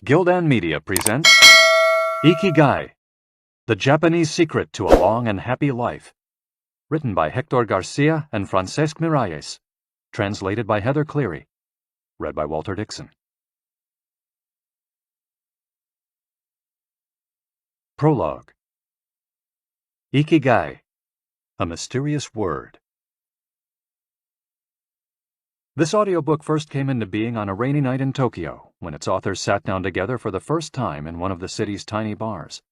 Gildan Media presents Ikigai, the Japanese secret to a long and happy life. Written by Hector Garcia and Francesc Miralles. Translated by Heather Cleary. Read by Walter Dixon. Prologue. Ikigai, a mysterious word. This audiobook first came into being on a rainy night in Tokyo, when its authors sat down together for the first time in one of the city's tiny bars.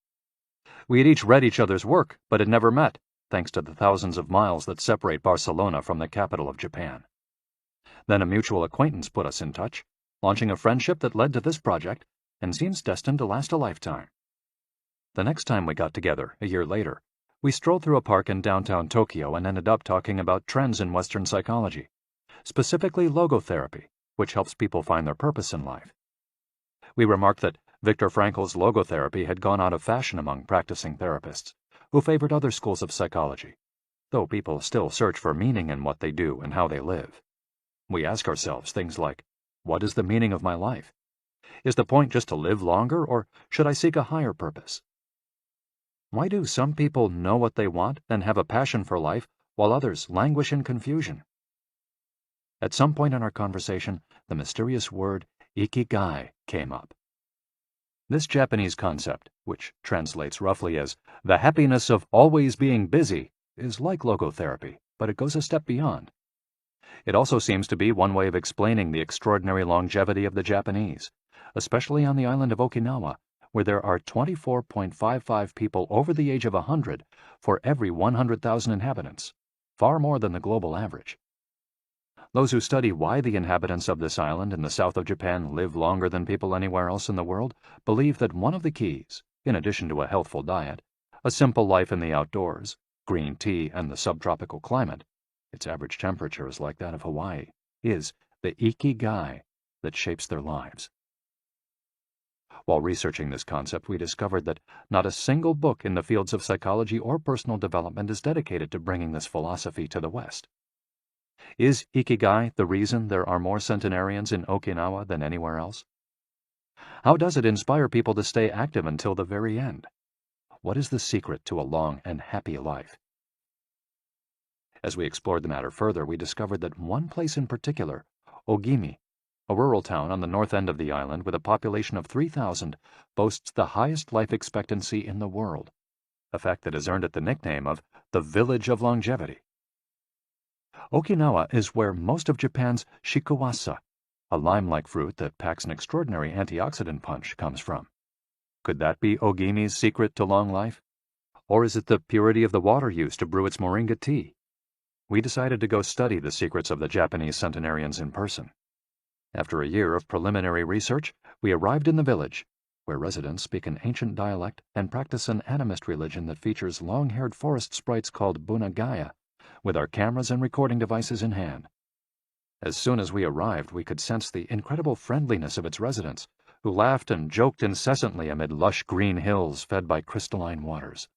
We had each read each other's work, but had never met, thanks to the thousands of miles that separate Barcelona from the capital of Japan. Then a mutual acquaintance put us in touch, launching a friendship that led to this project and seems destined to last a lifetime. The next time we got together, a year later, we strolled through a park in downtown Tokyo and ended up talking about trends in Western psychology, specifically logotherapy, which helps people find their purpose in life. We remarked that Viktor Frankl's logotherapy had gone out of fashion among practicing therapists, who favored other schools of psychology, though people still search for meaning in what they do and how they live. We ask ourselves things like, what is the meaning of my life? Is the point just to live longer, or should I seek a higher purpose? Why do some people know what they want and have a passion for life, while others languish in confusion? At some point in our conversation, the mysterious word Ikigai came up. This Japanese concept, which translates roughly as the happiness of always being busy, is like logotherapy, but it goes a step beyond. It also seems to be one way of explaining the extraordinary longevity of the Japanese, especially on the island of Okinawa, where there are 24.55 people over the age of 100 for every 100,000 inhabitants, far more than the global average. Those who study why the inhabitants of this island in the south of Japan live longer than people anywhere else in the world believe that one of the keys, in addition to a healthful diet, a simple life in the outdoors, green tea, and the subtropical climate — its average temperature is like that of Hawaii — is the Ikigai that shapes their lives. While researching this concept, we discovered that not a single book in the fields of psychology or personal development is dedicated to bringing this philosophy to the West. Is Ikigai the reason there are more centenarians in Okinawa than anywhere else? How does it inspire people to stay active until the very end? What is the secret to a long and happy life? As we explored the matter further, we discovered that one place in particular, Ogimi, a rural town on the north end of the island with a population of 3,000, boasts the highest life expectancy in the world, a fact that has earned it the nickname of the Village of Longevity. Okinawa is where most of Japan's shikuwasa, a lime-like fruit that packs an extraordinary antioxidant punch, comes from. Could that be Ogimi's secret to long life? Or is it the purity of the water used to brew its moringa tea? We decided to go study the secrets of the Japanese centenarians in person. After a year of preliminary research, we arrived in the village, where residents speak an ancient dialect and practice an animist religion that features long-haired forest sprites called bunagaya, with our cameras and recording devices in hand. As soon as we arrived, we could sense the incredible friendliness of its residents, who laughed and joked incessantly amid lush green hills fed by crystalline waters.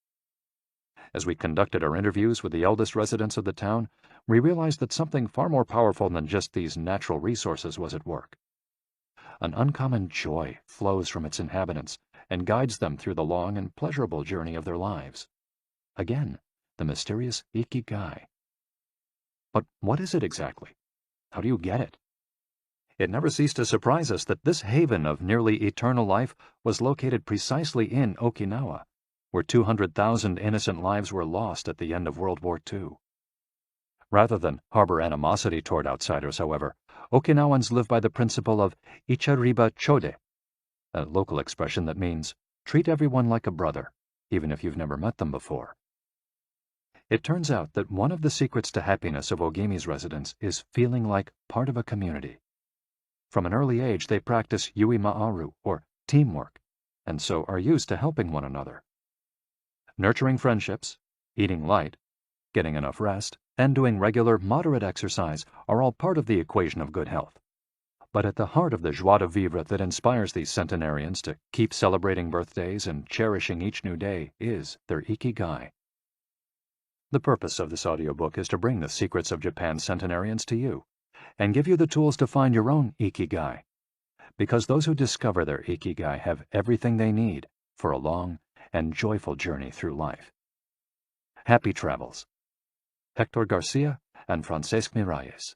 As we conducted our interviews with the eldest residents of the town, we realized that something far more powerful than just these natural resources was at work. An uncommon joy flows from its inhabitants and guides them through the long and pleasurable journey of their lives. Again, the mysterious Ikigai. But what is it exactly? How do you get it? It never ceased to surprise us that this haven of nearly eternal life was located precisely in Okinawa, where 200,000 innocent lives were lost at the end of World War II. Rather than harbor animosity toward outsiders, however, Okinawans live by the principle of ichariba chode, a local expression that means treat everyone like a brother, even if you've never met them before. It turns out that one of the secrets to happiness of Ogimi's residents is feeling like part of a community. From an early age, they practice yui ma'aru, or teamwork, and so are used to helping one another. Nurturing friendships, eating light, getting enough rest, and doing regular, moderate exercise are all part of the equation of good health. But at the heart of the joie de vivre that inspires these centenarians to keep celebrating birthdays and cherishing each new day is their Ikigai. The purpose of this audiobook is to bring the secrets of Japan's centenarians to you and give you the tools to find your own Ikigai. because those who discover their Ikigai have everything they need for a long and joyful journey through life. Happy travels. Hector Garcia and Francesc Miralles.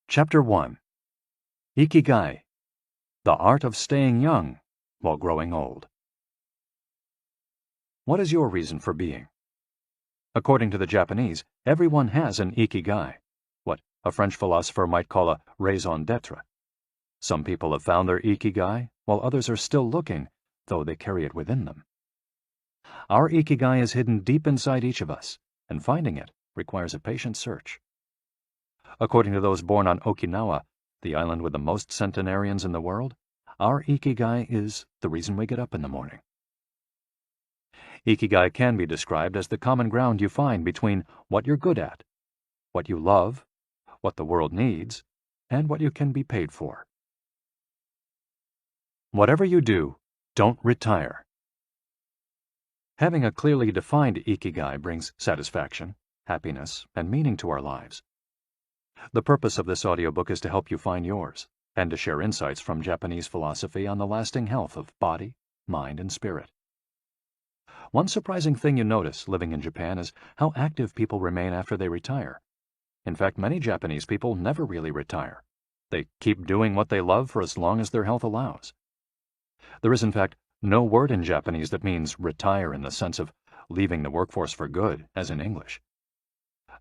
Chapter 1. Ikigai, the art of staying young while growing old. What is your reason for being? According to the Japanese, everyone has an Ikigai, what a French philosopher might call a raison d'etre. Some people have found their Ikigai, while others are still looking, though they carry it within them. Our Ikigai is hidden deep inside each of us, and finding it requires a patient search. According to those born on Okinawa, the island with the most centenarians in the world, our Ikigai is the reason we get up in the morning. Ikigai can be described as the common ground you find between what you're good at, what you love, what the world needs, and what you can be paid for. Whatever you do, don't retire. Having a clearly defined Ikigai brings satisfaction, happiness, and meaning to our lives. The purpose of this audiobook is to help you find yours, and to share insights from Japanese philosophy on the lasting health of body, mind, and spirit. One surprising thing you notice living in Japan is how active people remain after they retire. In fact, many Japanese people never really retire. They keep doing what they love for as long as their health allows. There is, in fact, no word in Japanese that means retire in the sense of leaving the workforce for good, as in English.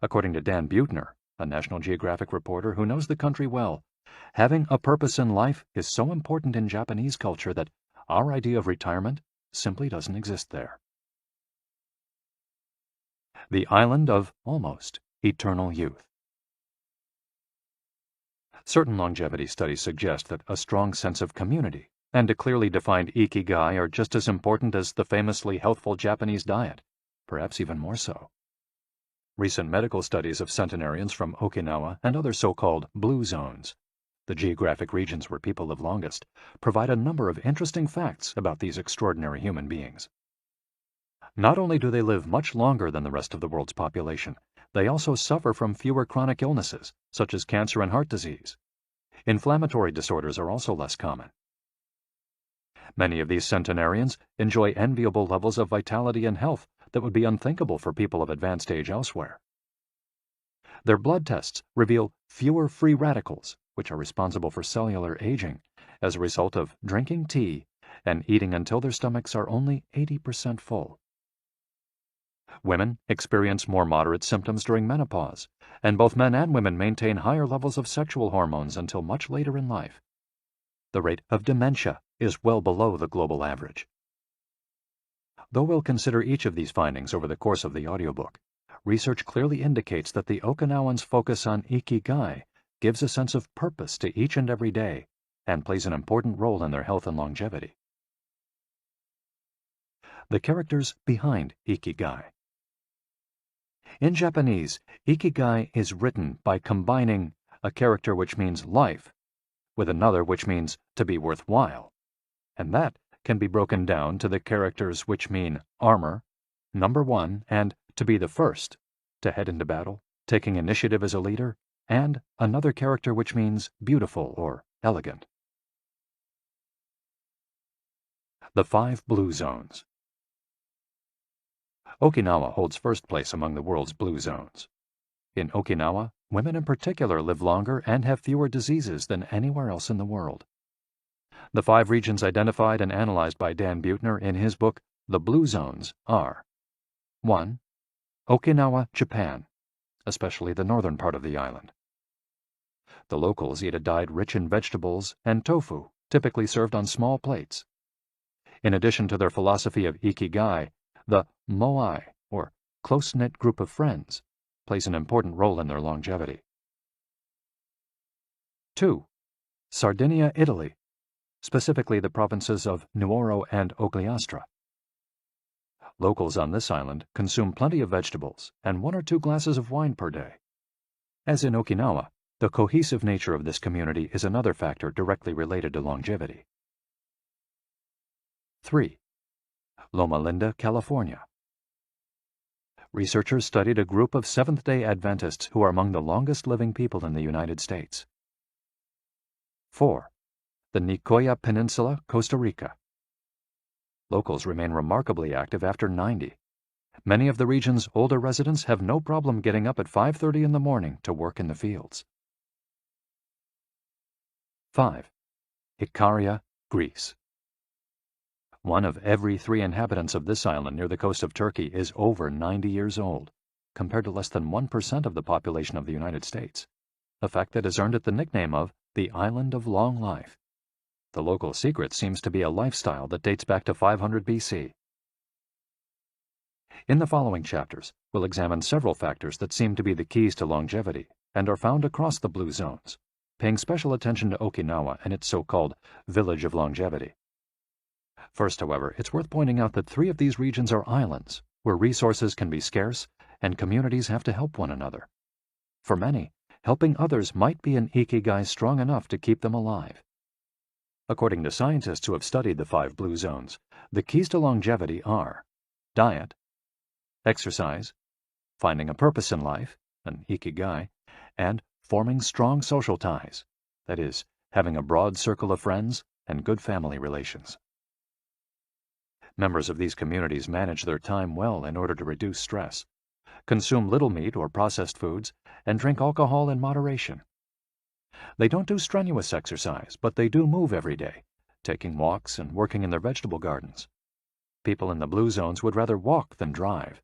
According to Dan Buettner, a National Geographic reporter who knows the country well, having a purpose in life is so important in Japanese culture that our idea of retirement simply doesn't exist there. The island of almost eternal youth. Certain longevity studies suggest that a strong sense of community and a clearly defined Ikigai are just as important as the famously healthful Japanese diet, perhaps even more so. Recent medical studies of centenarians from Okinawa and other so-called blue zones, the geographic regions where people live longest, provide a number of interesting facts about these extraordinary human beings. Not only do they live much longer than the rest of the world's population, they also suffer from fewer chronic illnesses, such as cancer and heart disease. Inflammatory disorders are also less common. Many of these centenarians enjoy enviable levels of vitality and health that would be unthinkable for people of advanced age elsewhere. Their blood tests reveal fewer free radicals, which are responsible for cellular aging, as a result of drinking tea and eating until their stomachs are only 80% full. Women experience more moderate symptoms during menopause, and both men and women maintain higher levels of sexual hormones until much later in life. The rate of dementia is well below the global average. Though we'll consider each of these findings over the course of the audiobook, research clearly indicates that the Okinawans' focus on Ikigai gives a sense of purpose to each and every day and plays an important role in their health and longevity. The characters behind Ikigai. In Japanese, Ikigai is written by combining a character which means life with another which means to be worthwhile, and that can be broken down to the characters which mean armor, number one, and to be the first, to head into battle, taking initiative as a leader, and another character which means beautiful or elegant. The 5 blue zones. Okinawa holds first place among the world's blue zones. In Okinawa, women in particular live longer and have fewer diseases than anywhere else in the world. The 5 regions identified and analyzed by Dan Buettner in his book, The Blue Zones, are 1. Okinawa, Japan, especially the northern part of the island. The locals eat a diet rich in vegetables and tofu, typically served on small plates. In addition to their philosophy of Ikigai, the moai, or close-knit group of friends, plays an important role in their longevity. 2. Sardinia, Italy, specifically the provinces of Nuoro and Ogliastra. Locals on this island consume plenty of vegetables and 1 or 2 glasses of wine per day. As in Okinawa, the cohesive nature of this community is another factor directly related to longevity. 3. Loma Linda, California. researchers studied a group of Seventh-day Adventists who are among the longest living people in the United States. 4. The Nicoya Peninsula, Costa Rica. Locals remain remarkably active after 90. Many of the region's older residents have no problem getting up at 5:30 in the morning to work in the fields. 5. Ikaria, Greece. 1 of every 3 inhabitants of this island near the coast of Turkey is over 90 years old, compared to less than 1% of the population of the United States, a fact that has earned it the nickname of the Island of Long Life. The local secret seems to be a lifestyle that dates back to 500 BC. In the following chapters, we'll examine several factors that seem to be the keys to longevity and are found across the blue zones, paying special attention to Okinawa and its so-called Village of Longevity. First, however, it's worth pointing out that 3 of these regions are islands, where resources can be scarce and communities have to help one another. For many, helping others might be an ikigai strong enough to keep them alive. According to scientists who have studied the 5 blue zones, the keys to longevity are diet, exercise, finding a purpose in life, an ikigai, and forming strong social ties, that is, having a broad circle of friends and good family relations. Members of these communities manage their time well in order to reduce stress, consume little meat or processed foods, and drink alcohol in moderation. They don't do strenuous exercise, but they do move every day, taking walks and working in their vegetable gardens. People in the blue zones would rather walk than drive.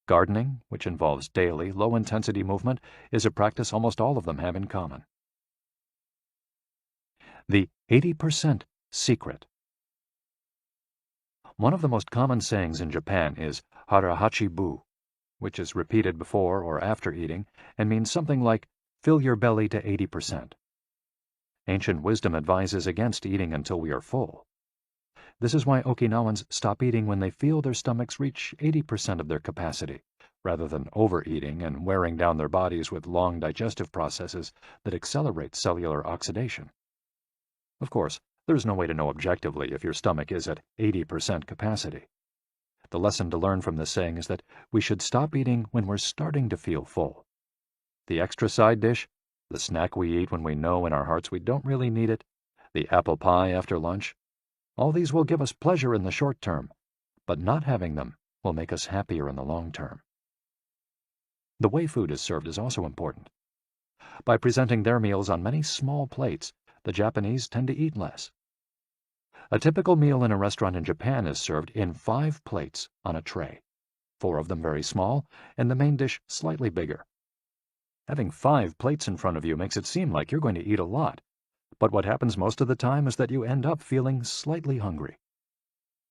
Gardening, which involves daily, low-intensity movement, is a practice almost all of them have in common. The 80% secret. One of the most common sayings in Japan is harahachi-bu, which is repeated before or after eating and means something like, fill your belly to 80%. Ancient wisdom advises against eating until we are full. This is why Okinawans stop eating when they feel their stomachs reach 80% of their capacity, rather than overeating and wearing down their bodies with long digestive processes that accelerate cellular oxidation. Of course, there's no way to know objectively if your stomach is at 80% capacity. The lesson to learn from this saying is that we should stop eating when we're starting to feel full. The extra side dish, the snack we eat when we know in our hearts we don't really need it, the apple pie after lunch, all these will give us pleasure in the short term, but not having them will make us happier in the long term. The way food is served is also important. By presenting their meals on many small plates, the Japanese tend to eat less. A typical meal in a restaurant in Japan is served in 5 plates on a tray, 4 of them very small, and the main dish slightly bigger. Having 5 plates in front of you makes it seem like you're going to eat a lot, but what happens most of the time is that you end up feeling slightly hungry.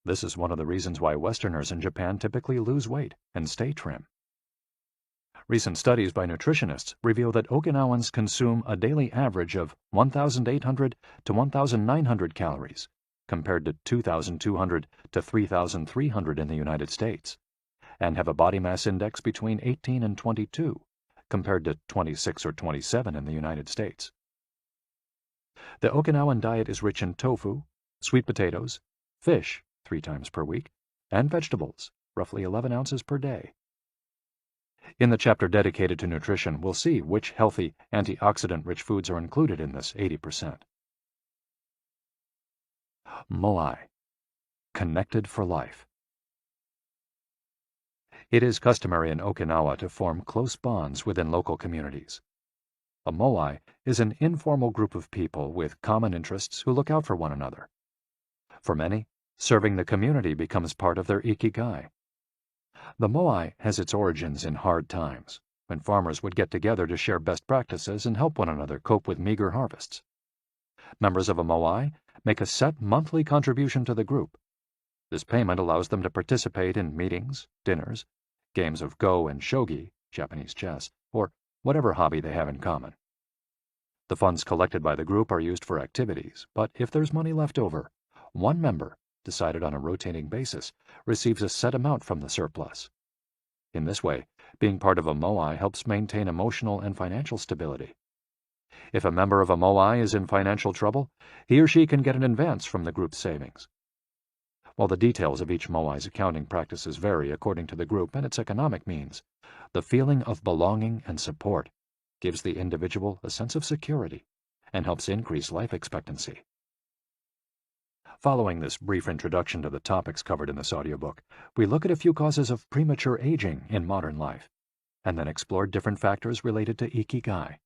This is one of the reasons why Westerners in Japan typically lose weight and stay trim. Recent studies by nutritionists reveal that Okinawans consume a daily average of 1,800 to 1,900 calories, compared to 2,200 to 3,300 in the United States, and have a body mass index between 18 and 22, compared to 26 or 27 in the United States. The Okinawan diet is rich in tofu, sweet potatoes, fish 3 times per week, and vegetables, roughly 11 ounces per day. In the chapter dedicated to nutrition, we'll see which healthy, antioxidant-rich foods are included in this 80%. Moai, connected for life. It is customary in Okinawa to form close bonds within local communities. A moai is an informal group of people with common interests who look out for one another. For many, serving the community becomes part of their ikigai. The moai has its origins in hard times, when farmers would get together to share best practices and help one another cope with meager harvests. Members of a moai make a set monthly contribution to the group. This payment allows them to participate in meetings, dinners, games of go and shogi, Japanese chess, or whatever hobby they have in common. The funds collected by the group are used for activities, but if there's money left over, one member, decided on a rotating basis, receives a set amount from the surplus. In this way, being part of a moai helps maintain emotional and financial stability. If a member of a moai is in financial trouble, he or she can get an advance from the group's savings. While the details of each moai's accounting practices vary according to the group and its economic means, the feeling of belonging and support gives the individual a sense of security and helps increase life expectancy. Following this brief introduction to the topics covered in this audiobook, we look at a few causes of premature aging in modern life, and then explore different factors related to Ikigai.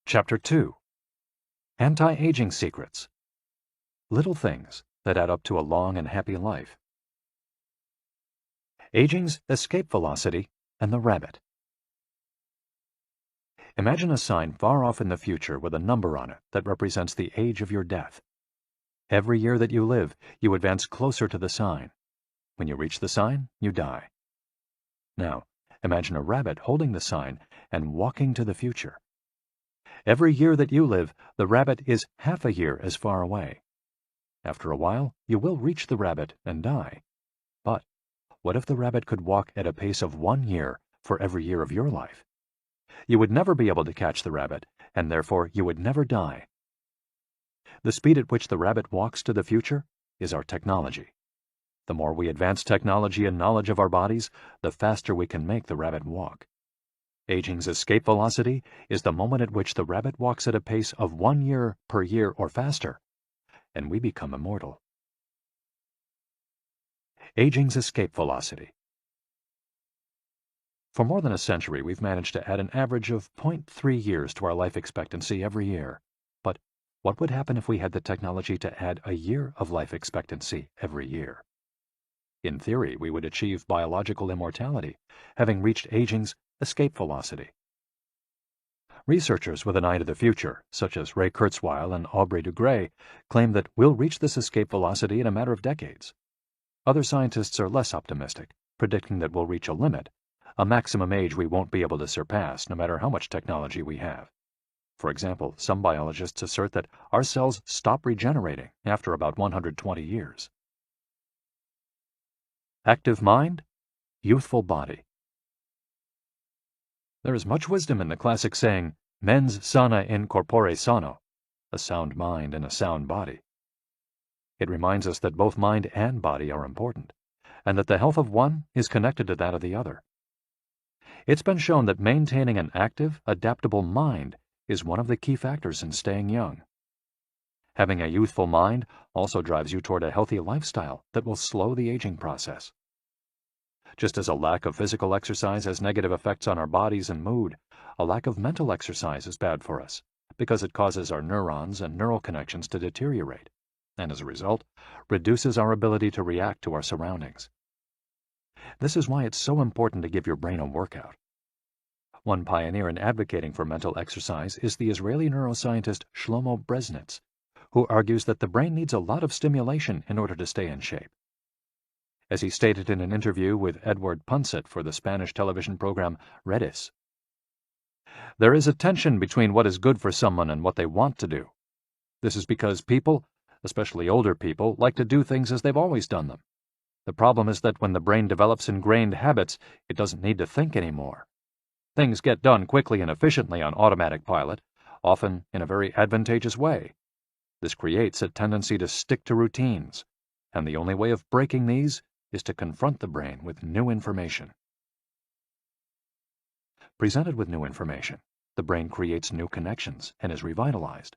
Chapter 2. Anti-Aging Secrets. Little things that add up to a long and happy life. Aging's escape velocity and the rabbit. Imagine a sign far off in the future with a number on it that represents the age of your death. Every year that you live, you advance closer to the sign. When you reach the sign, you die. Now, imagine a rabbit holding the sign and walking to the future. Every year that you live, the rabbit is half a year as far away. After a while, you will reach the rabbit and die. But what if the rabbit could walk at a pace of 1 year for every year of your life? You would never be able to catch the rabbit, and therefore you would never die. The speed at which the rabbit walks to the future is our technology. The more we advance technology and knowledge of our bodies, the faster we can make the rabbit walk. Aging's escape velocity is the moment at which the rabbit walks at a pace of 1 year per year or faster, and we become immortal. Aging's escape velocity. For more than a century, we've managed to add an average of 0.3 years to our life expectancy every year. But what would happen if we had the technology to add a year of life expectancy every year? In theory, we would achieve biological immortality, having reached aging's escape velocity. Researchers with an eye to the future, such as Ray Kurzweil and Aubrey de Grey, claim that we'll reach this escape velocity in a matter of decades. Other scientists are less optimistic, predicting that we'll reach a limit, a maximum age we won't be able to surpass no matter how much technology we have. For example, some biologists assert that our cells stop regenerating after about 120 years. Active mind, youthful body. There is much wisdom in the classic saying, mens sana in corpore sano, a sound mind in a sound body. It reminds us that both mind and body are important, and that the health of one is connected to that of the other. It's been shown that maintaining an active, adaptable mind is one of the key factors in staying young. Having a youthful mind also drives you toward a healthy lifestyle that will slow the aging process. Just as a lack of physical exercise has negative effects on our bodies and mood, a lack of mental exercise is bad for us because it causes our neurons and neural connections to deteriorate, and as a result, reduces our ability to react to our surroundings. This is why it's so important to give your brain a workout. One pioneer in advocating for mental exercise is the Israeli neuroscientist Shlomo Bresnitz, who argues that the brain needs a lot of stimulation in order to stay in shape. As he stated in an interview with Edward Punset for the Spanish television program Redis, there is a tension between what is good for someone and what they want to do. This is because people, especially older people, like to do things as they've always done them. The problem is that when the brain develops ingrained habits, it doesn't need to think anymore. Things get done quickly and efficiently on automatic pilot, often in a very advantageous way. This creates a tendency to stick to routines, and the only way of breaking these is to confront the brain with new information. Presented with new information, the brain creates new connections and is revitalized.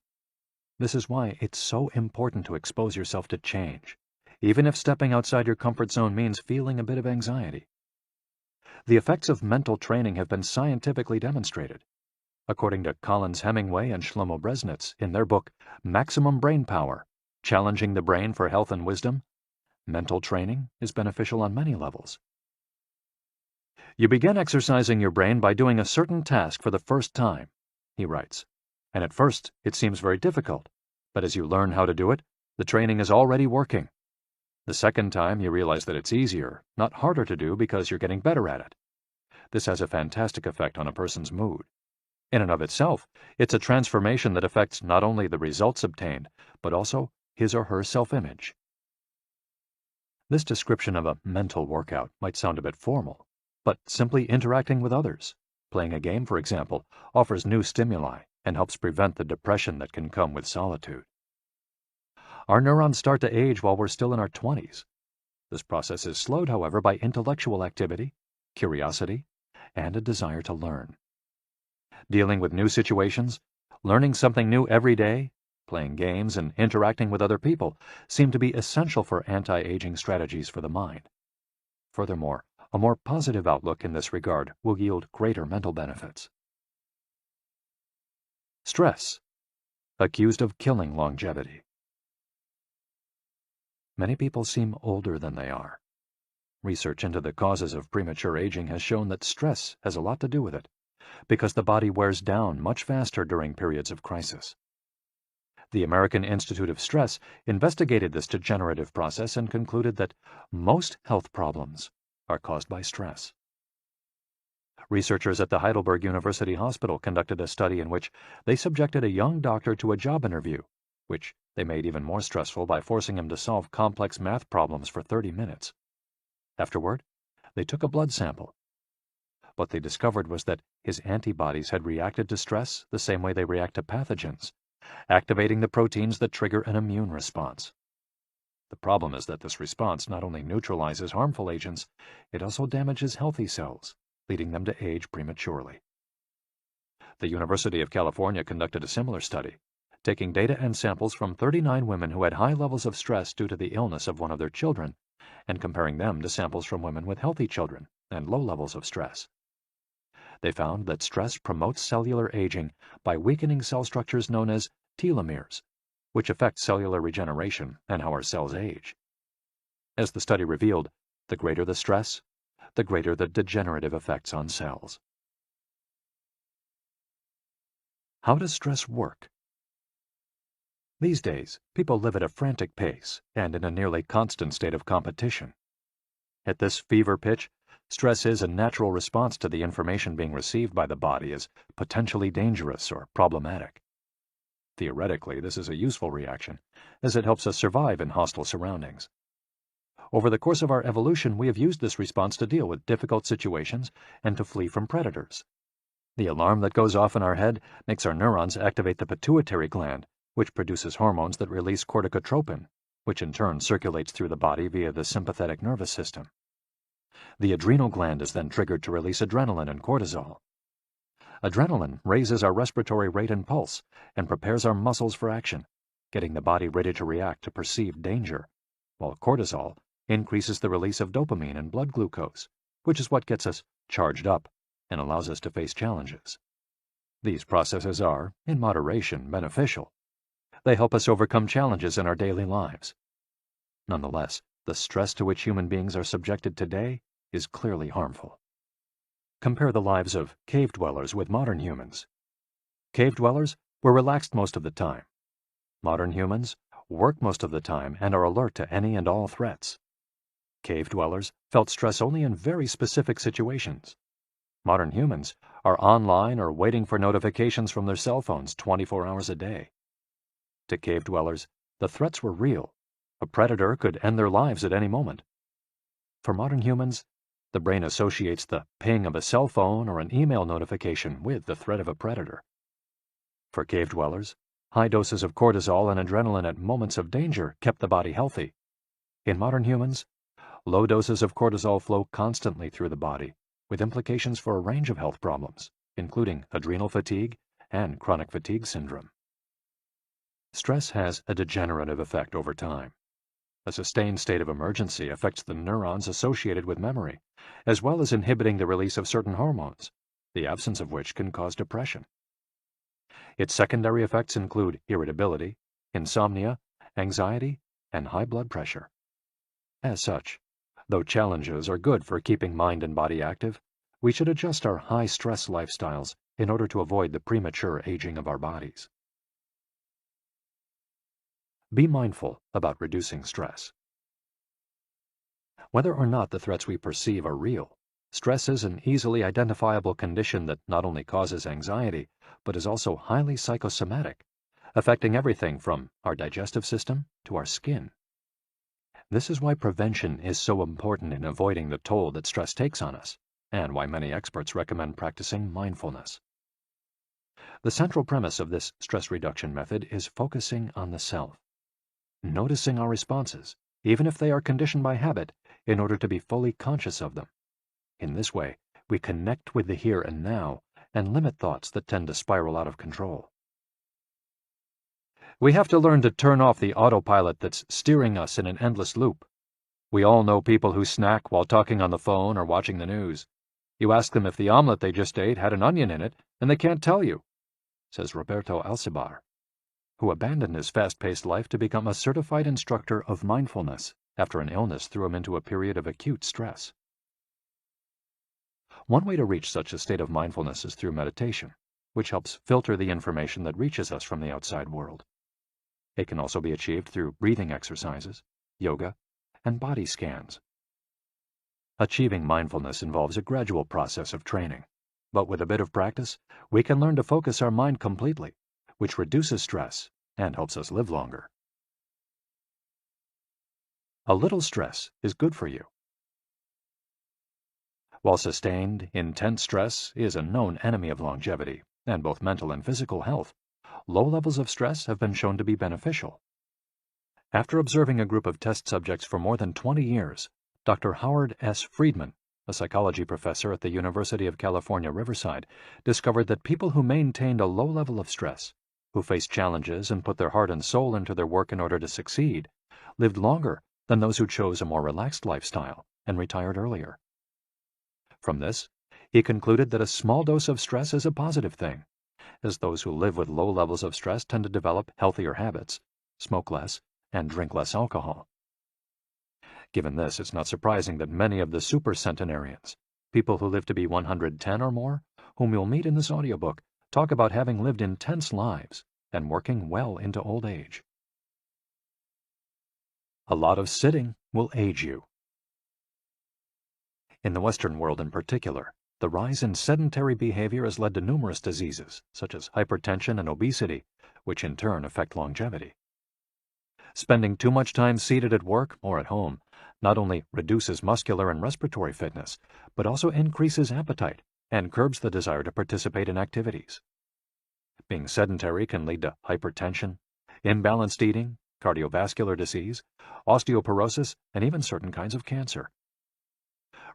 This is why it's so important to expose yourself to change, even if stepping outside your comfort zone means feeling a bit of anxiety. The effects of mental training have been scientifically demonstrated. According to Collins Hemingway and Shlomo Bresnitz in their book Maximum Brain Power, Challenging the Brain for Health and Wisdom, mental training is beneficial on many levels. You begin exercising your brain by doing a certain task for the first time, he writes, and at first it seems very difficult, but as you learn how to do it, the training is already working. The second time you realize that it's easier, not harder to do because you're getting better at it. This has a fantastic effect on a person's mood. In and of itself, it's a transformation that affects not only the results obtained, but also his or her self-image. This description of a mental workout might sound a bit formal, but simply interacting with others, playing a game, for example, offers new stimuli and helps prevent the depression that can come with solitude. Our neurons start to age while we're still in our 20s. This process is slowed, however, by intellectual activity, curiosity, and a desire to learn. Dealing with new situations, learning something new every day, playing games, and interacting with other people seem to be essential for anti-aging strategies for the mind. Furthermore, a more positive outlook in this regard will yield greater mental benefits. Stress, accused of killing longevity. Many people seem older than they are. Research into the causes of premature aging has shown that stress has a lot to do with it, because the body wears down much faster during periods of crisis. The American Institute of Stress investigated this degenerative process and concluded that most health problems are caused by stress. Researchers at the Heidelberg University Hospital conducted a study in which they subjected a young doctor to a job interview, which they made even more stressful by forcing him to solve complex math problems for 30 minutes. Afterward, they took a blood sample. What they discovered was that his antibodies had reacted to stress the same way they react to pathogens, activating the proteins that trigger an immune response. The problem is that this response not only neutralizes harmful agents, it also damages healthy cells, leading them to age prematurely. The University of California conducted a similar study, taking data and samples from 39 women who had high levels of stress due to the illness of one of their children, and comparing them to samples from women with healthy children and low levels of stress. They found that stress promotes cellular aging by weakening cell structures known as telomeres, which affect cellular regeneration and how our cells age. As the study revealed, the greater the stress, the greater the degenerative effects on cells. How does stress work? These days, people live at a frantic pace and in a nearly constant state of competition. At this fever pitch, stress is a natural response to the information being received by the body as potentially dangerous or problematic. Theoretically, this is a useful reaction, as it helps us survive in hostile surroundings. Over the course of our evolution, we have used this response to deal with difficult situations and to flee from predators. The alarm that goes off in our head makes our neurons activate the pituitary gland, which produces hormones that release corticotropin, which in turn circulates through the body via the sympathetic nervous system. The adrenal gland is then triggered to release adrenaline and cortisol. Adrenaline raises our respiratory rate and pulse and prepares our muscles for action, getting the body ready to react to perceived danger, while cortisol increases the release of dopamine and blood glucose, which is what gets us charged up and allows us to face challenges. These processes are, in moderation, beneficial. They help us overcome challenges in our daily lives. Nonetheless, the stress to which human beings are subjected today is clearly harmful. Compare the lives of cave dwellers with modern humans. Cave dwellers were relaxed most of the time. Modern humans work most of the time and are alert to any and all threats. Cave dwellers felt stress only in very specific situations. Modern humans are online or waiting for notifications from their cell phones 24 hours a day. To cave dwellers, the threats were real. A predator could end their lives at any moment. For modern humans, the brain associates the ping of a cell phone or an email notification with the threat of a predator. For cave dwellers, high doses of cortisol and adrenaline at moments of danger kept the body healthy. In modern humans, low doses of cortisol flow constantly through the body, with implications for a range of health problems, including adrenal fatigue and chronic fatigue syndrome. Stress has a degenerative effect over time. A sustained state of emergency affects the neurons associated with memory, as well as inhibiting the release of certain hormones, the absence of which can cause depression. Its secondary effects include irritability, insomnia, anxiety, and high blood pressure. As such, though challenges are good for keeping mind and body active, we should adjust our high-stress lifestyles in order to avoid the premature aging of our bodies. Be mindful about reducing stress. Whether or not the threats we perceive are real, stress is an easily identifiable condition that not only causes anxiety, but is also highly psychosomatic, affecting everything from our digestive system to our skin. This is why prevention is so important in avoiding the toll that stress takes on us, and why many experts recommend practicing mindfulness. The central premise of this stress reduction method is focusing on the self, noticing our responses, even if they are conditioned by habit, in order to be fully conscious of them. In this way, we connect with the here and now and limit thoughts that tend to spiral out of control. We have to learn to turn off the autopilot that's steering us in an endless loop. We all know people who snack while talking on the phone or watching the news. You ask them if the omelet they just ate had an onion in it, and they can't tell you, says Roberto Alcibar, who abandoned his fast-paced life to become a certified instructor of mindfulness after an illness threw him into a period of acute stress. One way to reach such a state of mindfulness is through meditation, which helps filter the information that reaches us from the outside world. It can also be achieved through breathing exercises, yoga, and body scans. Achieving mindfulness involves a gradual process of training, but with a bit of practice, we can learn to focus our mind completely, which reduces stress and helps us live longer. A little stress is good for you. While sustained, intense stress is a known enemy of longevity and both mental and physical health, low levels of stress have been shown to be beneficial. After observing a group of test subjects for more than 20 years, Dr. Howard S. Friedman, a psychology professor at the University of California, Riverside, discovered that people who maintained a low level of stress, who faced challenges and put their heart and soul into their work in order to succeed, lived longer than those who chose a more relaxed lifestyle and retired earlier. From this, he concluded that a small dose of stress is a positive thing, as those who live with low levels of stress tend to develop healthier habits, smoke less, and drink less alcohol. Given this, it's not surprising that many of the super centenarians, people who live to be 110 or more, whom you'll meet in this audiobook, talk about having lived intense lives and working well into old age. A lot of sitting will age you. In the Western world in particular, the rise in sedentary behavior has led to numerous diseases, such as hypertension and obesity, which in turn affect longevity. Spending too much time seated at work or at home not only reduces muscular and respiratory fitness, but also increases appetite and curbs the desire to participate in activities. Being sedentary can lead to hypertension, imbalanced eating, cardiovascular disease, osteoporosis, and even certain kinds of cancer.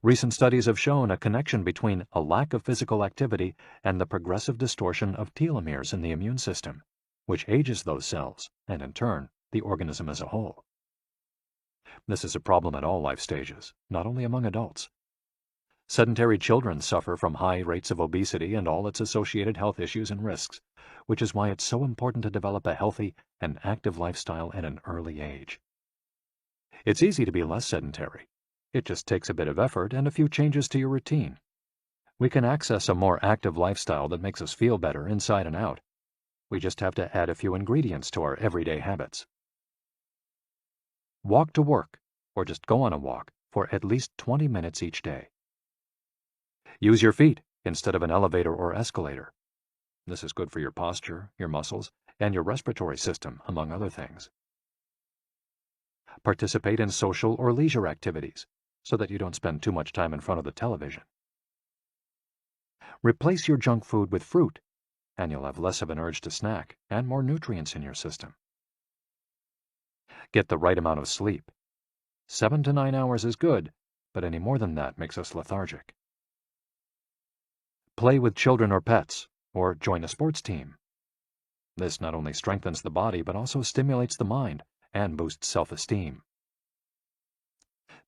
Recent studies have shown a connection between a lack of physical activity and the progressive distortion of telomeres in the immune system, which ages those cells, and in turn, the organism as a whole. This is a problem at all life stages, not only among adults. Sedentary children suffer from high rates of obesity and all its associated health issues and risks, which is why it's so important to develop a healthy and active lifestyle at an early age. It's easy to be less sedentary. It just takes a bit of effort and a few changes to your routine. We can access a more active lifestyle that makes us feel better inside and out. We just have to add a few ingredients to our everyday habits. Walk to work, or just go on a walk, for at least 20 minutes each day. Use your feet instead of an elevator or escalator. This is good for your posture, your muscles, and your respiratory system, among other things. Participate in social or leisure activities, so that you don't spend too much time in front of the television. Replace your junk food with fruit, and you'll have less of an urge to snack and more nutrients in your system. Get the right amount of sleep. 7 to 9 hours is good, but any more than that makes us lethargic. Play with children or pets, or join a sports team. This not only strengthens the body, but also stimulates the mind and boosts self-esteem.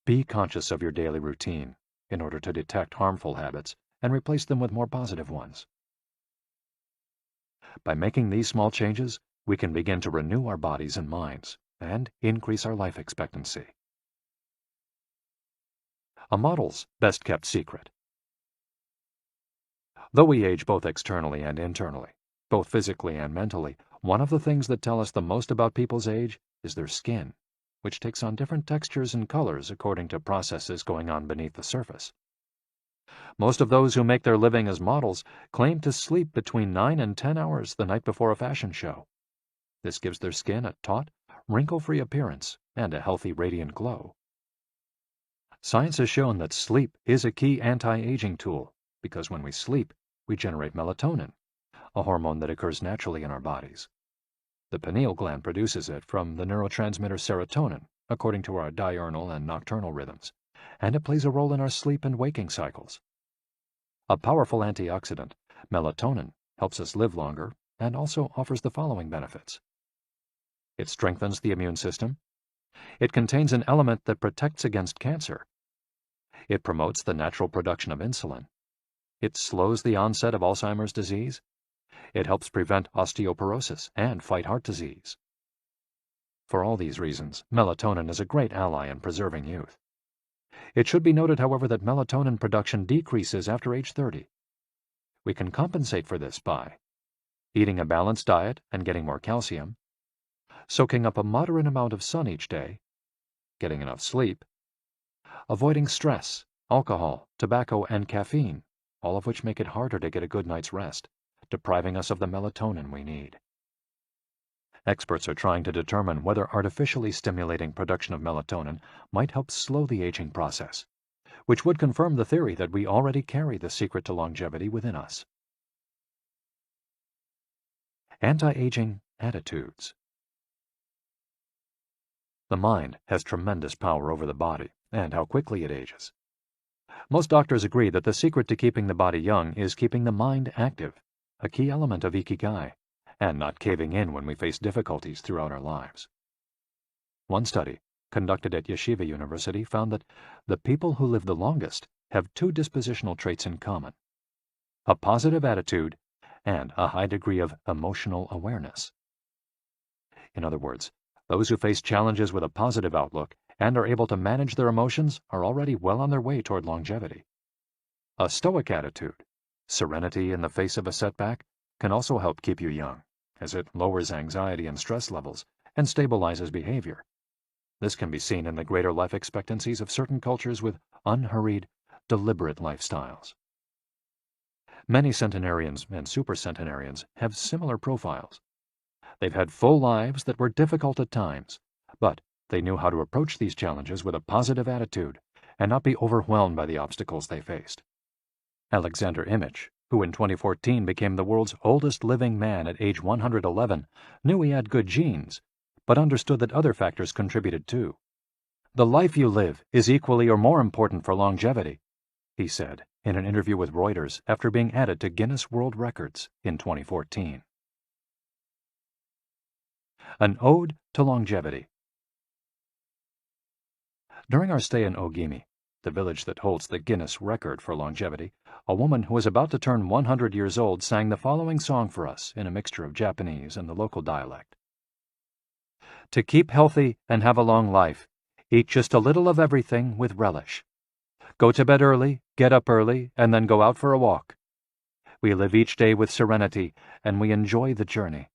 Be conscious of your daily routine in order to detect harmful habits and replace them with more positive ones. By making these small changes, we can begin to renew our bodies and minds and increase our life expectancy. A model's best-kept secret. Though we age both externally and internally, both physically and mentally, one of the things that tell us the most about people's age is their skin, which takes on different textures and colors according to processes going on beneath the surface. Most of those who make their living as models claim to sleep between 9 and 10 hours the night before a fashion show. This gives their skin a taut, wrinkle-free appearance and a healthy, radiant glow. Science has shown that sleep is a key anti-aging tool because when we sleep, we generate melatonin, a hormone that occurs naturally in our bodies. The pineal gland produces it from the neurotransmitter serotonin, according to our diurnal and nocturnal rhythms, and it plays a role in our sleep and waking cycles. A powerful antioxidant, melatonin, helps us live longer and also offers the following benefits. It strengthens the immune system. It contains an element that protects against cancer. It promotes the natural production of insulin. It slows the onset of Alzheimer's disease. It helps prevent osteoporosis and fight heart disease. For all these reasons, melatonin is a great ally in preserving youth. It should be noted, however, that melatonin production decreases after age 30. We can compensate for this by eating a balanced diet and getting more calcium, soaking up a moderate amount of sun each day, getting enough sleep, avoiding stress, alcohol, tobacco, and caffeine, all of which make it harder to get a good night's rest, depriving us of the melatonin we need. Experts are trying to determine whether artificially stimulating production of melatonin might help slow the aging process, which would confirm the theory that we already carry the secret to longevity within us. Anti-aging attitudes. The mind has tremendous power over the body and how quickly it ages. Most doctors agree that the secret to keeping the body young is keeping the mind active, a key element of Ikigai, and not caving in when we face difficulties throughout our lives. One study, conducted at Yeshiva University, found that the people who live the longest have two dispositional traits in common: a positive attitude and a high degree of emotional awareness. In other words, those who face challenges with a positive outlook and are able to manage their emotions are already well on their way toward longevity. A stoic attitude, serenity in the face of a setback, can also help keep you young, as it lowers anxiety and stress levels and stabilizes behavior. This can be seen in the greater life expectancies of certain cultures with unhurried, deliberate lifestyles. Many centenarians and supercentenarians have similar profiles. They've had full lives that were difficult at times, but they knew how to approach these challenges with a positive attitude and not be overwhelmed by the obstacles they faced. Alexander Imich, who in 2014 became the world's oldest living man at age 111, knew he had good genes, but understood that other factors contributed too. "The life you live is equally or more important for longevity," he said in an interview with Reuters after being added to Guinness World Records in 2014. An Ode to Longevity. During our stay in Ogimi, the village that holds the Guinness record for longevity, a woman who was about to turn 100 years old sang the following song for us in a mixture of Japanese and the local dialect. "To keep healthy and have a long life, eat just a little of everything with relish. Go to bed early, get up early, and then go out for a walk. We live each day with serenity, and we enjoy the journey.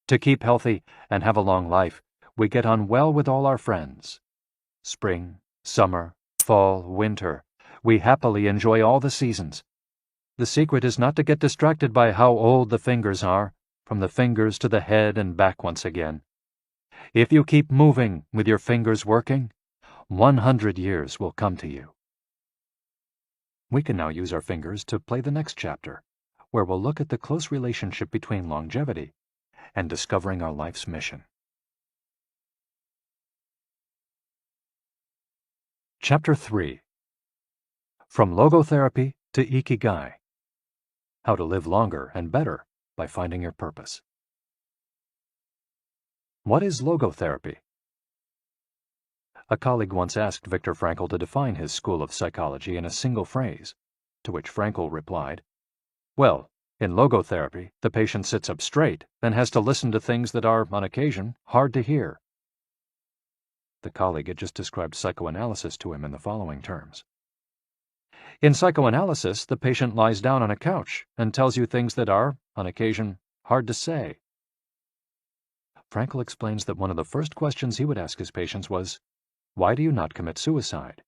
To keep healthy and have a long life, we get on well with all our friends. Spring, summer, fall, winter, we happily enjoy all the seasons. The secret is not to get distracted by how old the fingers are, from the fingers to the head and back once again. If you keep moving with your fingers working, 100 years will come to you." We can now use our fingers to play the next chapter, where we'll look at the close relationship between longevity and discovering our life's mission. Chapter 3. From LogoTherapy to Ikigai. How to live longer and better by finding your purpose. What is logotherapy? A colleague once asked Viktor Frankl to define his school of psychology in a single phrase, to which Frankl replied, "Well, in logotherapy, the patient sits up straight and has to listen to things that are, on occasion, hard to hear." The colleague had just described psychoanalysis to him in the following terms. "In psychoanalysis, the patient lies down on a couch and tells you things that are, on occasion, hard to say." Frankl explains that one of the first questions he would ask his patients was, "Why do you not commit suicide?"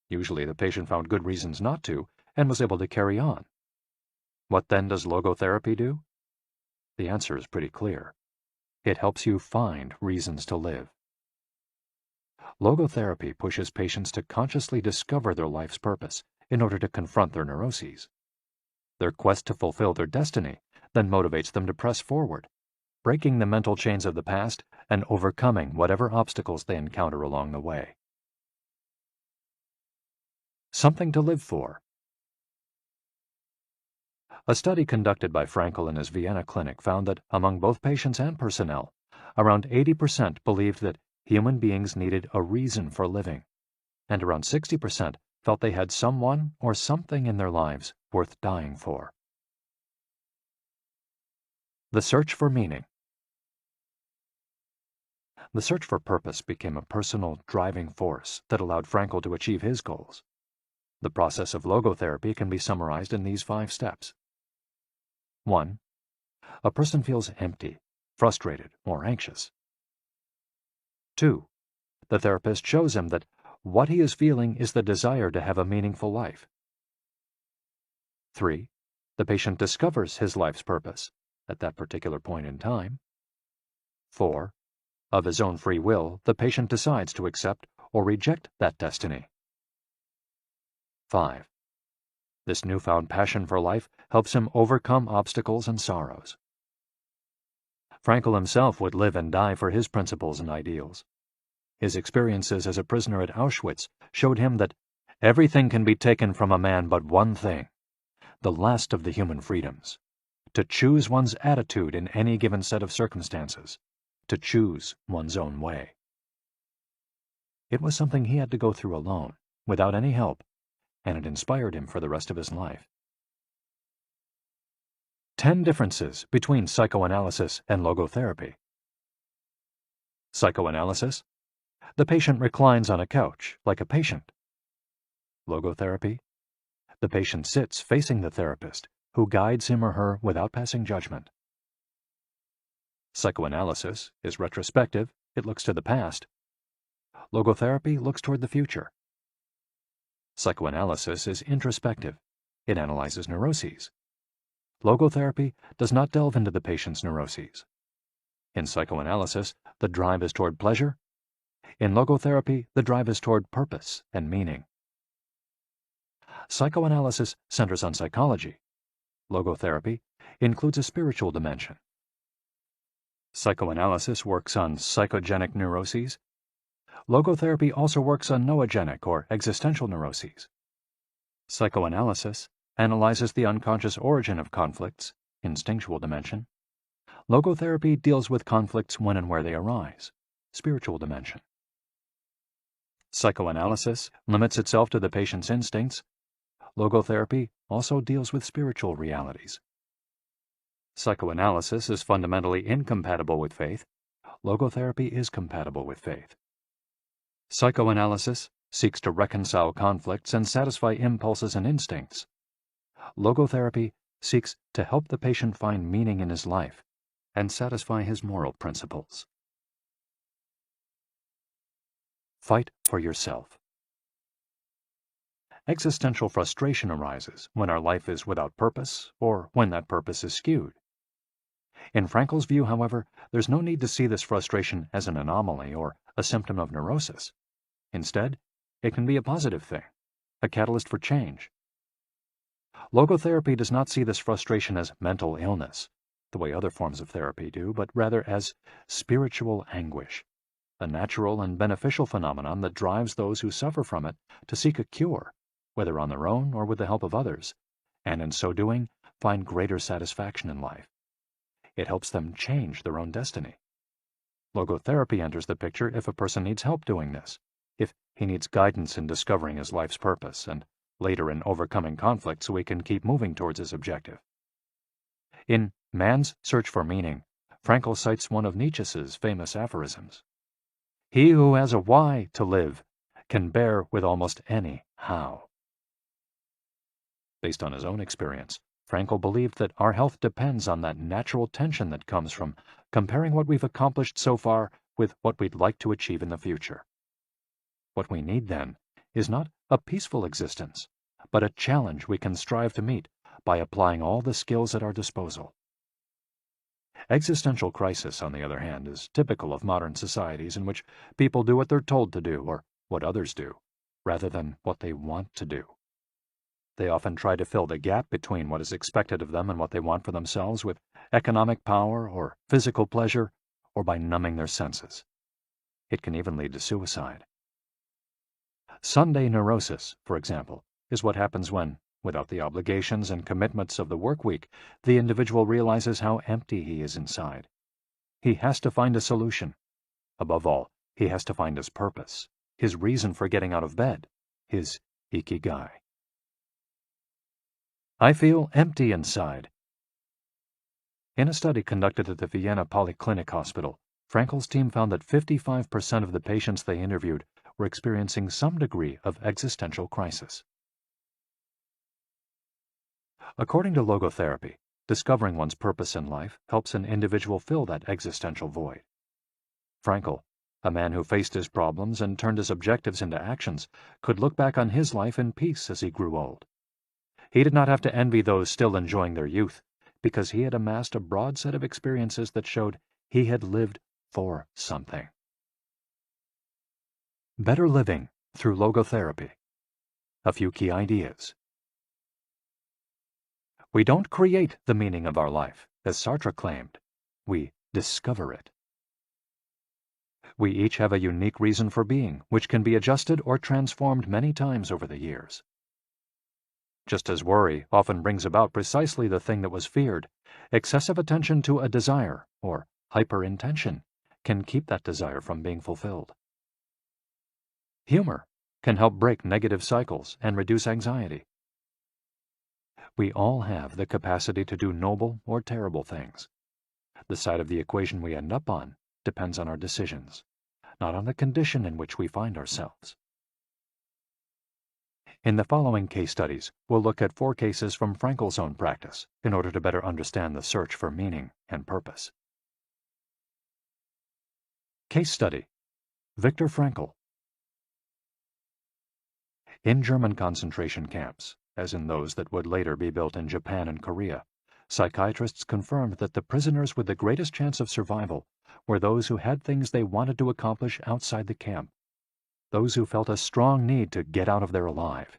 Usually the patient found good reasons not to and was able to carry on. What then does logotherapy do? The answer is pretty clear. It helps you find reasons to live. Logotherapy pushes patients to consciously discover their life's purpose in order to confront their neuroses. Their quest to fulfill their destiny then motivates them to press forward, breaking the mental chains of the past and overcoming whatever obstacles they encounter along the way. Something to live for. A study conducted by Frankl in his Vienna clinic found that among both patients and personnel, around 80% believed that human beings needed a reason for living, and around 60% felt they had someone or something in their lives worth dying for. The search for meaning. The search for purpose became a personal driving force that allowed Frankl to achieve his goals. The process of logotherapy can be summarized in these 5 steps. 1. A person feels empty, frustrated, or anxious. 2. The therapist shows him that what he is feeling is the desire to have a meaningful life. 3. The patient discovers his life's purpose at that particular point in time. 4. Of his own free will, the patient decides to accept or reject that destiny. 5. This newfound passion for life helps him overcome obstacles and sorrows. Frankl himself would live and die for his principles and ideals. His experiences as a prisoner at Auschwitz showed him that everything can be taken from a man but one thing, the last of the human freedoms: to choose one's attitude in any given set of circumstances, to choose one's own way. It was something he had to go through alone, without any help, and it inspired him for the rest of his life. 10 differences between psychoanalysis and logotherapy. Psychoanalysis: the patient reclines on a couch like a patient. Logotherapy: the patient sits facing the therapist, who guides him or her without passing judgment. Psychoanalysis is retrospective, it looks to the past. Logotherapy looks toward the future. Psychoanalysis is introspective, it analyzes neuroses. Logotherapy does not delve into the patient's neuroses. In psychoanalysis, the drive is toward pleasure. In logotherapy, the drive is toward purpose and meaning. Psychoanalysis centers on psychology. Logotherapy includes a spiritual dimension. Psychoanalysis works on psychogenic neuroses. Logotherapy also works on noogenic or existential neuroses. Psychoanalysis analyzes the unconscious origin of conflicts, instinctual dimension. Logotherapy deals with conflicts when and where they arise, spiritual dimension. Psychoanalysis limits itself to the patient's instincts. Logotherapy also deals with spiritual realities. Psychoanalysis is fundamentally incompatible with faith. Logotherapy is compatible with faith. Psychoanalysis seeks to reconcile conflicts and satisfy impulses and instincts. Logotherapy seeks to help the patient find meaning in his life and satisfy his moral principles. Fight for yourself. Existential frustration arises when our life is without purpose or when that purpose is skewed. In Frankl's view, however, there's no need to see this frustration as an anomaly or a symptom of neurosis. Instead, it can be a positive thing, a catalyst for change. Logotherapy does not see this frustration as mental illness, the way other forms of therapy do, but rather as spiritual anguish, a natural and beneficial phenomenon that drives those who suffer from it to seek a cure, whether on their own or with the help of others, and in so doing, find greater satisfaction in life. It helps them change their own destiny. Logotherapy enters the picture if a person needs help doing this, if he needs guidance in discovering his life's purpose, and later in overcoming conflict so he can keep moving towards his objective. In Man's Search for Meaning, Frankl cites one of Nietzsche's famous aphorisms: "He who has a why to live can bear with almost any how." Based on his own experience, Frankl believed that our health depends on that natural tension that comes from comparing what we've accomplished so far with what we'd like to achieve in the future. What we need, then, is not a peaceful existence, but a challenge we can strive to meet by applying all the skills at our disposal. Existential crisis, on the other hand, is typical of modern societies in which people do what they're told to do or what others do, rather than what they want to do. They often try to fill the gap between what is expected of them and what they want for themselves with economic power or physical pleasure, or by numbing their senses. It can even lead to suicide. Sunday neurosis, for example, is what happens when, without the obligations and commitments of the work week, the individual realizes how empty he is inside. He has to find a solution. Above all, he has to find his purpose, his reason for getting out of bed, his Ikigai. I feel empty inside. In a study conducted at the Vienna Polyclinic Hospital, Frankel's team found that 55% of the patients they interviewed were experiencing some degree of existential crisis. According to LogoTherapy, discovering one's purpose in life helps an individual fill that existential void. Frankel, a man who faced his problems and turned his objectives into actions, could look back on his life in peace as he grew old. He did not have to envy those still enjoying their youth, because he had amassed a broad set of experiences that showed he had lived for something. Better living through logotherapy. A few key ideas. We don't create the meaning of our life, as Sartre claimed. We discover it. We each have a unique reason for being, which can be adjusted or transformed many times over the years. Just as worry often brings about precisely the thing that was feared, excessive attention to a desire, or hyperintention, can keep that desire from being fulfilled. Humor can help break negative cycles and reduce anxiety. We all have the capacity to do noble or terrible things. The side of the equation we end up on depends on our decisions, not on the condition in which we find ourselves. In the following case studies, we'll look at 4 cases from Frankel's own practice in order to better understand the search for meaning and purpose. Case study: Viktor Frankl. In German concentration camps, as in those that would later be built in Japan and Korea, psychiatrists confirmed that the prisoners with the greatest chance of survival were those who had things they wanted to accomplish outside the camp, those who felt a strong need to get out of there alive.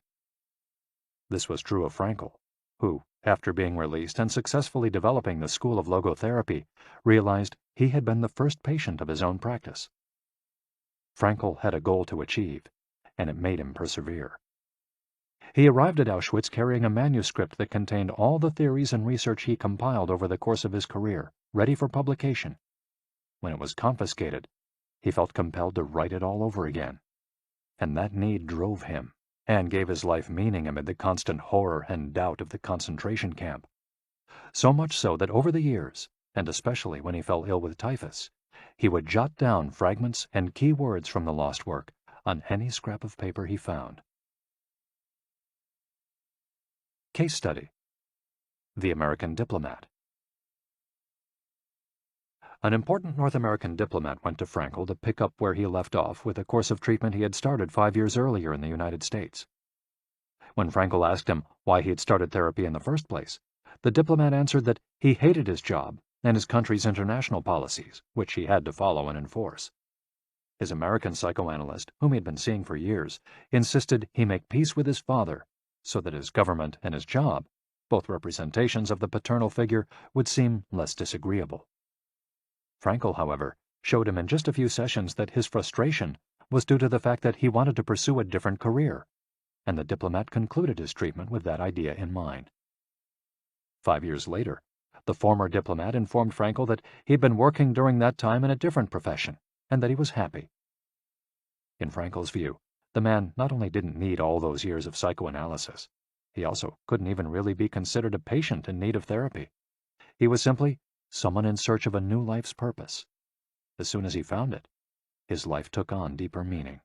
This was true of Frankl, who, after being released and successfully developing the school of logotherapy, realized he had been the first patient of his own practice. Frankl had a goal to achieve, and it made him persevere. He arrived at Auschwitz carrying a manuscript that contained all the theories and research he compiled over the course of his career, ready for publication. When it was confiscated, he felt compelled to write it all over again. And that need drove him, and gave his life meaning amid the constant horror and doubt of the concentration camp. So much so that over the years, and especially when he fell ill with typhus, he would jot down fragments and key words from the lost work on any scrap of paper he found. Case study: The American Diplomat. An important North American diplomat went to Frankl to pick up where he left off with a course of treatment he had started 5 years earlier in the United States. When Frankl asked him why he had started therapy in the first place, the diplomat answered that he hated his job and his country's international policies, which he had to follow and enforce. His American psychoanalyst, whom he had been seeing for years, insisted he make peace with his father so that his government and his job, both representations of the paternal figure, would seem less disagreeable. Frankl, however, showed him in just a few sessions that his frustration was due to the fact that he wanted to pursue a different career, and the diplomat concluded his treatment with that idea in mind. 5 years later, the former diplomat informed Frankl that he had been working during that time in a different profession, and that he was happy. In Frankl's view, the man not only didn't need all those years of psychoanalysis, he also couldn't even really be considered a patient in need of therapy. He was simply someone in search of a new life's purpose. As soon as he found it, his life took on deeper meaning.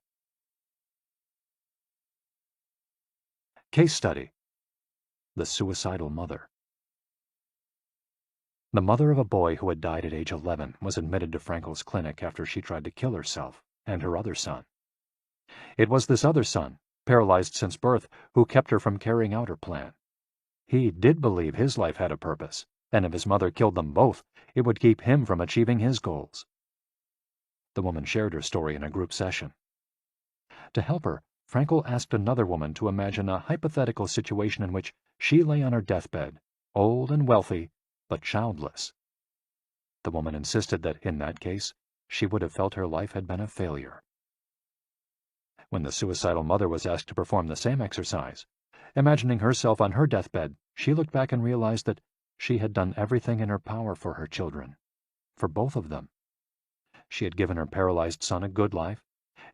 Case study: The Suicidal Mother. The mother of a boy who had died at age 11 was admitted to Frankl's clinic after she tried to kill herself and her other son. It was this other son, paralyzed since birth, who kept her from carrying out her plan. He did believe his life had a purpose, and if his mother killed them both, it would keep him from achieving his goals. The woman shared her story in a group session. To help her, Frankel asked another woman to imagine a hypothetical situation in which she lay on her deathbed, old and wealthy, but childless. The woman insisted that, in that case, she would have felt her life had been a failure. When the suicidal mother was asked to perform the same exercise, imagining herself on her deathbed, she looked back and realized that she had done everything in her power for her children, for both of them. She had given her paralyzed son a good life,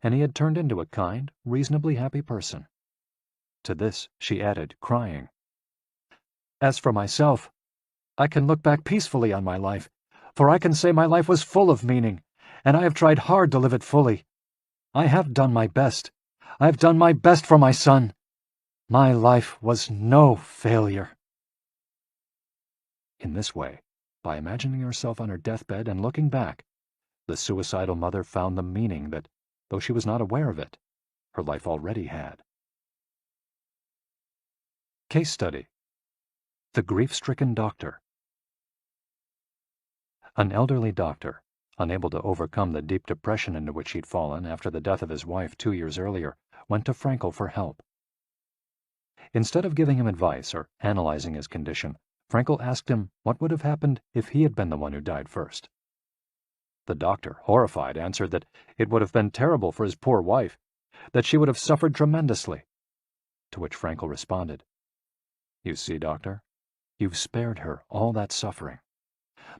and he had turned into a kind, reasonably happy person. To this she added, crying, "As for myself, I can look back peacefully on my life, for I can say my life was full of meaning, and I have tried hard to live it fully. I have done my best. I have done my best for my son. My life was no failure." In this way, by imagining herself on her deathbed and looking back, the suicidal mother found the meaning that, though she was not aware of it, her life already had. Case study: The grief-stricken doctor. An elderly doctor, unable to overcome the deep depression into which he'd fallen after the death of his wife 2 years earlier, went to Frankel for help. Instead of giving him advice or analyzing his condition, Frankel asked him what would have happened if he had been the one who died first. The doctor, horrified, answered that it would have been terrible for his poor wife, that she would have suffered tremendously. To which Frankel responded, "You see, doctor, you've spared her all that suffering,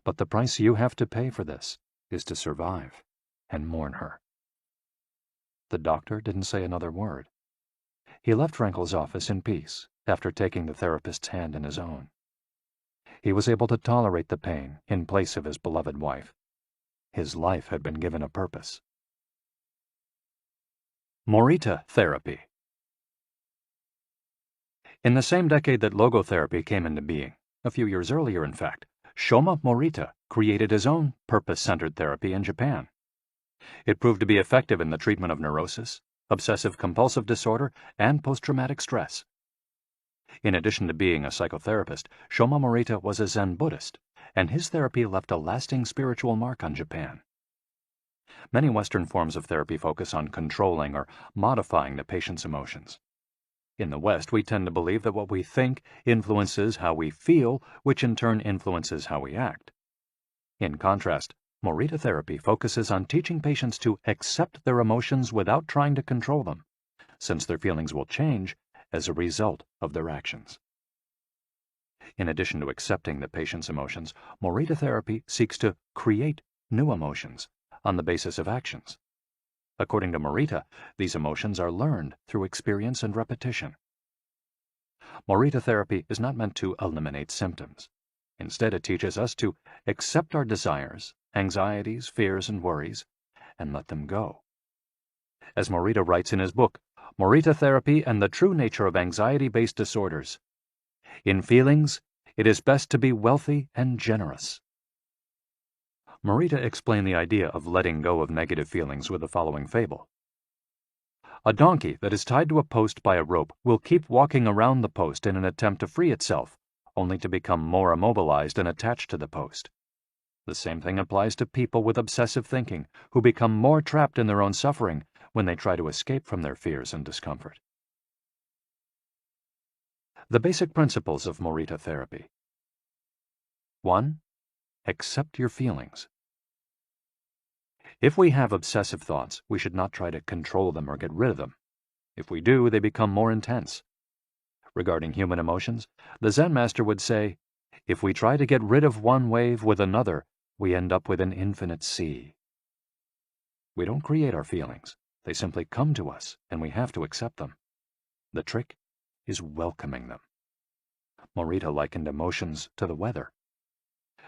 but the price you have to pay for this is to survive and mourn her." The doctor didn't say another word. He left Frankel's office in peace after taking the therapist's hand in his own. He was able to tolerate the pain in place of his beloved wife. His life had been given a purpose. Morita therapy. In the same decade that logotherapy came into being, a few years earlier in fact, Shoma Morita created his own purpose-centered therapy in Japan. It proved to be effective in the treatment of neurosis, obsessive-compulsive disorder, and post-traumatic stress. In addition to being a psychotherapist, Shoma Morita was a Zen Buddhist, and his therapy left a lasting spiritual mark on Japan. Many Western forms of therapy focus on controlling or modifying the patient's emotions. In the West, we tend to believe that what we think influences how we feel, which in turn influences how we act. In contrast, Morita therapy focuses on teaching patients to accept their emotions without trying to control them, since their feelings will change as a result of their actions. In addition to accepting the patient's emotions, Morita therapy seeks to create new emotions on the basis of actions. According to Morita, these emotions are learned through experience and repetition. Morita therapy is not meant to eliminate symptoms. Instead, it teaches us to accept our desires, anxieties, fears, and worries, and let them go. As Morita writes in his book, Morita Therapy and the True Nature of Anxiety-Based Disorders, "In feelings, it is best to be wealthy and generous." Morita explained the idea of letting go of negative feelings with the following fable. A donkey that is tied to a post by a rope will keep walking around the post in an attempt to free itself, only to become more immobilized and attached to the post. The same thing applies to people with obsessive thinking, who become more trapped in their own suffering when they try to escape from their fears and discomfort. The basic principles of Morita therapy. 1. Accept your feelings. If we have obsessive thoughts, we should not try to control them or get rid of them. If we do, they become more intense. Regarding human emotions, the Zen master would say, if we try to get rid of one wave with another, we end up with an infinite sea. We don't create our feelings. They simply come to us, and we have to accept them. The trick is welcoming them. Morita likened emotions to the weather.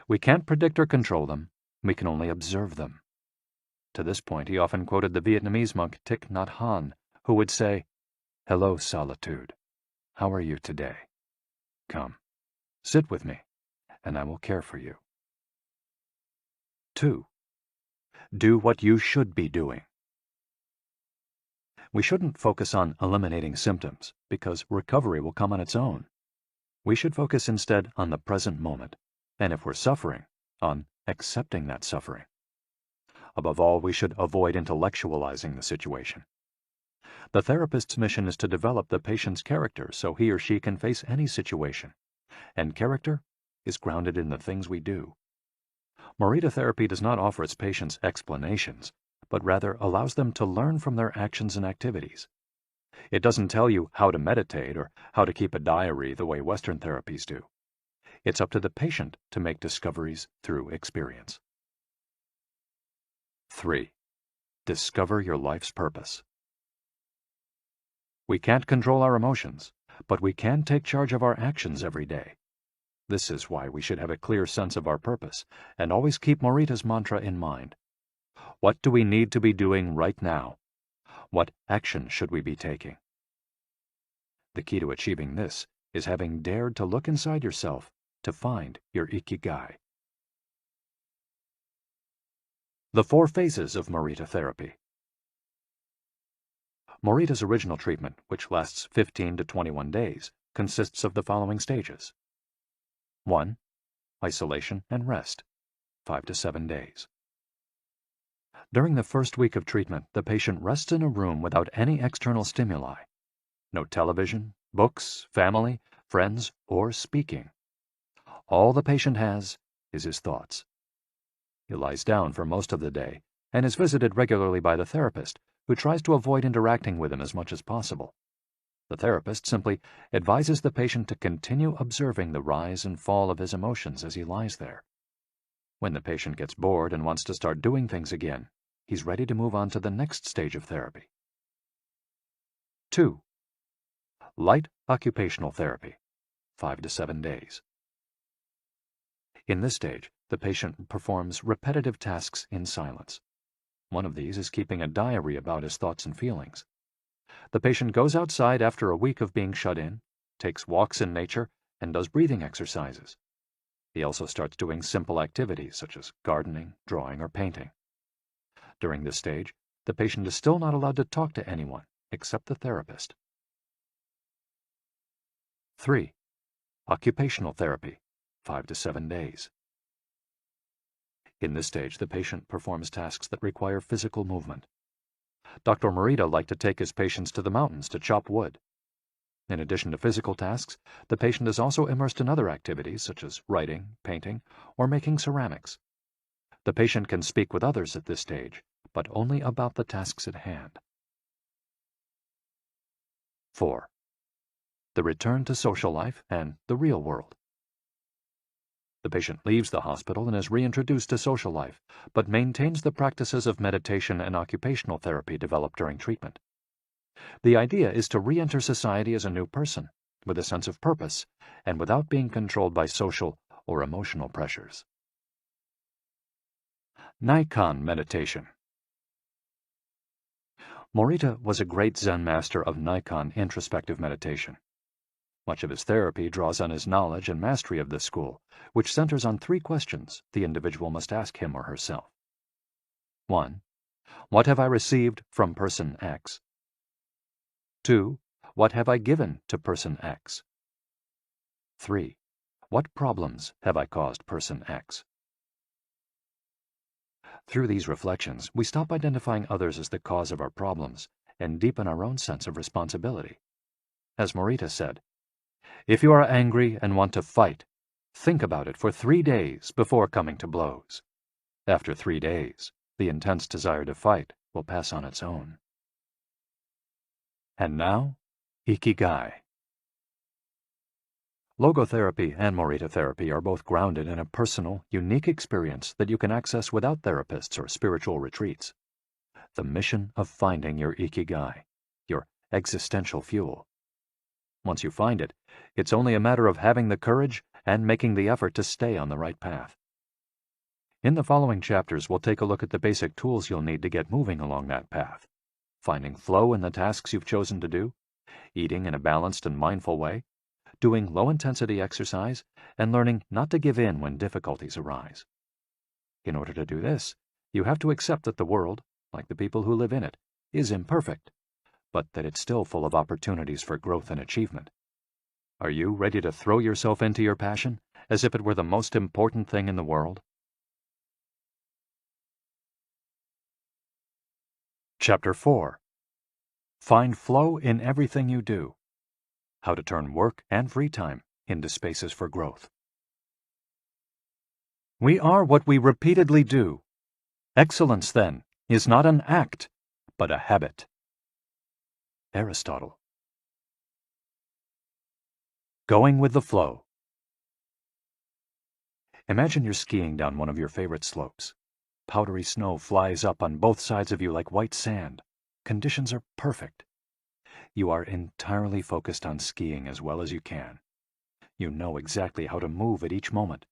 We can't predict or control them. We can only observe them. To this point, he often quoted the Vietnamese monk Thich Nhat Hanh, who would say, "Hello, solitude. How are you today? Come, sit with me, and I will care for you." 2. Do what you should be doing. We shouldn't focus on eliminating symptoms, because recovery will come on its own. We should focus instead on the present moment, and if we're suffering, on accepting that suffering. Above all, we should avoid intellectualizing the situation. The therapist's mission is to develop the patient's character so he or she can face any situation, and character is grounded in the things we do. LogoTherapy does not offer its patients explanations, but rather allows them to learn from their actions and activities. It doesn't tell you how to meditate or how to keep a diary the way Western therapies do. It's up to the patient to make discoveries through experience. 3. Discover your life's purpose. We can't control our emotions, but we can take charge of our actions every day. This is why we should have a clear sense of our purpose and always keep Morita's mantra in mind. What do we need to be doing right now? What action should we be taking? The key to achieving this is having dared to look inside yourself to find your Ikigai. The 4 phases of Morita therapy. Morita's original treatment, which lasts 15 to 21 days, consists of the following stages. 1. Isolation and rest, 5 to 7 days. During the first week of treatment, the patient rests in a room without any external stimuli. No television, books, family, friends, or speaking. All the patient has is his thoughts. He lies down for most of the day and is visited regularly by the therapist, who tries to avoid interacting with him as much as possible. The therapist simply advises the patient to continue observing the rise and fall of his emotions as he lies there. When the patient gets bored and wants to start doing things again, he's ready to move on to the next stage of therapy. 2. Light occupational therapy, 5 to 7 days. In this stage, the patient performs repetitive tasks in silence. One of these is keeping a diary about his thoughts and feelings. The patient goes outside after a week of being shut in, takes walks in nature, and does breathing exercises. He also starts doing simple activities such as gardening, drawing, or painting. During this stage, the patient is still not allowed to talk to anyone except the therapist. 3. Occupational therapy, 5 to 7 days. In this stage, the patient performs tasks that require physical movement. Dr. Morita liked to take his patients to the mountains to chop wood. In addition to physical tasks, the patient is also immersed in other activities such as writing, painting, or making ceramics. The patient can speak with others at this stage, but only about the tasks at hand. 4. The return to social life and the real world. The patient leaves the hospital and is reintroduced to social life, but maintains the practices of meditation and occupational therapy developed during treatment. The idea is to re-enter society as a new person, with a sense of purpose, and without being controlled by social or emotional pressures. Nikan meditation. Morita was a great Zen master of Nikan introspective meditation. Much of his therapy draws on his knowledge and mastery of this school, which centers on 3 questions the individual must ask him or herself. 1. What have I received from person X? 2. What have I given to person X? 3. What problems have I caused person X? Through these reflections, we stop identifying others as the cause of our problems and deepen our own sense of responsibility. As Morita said, if you are angry and want to fight, think about it for 3 days before coming to blows. After 3 days, the intense desire to fight will pass on its own. And now, Ikigai. LogoTherapy and Morita therapy are both grounded in a personal, unique experience that you can access without therapists or spiritual retreats. The mission of finding your Ikigai, your existential fuel. Once you find it, it's only a matter of having the courage and making the effort to stay on the right path. In the following chapters, we'll take a look at the basic tools you'll need to get moving along that path. Finding flow in the tasks you've chosen to do, eating in a balanced and mindful way, doing low-intensity exercise, and learning not to give in when difficulties arise. In order to do this, you have to accept that the world, like the people who live in it, is imperfect, but that it's still full of opportunities for growth and achievement. Are you ready to throw yourself into your passion as if it were the most important thing in the world? Chapter 4. Find flow in everything you do. How to turn work and free time into spaces for growth. We are what we repeatedly do. Excellence, then, is not an act, but a habit. Aristotle. Going with the flow. Imagine you're skiing down one of your favorite slopes. Powdery snow flies up on both sides of you like white sand. Conditions are perfect. You are entirely focused on skiing as well as you can. You know exactly how to move at each moment.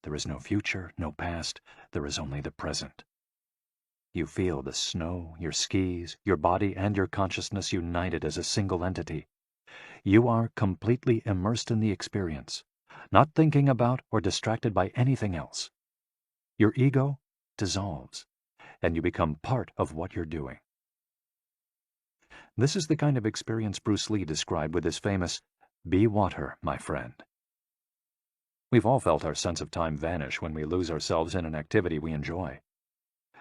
There is no future, no past. There is only the present. You feel the snow, your skis, your body, and your consciousness united as a single entity. You are completely immersed in the experience, not thinking about or distracted by anything else. Your ego dissolves, and you become part of what you're doing. This is the kind of experience Bruce Lee described with his famous, "Be water, my friend." We've all felt our sense of time vanish when we lose ourselves in an activity we enjoy.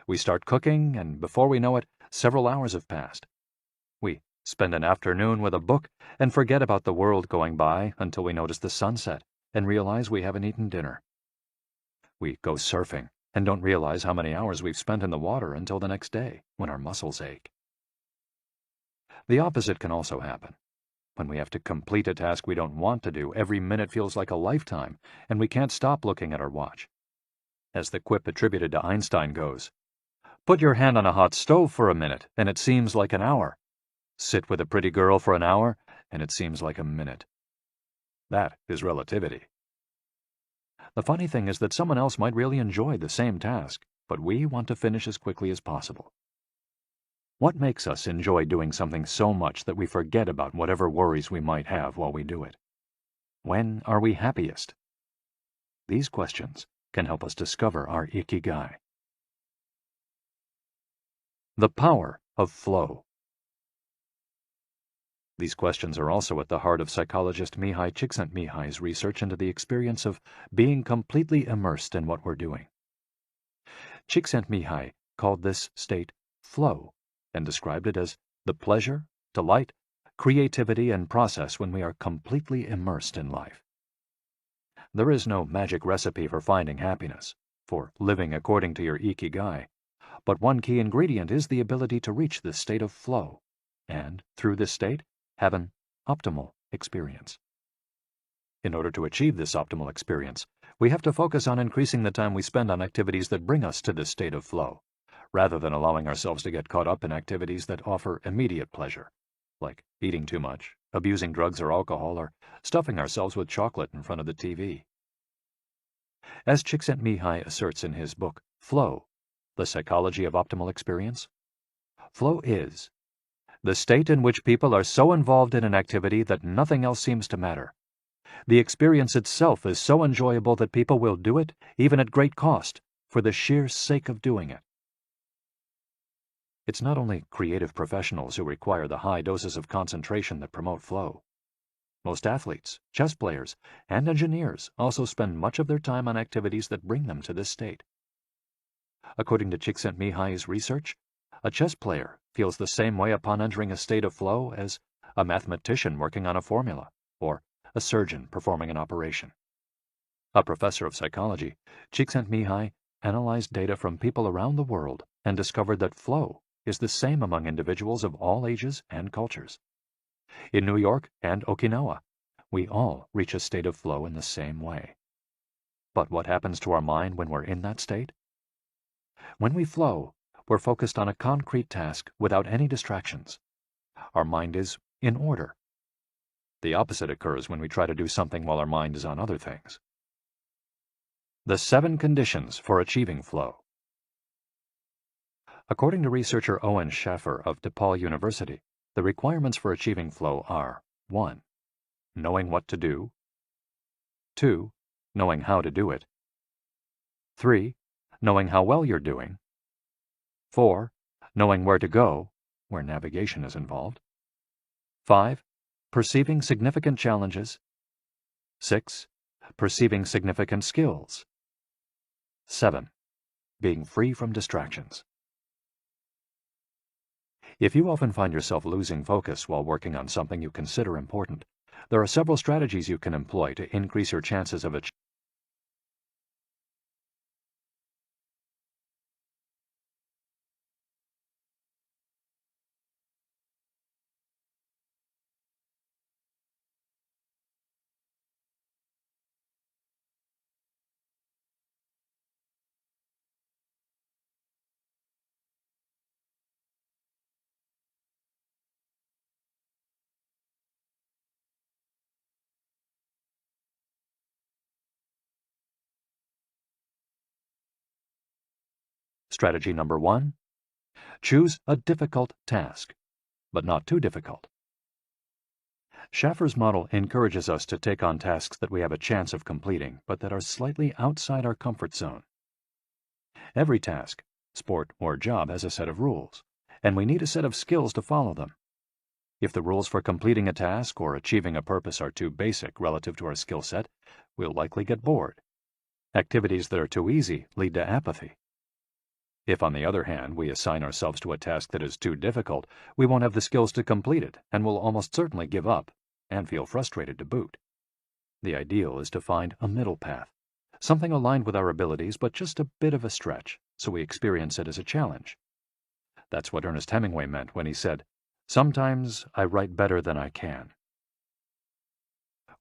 We start cooking, and before we know it, several hours have passed. We spend an afternoon with a book and forget about the world going by until we notice the sunset and realize we haven't eaten dinner. We go surfing and don't realize how many hours we've spent in the water until the next day, when our muscles ache. The opposite can also happen. When we have to complete a task we don't want to do, every minute feels like a lifetime, and we can't stop looking at our watch. As the quip attributed to Einstein goes, "Put your hand on a hot stove for a minute, and it seems like an hour. Sit with a pretty girl for an hour, and it seems like a minute." That is relativity. The funny thing is that someone else might really enjoy the same task, but we want to finish as quickly as possible. What makes us enjoy doing something so much that we forget about whatever worries we might have while we do it? When are we happiest? These questions can help us discover our Ikigai. The power of flow. These questions are also at the heart of psychologist Mihaly Csikszentmihalyi's research into the experience of being completely immersed in what we're doing. Csikszentmihalyi called this state flow and described it as the pleasure, delight, creativity, and process when we are completely immersed in life. There is no magic recipe for finding happiness, for living according to your Ikigai, but one key ingredient is the ability to reach this state of flow, and, through this state, have an optimal experience. In order to achieve this optimal experience, we have to focus on increasing the time we spend on activities that bring us to this state of flow, rather than allowing ourselves to get caught up in activities that offer immediate pleasure, like eating too much, abusing drugs or alcohol, or stuffing ourselves with chocolate in front of the TV. As Csikszentmihalyi asserts in his book, Flow, The Psychology of Optimal Experience, flow is the state in which people are so involved in an activity that nothing else seems to matter. The experience itself is so enjoyable that people will do it, even at great cost, for the sheer sake of doing it. It's not only creative professionals who require the high doses of concentration that promote flow. Most athletes, chess players, and engineers also spend much of their time on activities that bring them to this state. According to Csikszentmihalyi's research, a chess player feels the same way upon entering a state of flow as a mathematician working on a formula, or a surgeon performing an operation. A professor of psychology, Csikszentmihalyi analyzed data from people around the world and discovered that flow is the same among individuals of all ages and cultures. In New York and Okinawa, we all reach a state of flow in the same way. But what happens to our mind when we're in that state? When we flow, we're focused on a concrete task without any distractions. Our mind is in order. The opposite occurs when we try to do something while our mind is on other things. The 7 conditions for achieving flow. According to researcher Owen Schaffer of DePaul University, the requirements for achieving flow are 1. Knowing what to do. 2. Knowing how to do it. 3. Knowing how well you're doing. 4. Knowing where to go, where navigation is involved. 5. Perceiving significant challenges. 6. Perceiving significant skills. 7. Being free from distractions. If you often find yourself losing focus while working on something you consider important, there are several strategies you can employ to increase your chances of achieving. Strategy number 1. Choose a difficult task, but not too difficult. Schaffer's model encourages us to take on tasks that we have a chance of completing, but that are slightly outside our comfort zone. Every task, sport or job, has a set of rules, and we need a set of skills to follow them. If the rules for completing a task or achieving a purpose are too basic relative to our skill set, we'll likely get bored. Activities that are too easy lead to apathy. If, on the other hand, we assign ourselves to a task that is too difficult, we won't have the skills to complete it and will almost certainly give up and feel frustrated to boot. The ideal is to find a middle path, something aligned with our abilities but just a bit of a stretch, so we experience it as a challenge. That's what Ernest Hemingway meant when he said, "Sometimes I write better than I can."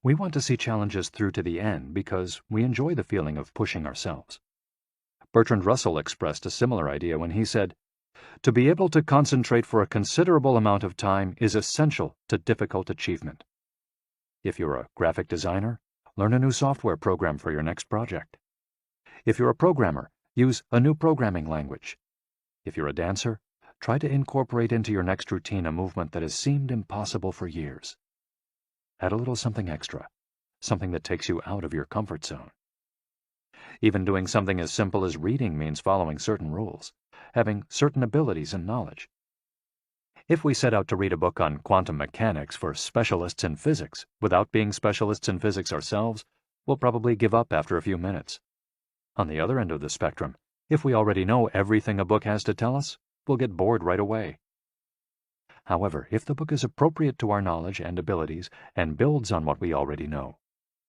We want to see challenges through to the end because we enjoy the feeling of pushing ourselves. Bertrand Russell expressed a similar idea when he said, "To be able to concentrate for a considerable amount of time is essential to difficult achievement." If you're a graphic designer, learn a new software program for your next project. If you're a programmer, use a new programming language. If you're a dancer, try to incorporate into your next routine a movement that has seemed impossible for years. Add a little something extra, something that takes you out of your comfort zone. Even doing something as simple as reading means following certain rules, having certain abilities and knowledge. If we set out to read a book on quantum mechanics for specialists in physics without being specialists in physics ourselves, we'll probably give up after a few minutes. On the other end of the spectrum, if we already know everything a book has to tell us, we'll get bored right away. However, if the book is appropriate to our knowledge and abilities and builds on what we already know,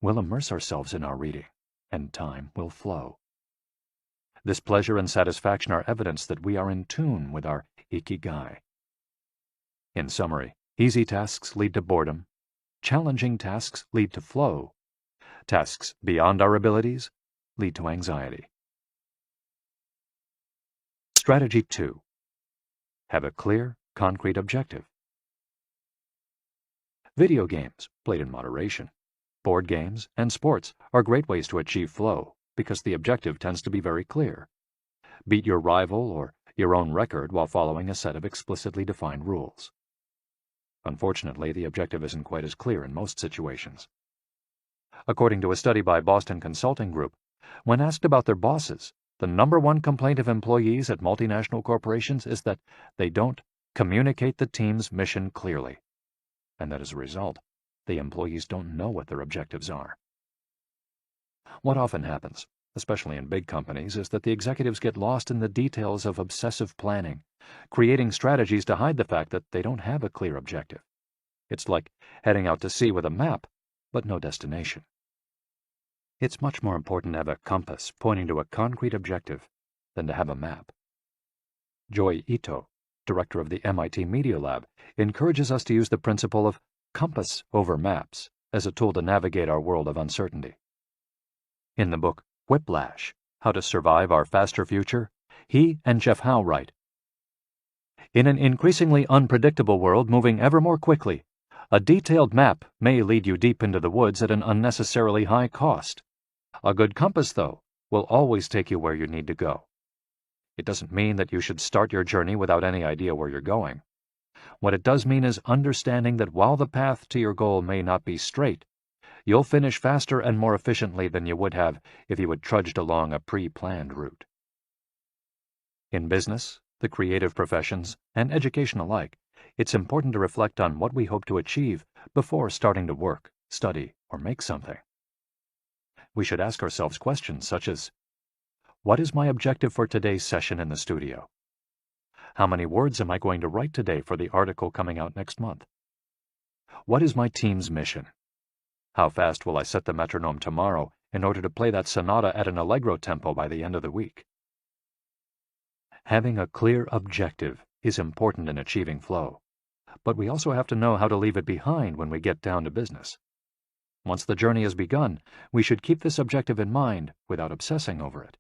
we'll immerse ourselves in our reading, and time will flow. This pleasure and satisfaction are evidence that we are in tune with our Ikigai. In summary, easy tasks lead to boredom, challenging tasks lead to flow, tasks beyond our abilities lead to anxiety. Strategy 2. Have a clear, concrete objective. Video games, played in moderation, board games, and sports are great ways to achieve flow because the objective tends to be very clear. Beat your rival or your own record while following a set of explicitly defined rules. Unfortunately, the objective isn't quite as clear in most situations. According to a study by Boston Consulting Group, when asked about their bosses, the #1 complaint of employees at multinational corporations is that they don't communicate the team's mission clearly, and that as a result, the employees don't know what their objectives are. What often happens, especially in big companies, is that the executives get lost in the details of obsessive planning, creating strategies to hide the fact that they don't have a clear objective. It's like heading out to sea with a map, but no destination. It's much more important to have a compass pointing to a concrete objective than to have a map. Joy Ito, director of the MIT Media Lab, encourages us to use the principle of compass over maps as a tool to navigate our world of uncertainty. In the book Whiplash, How to Survive Our Faster Future, he and Jeff Howe write, "In an increasingly unpredictable world moving ever more quickly, a detailed map may lead you deep into the woods at an unnecessarily high cost. A good compass, though, will always take you where you need to go. It doesn't mean that you should start your journey without any idea where you're going. What it does mean is understanding that while the path to your goal may not be straight, you'll finish faster and more efficiently than you would have if you had trudged along a pre-planned route." In business, the creative professions, and education alike, it's important to reflect on what we hope to achieve before starting to work, study, or make something. We should ask ourselves questions such as, what is my objective for today's session in the studio? How many words am I going to write today for the article coming out next month? What is my team's mission? How fast will I set the metronome tomorrow in order to play that sonata at an allegro tempo by the end of the week? Having a clear objective is important in achieving flow, but we also have to know how to leave it behind when we get down to business. Once the journey has begun, we should keep this objective in mind without obsessing over it.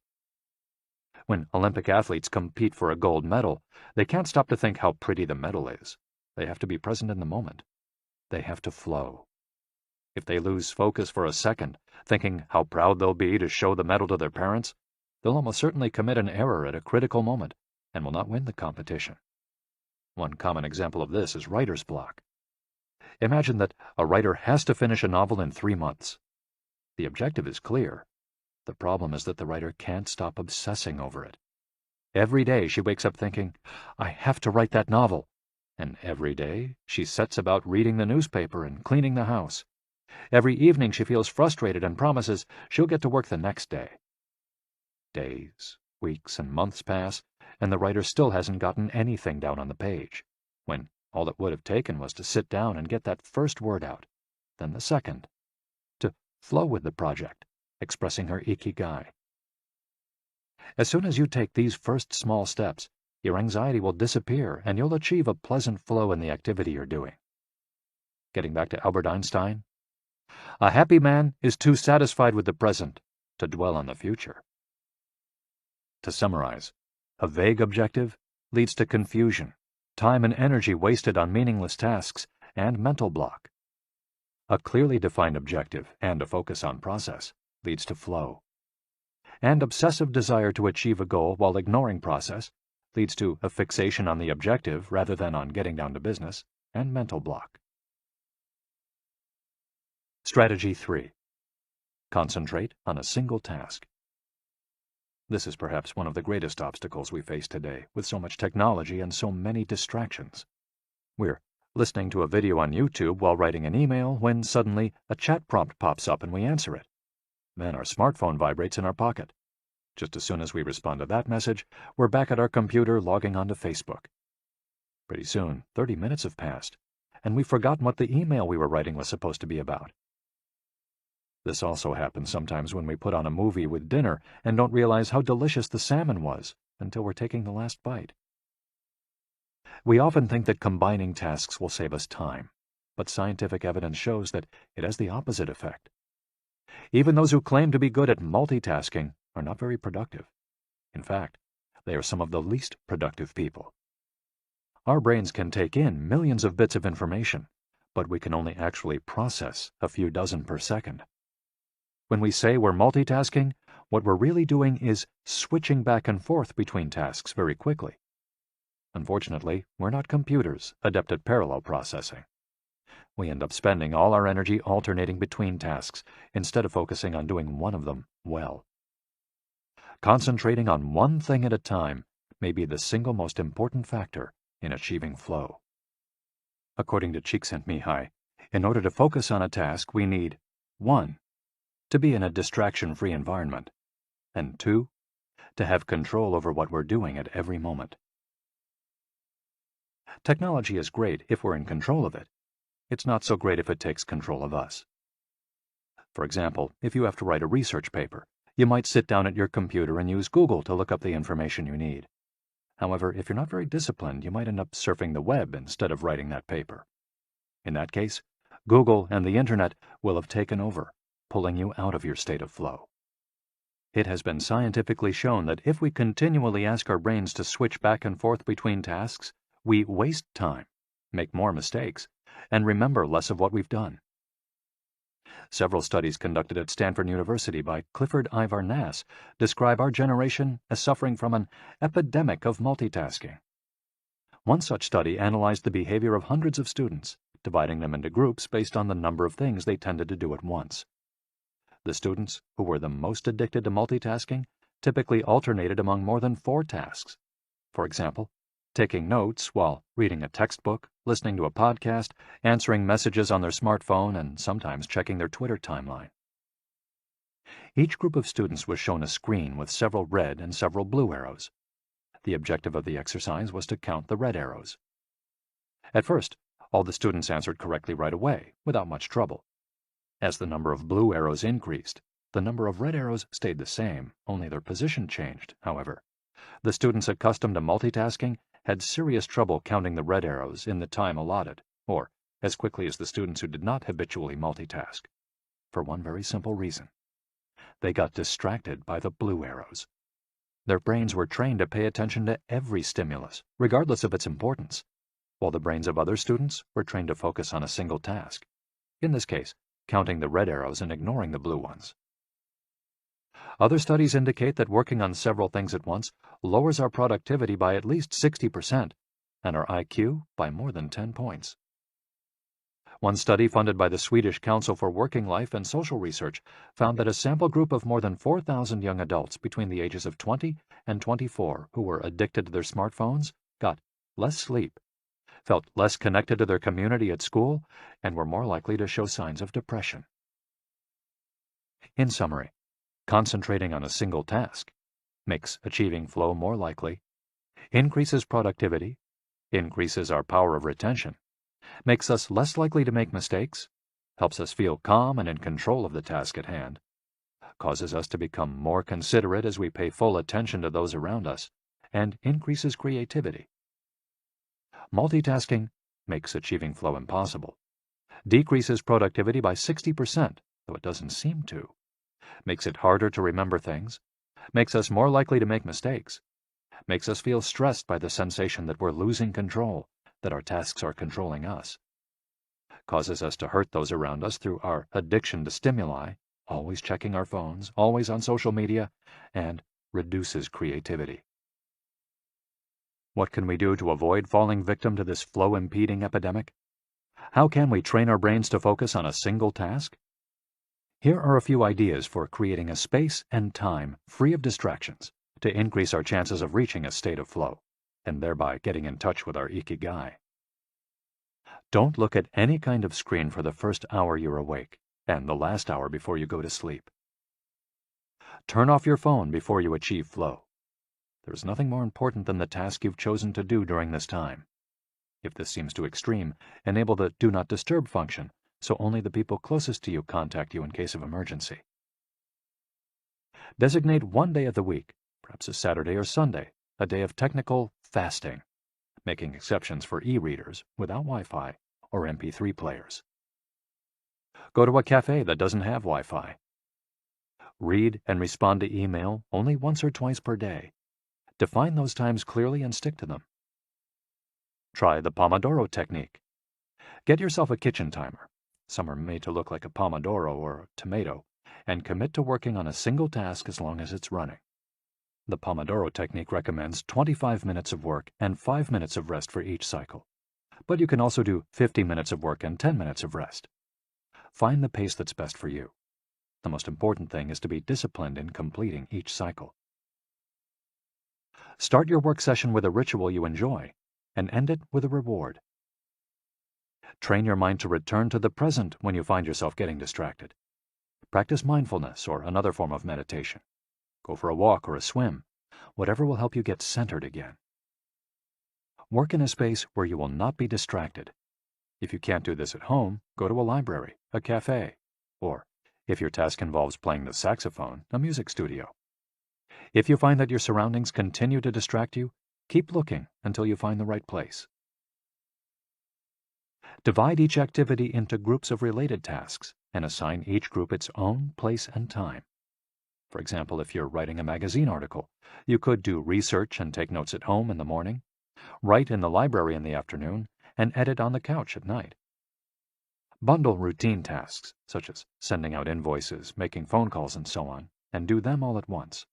When Olympic athletes compete for a gold medal, they can't stop to think how pretty the medal is. They have to be present in the moment. They have to flow. If they lose focus for a second, thinking how proud they'll be to show the medal to their parents, they'll almost certainly commit an error at a critical moment and will not win the competition. One common example of this is writer's block. Imagine that a writer has to finish a novel in 3 months. The objective is clear. The problem is that the writer can't stop obsessing over it. Every day she wakes up thinking, I have to write that novel. And every day she sets about reading the newspaper and cleaning the house. Every evening she feels frustrated and promises she'll get to work the next day. Days, weeks, and months pass, and the writer still hasn't gotten anything down on the page, when all it would have taken was to sit down and get that first word out, then the second, to flow with the project, expressing her Ikigai. As soon as you take these first small steps, your anxiety will disappear and you'll achieve a pleasant flow in the activity you're doing. Getting back to Albert Einstein, a happy man is too satisfied with the present to dwell on the future. To summarize, a vague objective leads to confusion, time and energy wasted on meaningless tasks, and mental block. A clearly defined objective and a focus on process leads to flow. And obsessive desire to achieve a goal while ignoring process leads to a fixation on the objective rather than on getting down to business, and mental block. Strategy 3. Concentrate on a single task. This is perhaps one of the greatest obstacles we face today, with so much technology and so many distractions. We're listening to a video on YouTube while writing an email when suddenly a chat prompt pops up and we answer it. Then our smartphone vibrates in our pocket. Just as soon as we respond to that message, we're back at our computer logging onto Facebook. Pretty soon, 30 minutes have passed, and we've forgotten what the email we were writing was supposed to be about. This also happens sometimes when we put on a movie with dinner and don't realize how delicious the salmon was until we're taking the last bite. We often think that combining tasks will save us time, but scientific evidence shows that it has the opposite effect. Even those who claim to be good at multitasking are not very productive. In fact, they are some of the least productive people. Our brains can take in millions of bits of information, but we can only actually process a few dozen per second. When we say we're multitasking, what we're really doing is switching back and forth between tasks very quickly. Unfortunately, we're not computers adept at parallel processing. We end up spending all our energy alternating between tasks instead of focusing on doing one of them well. Concentrating on one thing at a time may be the single most important factor in achieving flow. According to Csikszentmihalyi, in order to focus on a task, we need 1. To be in a distraction-free environment, and 2. To have control over what we're doing at every moment. Technology is great if we're in control of it. It's not so great if it takes control of us. For example, if you have to write a research paper, you might sit down at your computer and use Google to look up the information you need. However, if you're not very disciplined, you might end up surfing the web instead of writing that paper. In that case, Google and the Internet will have taken over, pulling you out of your state of flow. It has been scientifically shown that if we continually ask our brains to switch back and forth between tasks, we waste time, make more mistakes, and remember less of what we've done. Several studies conducted at Stanford University by Clifford Ivar Nass describe our generation as suffering from an epidemic of multitasking. One such study analyzed the behavior of hundreds of students, dividing them into groups based on the number of things they tended to do at once. The students who were the most addicted to multitasking typically alternated among more than 4 tasks. For example, taking notes while reading a textbook, listening to a podcast, answering messages on their smartphone, and sometimes checking their Twitter timeline. Each group of students was shown a screen with several red and several blue arrows. The objective of the exercise was to count the red arrows. At first, all the students answered correctly right away, without much trouble. As the number of blue arrows increased, the number of red arrows stayed the same, only their position changed, however. The students accustomed to multitasking had serious trouble counting the red arrows in the time allotted, or as quickly as the students who did not habitually multitask, for one very simple reason. They got distracted by the blue arrows. Their brains were trained to pay attention to every stimulus, regardless of its importance, while the brains of other students were trained to focus on a single task, in this case, counting the red arrows and ignoring the blue ones. Other studies indicate that working on several things at once lowers our productivity by at least 60% and our IQ by more than 10 points. One study funded by the Swedish Council for Working Life and Social Research found that a sample group of more than 4,000 young adults between the ages of 20 and 24 who were addicted to their smartphones got less sleep, felt less connected to their community at school, and were more likely to show signs of depression. In summary, concentrating on a single task makes achieving flow more likely, increases productivity, increases our power of retention, makes us less likely to make mistakes, helps us feel calm and in control of the task at hand, causes us to become more considerate as we pay full attention to those around us, and increases creativity. Multitasking makes achieving flow impossible, decreases productivity by 60%, though it doesn't seem to, makes it harder to remember things, makes us more likely to make mistakes, makes us feel stressed by the sensation that we're losing control, that our tasks are controlling us, causes us to hurt those around us through our addiction to stimuli, always checking our phones, always on social media, and reduces creativity. What can we do to avoid falling victim to this flow-impeding epidemic? How can we train our brains to focus on a single task? Here are a few ideas for creating a space and time free of distractions to increase our chances of reaching a state of flow, and thereby getting in touch with our Ikigai. Don't look at any kind of screen for the first hour you're awake, and the last hour before you go to sleep. Turn off your phone before you achieve flow. There is nothing more important than the task you've chosen to do during this time. If this seems too extreme, enable the Do Not Disturb function, so only the people closest to you contact you in case of emergency. Designate one day of the week, perhaps a Saturday or Sunday, a day of technical fasting, making exceptions for e-readers without Wi-Fi or MP3 players. Go to a cafe that doesn't have Wi-Fi. Read and respond to email only once or twice per day. Define those times clearly and stick to them. Try the Pomodoro technique. Get yourself a kitchen timer. Some are made to look like a pomodoro or a tomato, and commit to working on a single task as long as it's running. The Pomodoro technique recommends 25 minutes of work and 5 minutes of rest for each cycle, but you can also do 50 minutes of work and 10 minutes of rest. Find the pace that's best for you. The most important thing is to be disciplined in completing each cycle. Start your work session with a ritual you enjoy, and end it with a reward. Train your mind to return to the present when you find yourself getting distracted. Practice mindfulness or another form of meditation. Go for a walk or a swim, whatever will help you get centered again. Work in a space where you will not be distracted. If you can't do this at home, go to a library, a cafe, or, if your task involves playing the saxophone, a music studio. If you find that your surroundings continue to distract you, keep looking until you find the right place. Divide each activity into groups of related tasks and assign each group its own place and time. For example, if you're writing a magazine article, you could do research and take notes at home in the morning, write in the library in the afternoon, and edit on the couch at night. Bundle routine tasks, such as sending out invoices, making phone calls, and so on, and do them all at once.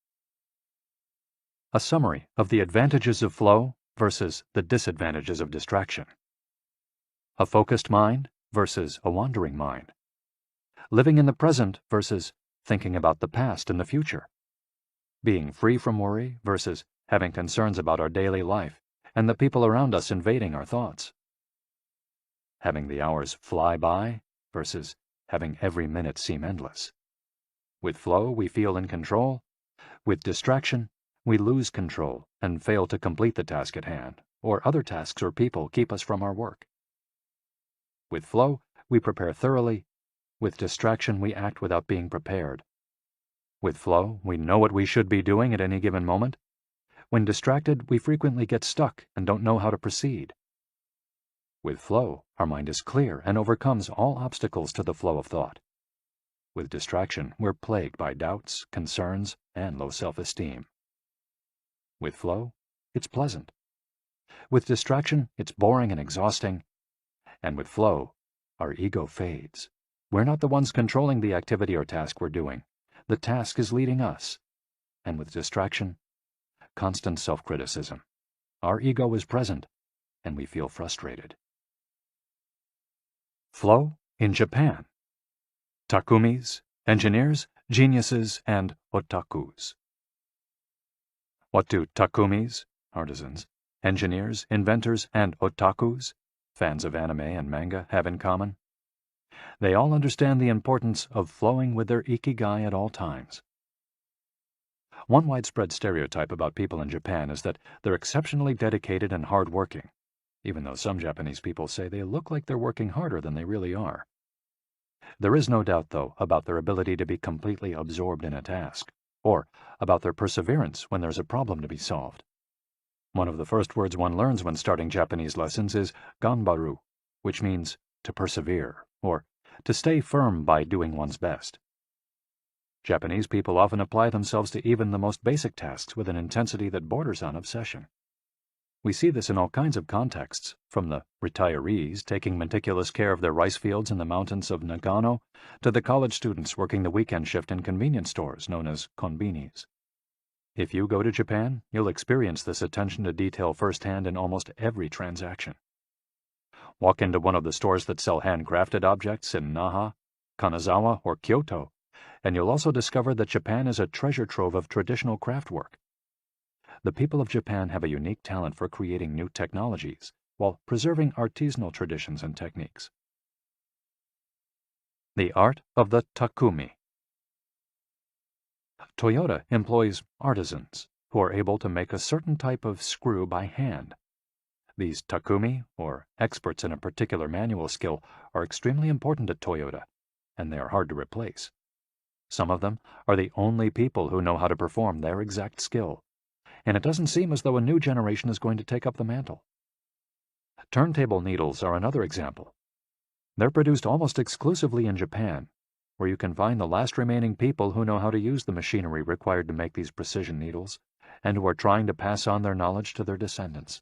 A summary of the advantages of flow versus the disadvantages of distraction. A focused mind versus a wandering mind. Living in the present versus thinking about the past and the future. Being free from worry versus having concerns about our daily life and the people around us invading our thoughts. Having the hours fly by versus having every minute seem endless. With flow, we feel in control. With distraction, We lose control and fail to complete the task at hand, or other tasks or people keep us from our work. With flow, we prepare thoroughly. With distraction, we act without being prepared. With flow, we know what we should be doing at any given moment. When distracted, we frequently get stuck and don't know how to proceed. With flow, our mind is clear and overcomes all obstacles to the flow of thought. With distraction, we're plagued by doubts, concerns, and low self-esteem. With flow, it's pleasant. With distraction, it's boring and exhausting. And with flow, our ego fades. We're not the ones controlling the activity or task we're doing. The task is leading us. And with distraction, constant self-criticism. Our ego is present, and we feel frustrated. Flow in Japan. Takumis, engineers, geniuses, and otakus. What do takumis, artisans, engineers, inventors, and otakus, fans of anime and manga, have in common? They all understand the importance of flowing with their ikigai at all times. One widespread stereotype about people in Japan is that they're exceptionally dedicated and hard-working, even though some Japanese people say they look like they're working harder than they really are. There is no doubt, though, about their ability to be completely absorbed in a task, or about their perseverance when there's a problem to be solved. One of the first words one learns when starting Japanese lessons is ganbaru, which means to persevere, or to stay firm by doing one's best. Japanese people often apply themselves to even the most basic tasks with an intensity that borders on obsession. We see this in all kinds of contexts, from the retirees taking meticulous care of their rice fields in the mountains of Nagano to the college students working the weekend shift in convenience stores known as konbinis. If you go to Japan, you'll experience this attention to detail firsthand in almost every transaction. Walk into one of the stores that sell handcrafted objects in Naha, Kanazawa, or Kyoto, and you'll also discover that Japan is a treasure trove of traditional craft work. The people of Japan have a unique talent for creating new technologies while preserving artisanal traditions and techniques. The art of the takumi. Toyota employs artisans who are able to make a certain type of screw by hand. These takumi, or experts in a particular manual skill, are extremely important at Toyota, and they are hard to replace. Some of them are the only people who know how to perform their exact skill, and it doesn't seem as though a new generation is going to take up the mantle. Turntable needles are another example. They're produced almost exclusively in Japan, where you can find the last remaining people who know how to use the machinery required to make these precision needles, and who are trying to pass on their knowledge to their descendants.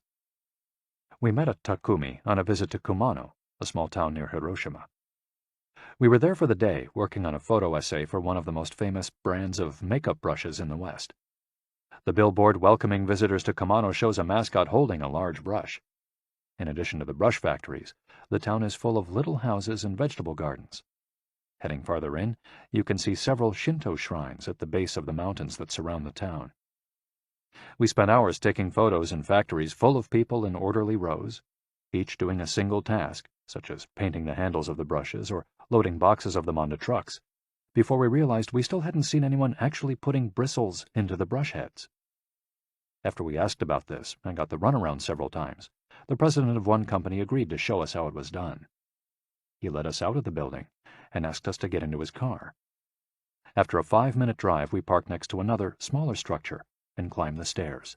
We met a takumi on a visit to Kumano, a small town near Hiroshima. We were there for the day, working on a photo essay for one of the most famous brands of makeup brushes in the West. The billboard welcoming visitors to Kumano shows a mascot holding a large brush. In addition to the brush factories, the town is full of little houses and vegetable gardens. Heading farther in, you can see several Shinto shrines at the base of the mountains that surround the town. We spent hours taking photos in factories full of people in orderly rows, each doing a single task, such as painting the handles of the brushes or loading boxes of them onto trucks, before we realized we still hadn't seen anyone actually putting bristles into the brush heads. After we asked about this and got the runaround several times, the president of one company agreed to show us how it was done. He led us out of the building and asked us to get into his car. After a 5-minute drive, we parked next to another, smaller structure and climbed the stairs.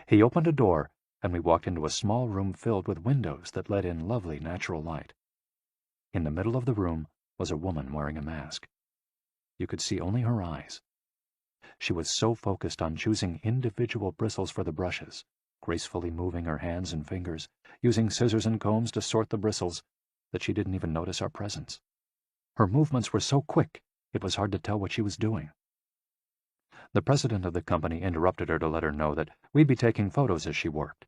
He opened a door, and we walked into a small room filled with windows that let in lovely natural light. In the middle of the room was a woman wearing a mask. You could see only her eyes. She was so focused on choosing individual bristles for the brushes, gracefully moving her hands and fingers, using scissors and combs to sort the bristles, that she didn't even notice our presence. Her movements were so quick, it was hard to tell what she was doing. The president of the company interrupted her to let her know that we'd be taking photos as she worked.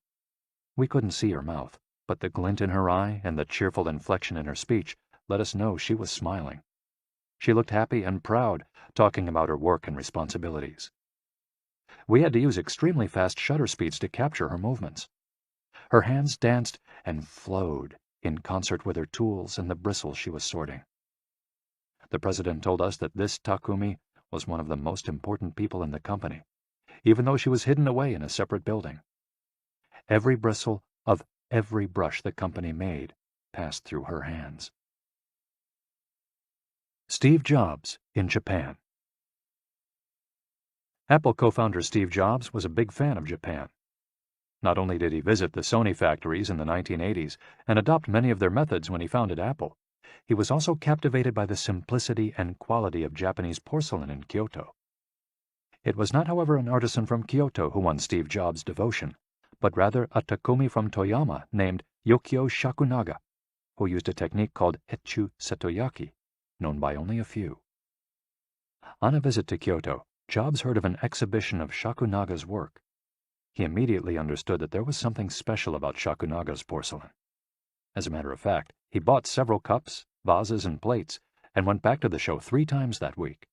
We couldn't see her mouth, but the glint in her eye and the cheerful inflection in her speech let us know she was smiling. She looked happy and proud, talking about her work and responsibilities. We had to use extremely fast shutter speeds to capture her movements. Her hands danced and flowed in concert with her tools and the bristles she was sorting. The president told us that this takumi was one of the most important people in the company, even though she was hidden away in a separate building. Every bristle of every brush the company made passed through her hands. Steve Jobs in Japan. Apple co-founder Steve Jobs was a big fan of Japan. Not only did he visit the Sony factories in the 1980s and adopt many of their methods when he founded Apple, he was also captivated by the simplicity and quality of Japanese porcelain in Kyoto. It was not, however, an artisan from Kyoto who won Steve Jobs' devotion, but rather a Takumi from Toyama named Yokio Shakunaga, who used a technique called Etchu Setoyaki, known by only a few. On a visit to Kyoto, Jobs heard of an exhibition of Shakunaga's work. He immediately understood that there was something special about Shakunaga's porcelain. As a matter of fact, he bought several cups, vases, and plates, and went back to the show 3 times that week.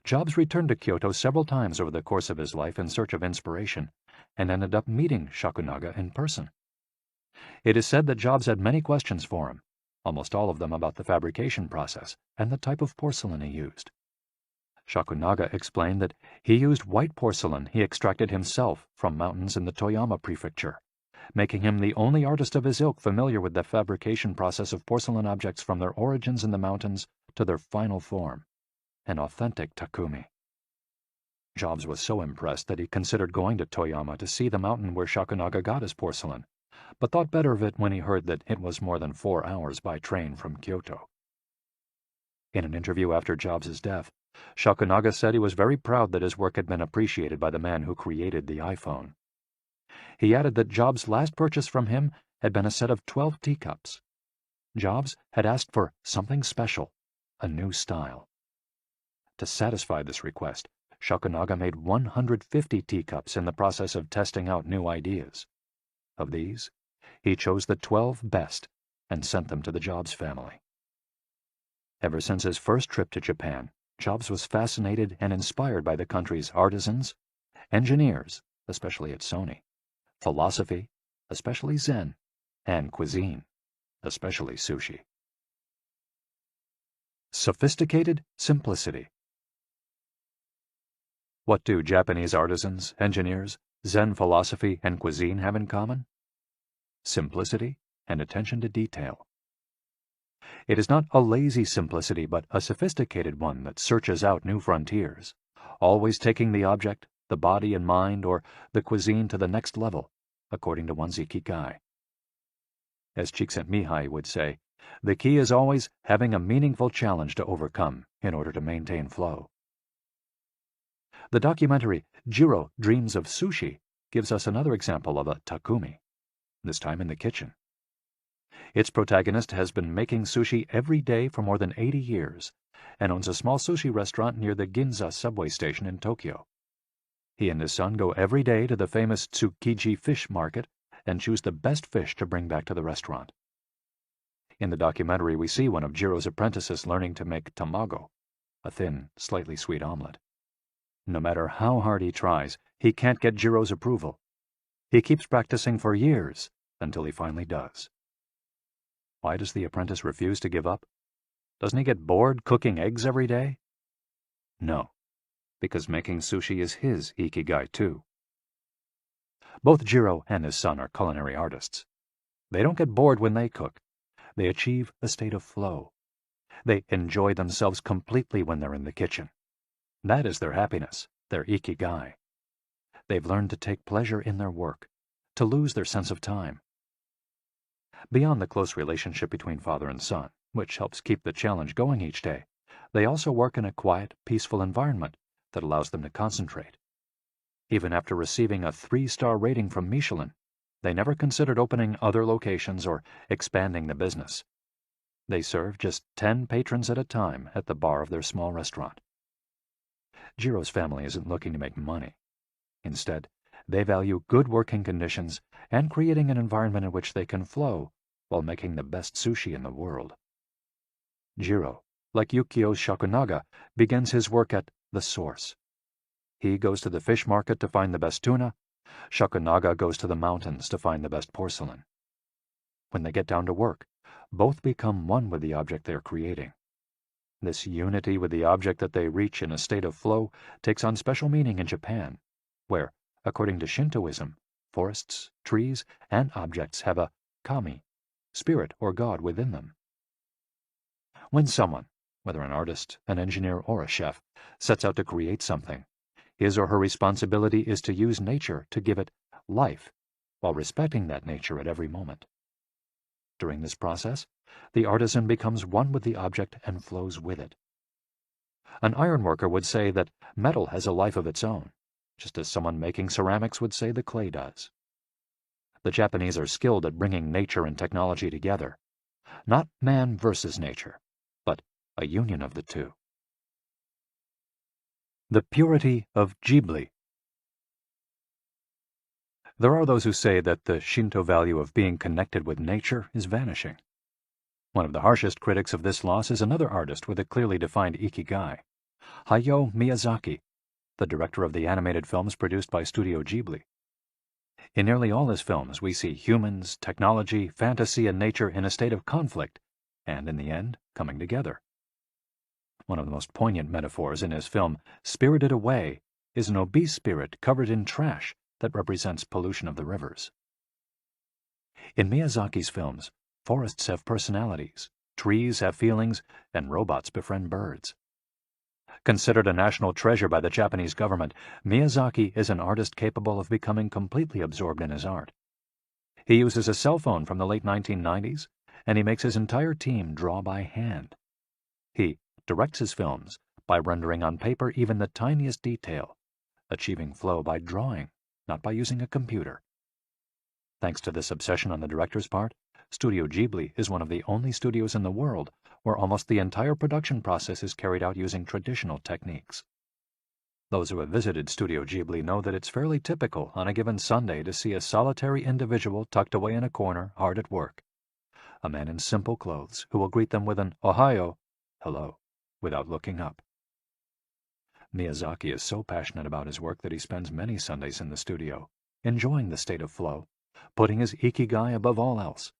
Jobs returned to Kyoto several times over the course of his life in search of inspiration, and ended up meeting Shakunaga in person. It is said that Jobs had many questions for him, almost all of them about the fabrication process and the type of porcelain he used. Shakunaga explained that he used white porcelain he extracted himself from mountains in the Toyama prefecture, making him the only artist of his ilk familiar with the fabrication process of porcelain objects from their origins in the mountains to their final form, an authentic Takumi. Jobs was so impressed that he considered going to Toyama to see the mountain where Shakunaga got his porcelain, but thought better of it when he heard that it was more than 4 hours by train from Kyoto. In an interview after Jobs' death, Shakunaga said he was very proud that his work had been appreciated by the man who created the iPhone. He added that Jobs' last purchase from him had been a set of 12 teacups. Jobs had asked for something special, a new style. To satisfy this request, Shakunaga made 150 teacups in the process of testing out new ideas. Of these, he chose the 12 best and sent them to the Jobs family. Ever since his first trip to Japan, Jobs was fascinated and inspired by the country's artisans, engineers, especially at Sony, philosophy, especially Zen, and cuisine, especially sushi. Sophisticated simplicity. What do Japanese artisans, engineers, Zen philosophy, and cuisine have in common? Simplicity and attention to detail. It is not a lazy simplicity, but a sophisticated one that searches out new frontiers, always taking the object, the body and mind, or the cuisine to the next level, according to one's Ikigai. As Csikszentmihalyi would say, the key is always having a meaningful challenge to overcome in order to maintain flow. The documentary Jiro Dreams of Sushi gives us another example of a Takumi, this time in the kitchen. Its protagonist has been making sushi every day for more than 80 years and owns a small sushi restaurant near the Ginza subway station in Tokyo. He and his son go every day to the famous Tsukiji fish market and choose the best fish to bring back to the restaurant. In the documentary, we see one of Jiro's apprentices learning to make tamago, a thin, slightly sweet omelet. No matter how hard he tries, he can't get Jiro's approval. He keeps practicing for years until he finally does. Why does the apprentice refuse to give up? Doesn't he get bored cooking eggs every day? No, because making sushi is his Ikigai too. Both Jiro and his son are culinary artists. They don't get bored when they cook. They achieve a state of flow. They enjoy themselves completely when they're in the kitchen. That is their happiness, their Ikigai. They've learned to take pleasure in their work, to lose their sense of time. Beyond the close relationship between father and son, which helps keep the challenge going each day, they also work in a quiet, peaceful environment that allows them to concentrate. Even after receiving a 3-star rating from Michelin, they never considered opening other locations or expanding the business. They serve just 10 patrons at a time at the bar of their small restaurant. Jiro's family isn't looking to make money. Instead, they value good working conditions and creating an environment in which they can flow while making the best sushi in the world. Jiro, like Yukio Shakunaga, begins his work at the source. He goes to the fish market to find the best tuna. Shakunaga goes to the mountains to find the best porcelain. When they get down to work, both become one with the object they are creating. This unity with the object that they reach in a state of flow takes on special meaning in Japan, where, according to Shintoism, forests, trees, and objects have a kami, spirit or god within them. When someone, whether an artist, an engineer, or a chef, sets out to create something, his or her responsibility is to use nature to give it life, while respecting that nature at every moment. During this process, the artisan becomes one with the object and flows with it. An ironworker would say that metal has a life of its own, just as someone making ceramics would say the clay does. The Japanese are skilled at bringing nature and technology together, not man versus nature, but a union of the two. The purity of Ghibli. There are those who say that the Shinto value of being connected with nature is vanishing. One of the harshest critics of this loss is another artist with a clearly defined Ikigai, Hayao Miyazaki, the director of the animated films produced by Studio Ghibli. In nearly all his films, we see humans, technology, fantasy, and nature in a state of conflict, and in the end, coming together. One of the most poignant metaphors in his film, Spirited Away, is an obese spirit covered in trash that represents pollution of the rivers. In Miyazaki's films, forests have personalities, trees have feelings, and robots befriend birds. Considered a national treasure by the Japanese government, Miyazaki is an artist capable of becoming completely absorbed in his art. He uses a cell phone from the late 1990s, and he makes his entire team draw by hand. He directs his films by rendering on paper even the tiniest detail, achieving flow by drawing, not by using a computer. Thanks to this obsession on the director's part, Studio Ghibli is one of the only studios in the world where almost the entire production process is carried out using traditional techniques. Those who have visited Studio Ghibli know that it's fairly typical on a given Sunday to see a solitary individual tucked away in a corner, hard at work. A man in simple clothes who will greet them with an "Ohayo," hello, without looking up. Miyazaki is so passionate about his work that he spends many Sundays in the studio, enjoying the state of flow, putting his Ikigai above all else.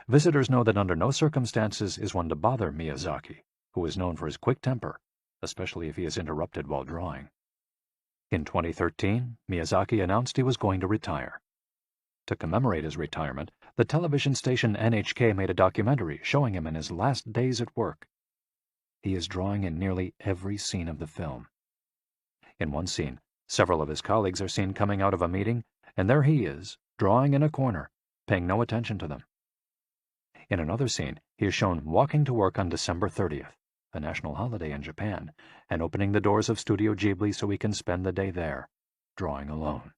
Visitors know that under no circumstances is one to bother Miyazaki, who is known for his quick temper, especially if he is interrupted while drawing. In 2013, Miyazaki announced he was going to retire. To commemorate his retirement, the television station NHK made a documentary showing him in his last days at work. He is drawing in nearly every scene of the film. In one scene, several of his colleagues are seen coming out of a meeting, and there he is, drawing in a corner, paying no attention to them. In another scene, he is shown walking to work on December 30th, a national holiday in Japan, and opening the doors of Studio Ghibli so he can spend the day there, drawing alone.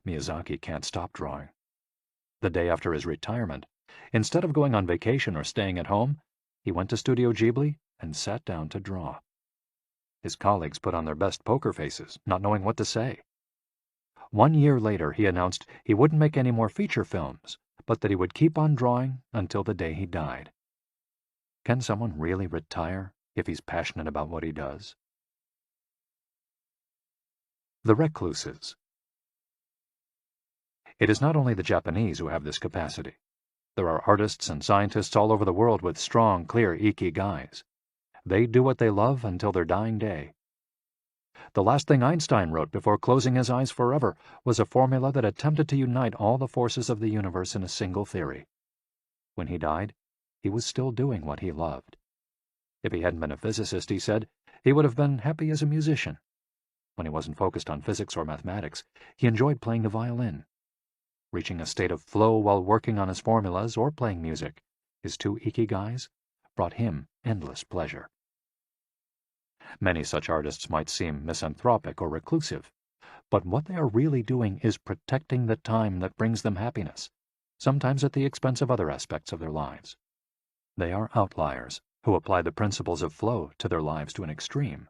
Miyazaki can't stop drawing. The day after his retirement, instead of going on vacation or staying at home, he went to Studio Ghibli and sat down to draw. His colleagues put on their best poker faces, not knowing what to say. 1 year later, he announced he wouldn't make any more feature films, but that he would keep on drawing until the day he died. Can someone really retire if he's passionate about what he does? The recluses. It is not only the Japanese who have this capacity. There are artists and scientists all over the world with strong, clear ikigais. They do what they love until their dying day. The last thing Einstein wrote before closing his eyes forever was a formula that attempted to unite all the forces of the universe in a single theory. When he died, he was still doing what he loved. If he hadn't been a physicist, he said, he would have been happy as a musician. When he wasn't focused on physics or mathematics, he enjoyed playing the violin. Reaching a state of flow while working on his formulas or playing music, his two ikigais, brought him endless pleasure. Many such artists might seem misanthropic or reclusive, but what they are really doing is protecting the time that brings them happiness, sometimes at the expense of other aspects of their lives. They are outliers who apply the principles of flow to their lives to an extreme.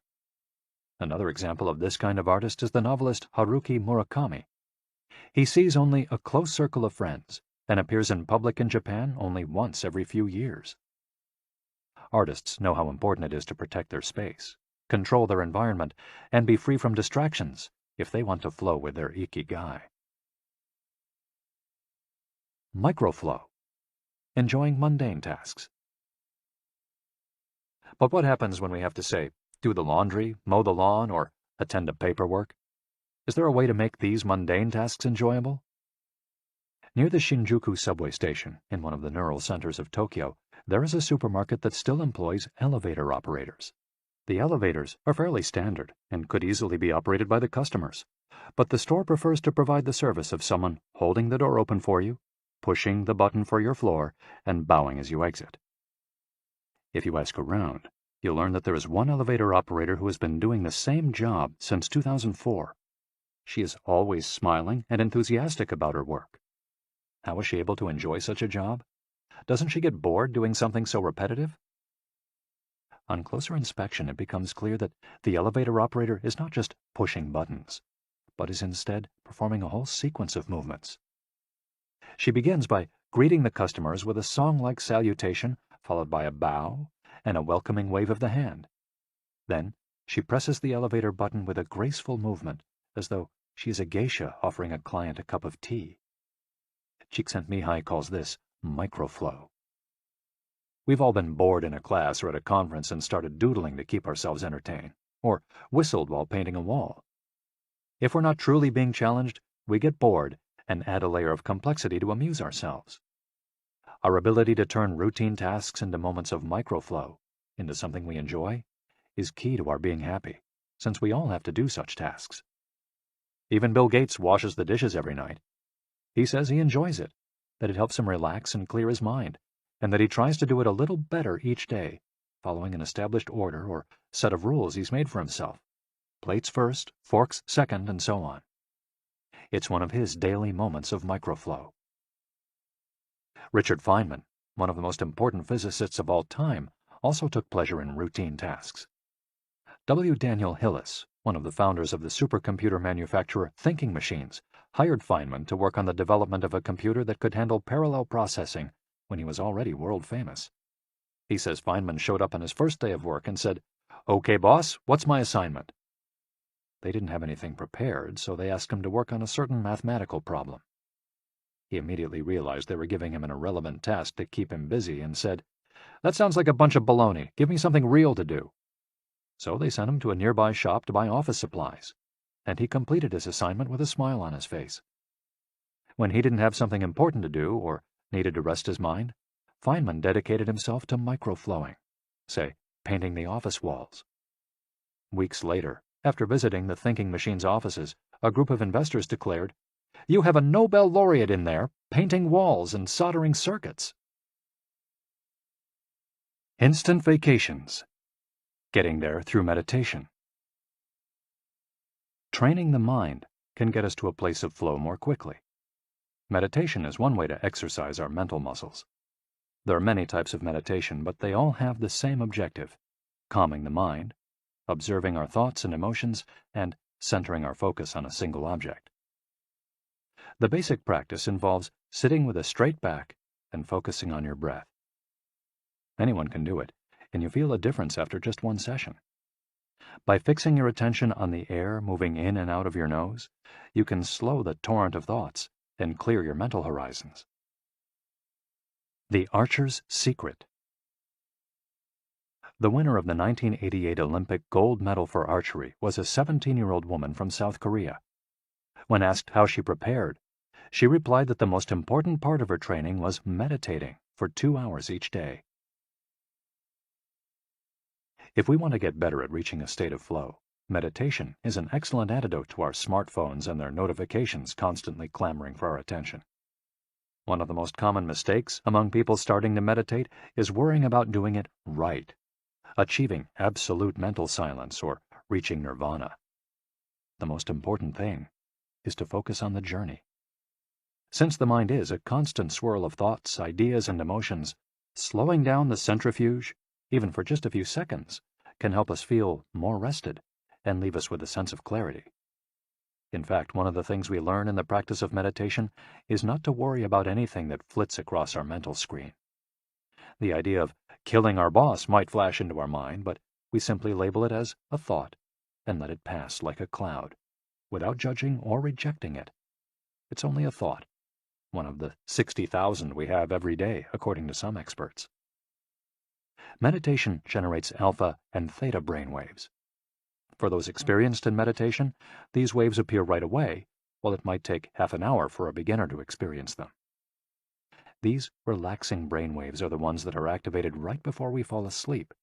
Another example of this kind of artist is the novelist Haruki Murakami. He sees only a close circle of friends and appears in public in Japan only once every few years. Artists know how important it is to protect their space, control their environment, and be free from distractions if they want to flow with their ikigai. Microflow. Enjoying mundane tasks. But what happens when we have to say, do the laundry, mow the lawn, or attend to paperwork? Is there a way to make these mundane tasks enjoyable? Near the Shinjuku subway station, in one of the neural centers of Tokyo, there is a supermarket that still employs elevator operators. The elevators are fairly standard and could easily be operated by the customers, but the store prefers to provide the service of someone holding the door open for you, pushing the button for your floor, and bowing as you exit. If you ask around, you'll learn that there is one elevator operator who has been doing the same job since 2004. She is always smiling and enthusiastic about her work. How is she able to enjoy such a job? Doesn't she get bored doing something so repetitive? On closer inspection, it becomes clear that the elevator operator is not just pushing buttons, but is instead performing a whole sequence of movements. She begins by greeting the customers with a song-like salutation, followed by a bow and a welcoming wave of the hand. Then she presses the elevator button with a graceful movement, as though she is a geisha offering a client a cup of tea. Csikszentmihalyi calls this microflow. We've all been bored in a class or at a conference and started doodling to keep ourselves entertained, or whistled while painting a wall. If we're not truly being challenged, we get bored and add a layer of complexity to amuse ourselves. Our ability to turn routine tasks into moments of microflow, into something we enjoy, is key to our being happy, since we all have to do such tasks. Even Bill Gates washes the dishes every night. He says he enjoys it, that it helps him relax and clear his mind, and that he tries to do it a little better each day, following an established order or set of rules he's made for himself. Plates first, forks second, and so on. It's one of his daily moments of microflow. Richard Feynman, one of the most important physicists of all time, also took pleasure in routine tasks. W. Daniel Hillis, one of the founders of the supercomputer manufacturer Thinking Machines, hired Feynman to work on the development of a computer that could handle parallel processing when he was already world famous. He says Feynman showed up on his first day of work and said, "Okay, boss, what's my assignment?" They didn't have anything prepared, so they asked him to work on a certain mathematical problem. He immediately realized they were giving him an irrelevant task to keep him busy and said, "That sounds like a bunch of baloney. Give me something real to do." So they sent him to a nearby shop to buy office supplies, and he completed his assignment with a smile on his face. When he didn't have something important to do or needed to rest his mind, Feynman dedicated himself to microflowing, say, painting the office walls. Weeks later, after visiting the Thinking Machines offices, a group of investors declared, "You have a Nobel laureate in there, painting walls and soldering circuits." Instant vacations. Getting there through meditation. Training the mind can get us to a place of flow more quickly. Meditation is one way to exercise our mental muscles. There are many types of meditation, but they all have the same objective: calming the mind, observing our thoughts and emotions, and centering our focus on a single object. The basic practice involves sitting with a straight back and focusing on your breath. Anyone can do it, and you feel a difference after just one session. By fixing your attention on the air moving in and out of your nose, you can slow the torrent of thoughts and clear your mental horizons. The Archer's Secret. The winner of the 1988 Olympic gold medal for archery was a 17-year-old woman from South Korea. When asked how she prepared, she replied that the most important part of her training was meditating for 2 hours each day. If we want to get better at reaching a state of flow, meditation is an excellent antidote to our smartphones and their notifications constantly clamoring for our attention. One of the most common mistakes among people starting to meditate is worrying about doing it right, achieving absolute mental silence or reaching nirvana. The most important thing is to focus on the journey. Since the mind is a constant swirl of thoughts, ideas, and emotions, slowing down the centrifuge, even for just a few seconds, can help us feel more rested and leave us with a sense of clarity. In fact, one of the things we learn in the practice of meditation is not to worry about anything that flits across our mental screen. The idea of killing our boss might flash into our mind, but we simply label it as a thought and let it pass like a cloud, without judging or rejecting it. It's only a thought, one of the 60,000 we have every day, according to some experts. Meditation generates alpha and theta brainwaves. For those experienced in meditation, these waves appear right away, while it might take half an hour for a beginner to experience them. These relaxing brainwaves are the ones that are activated right before we fall asleep,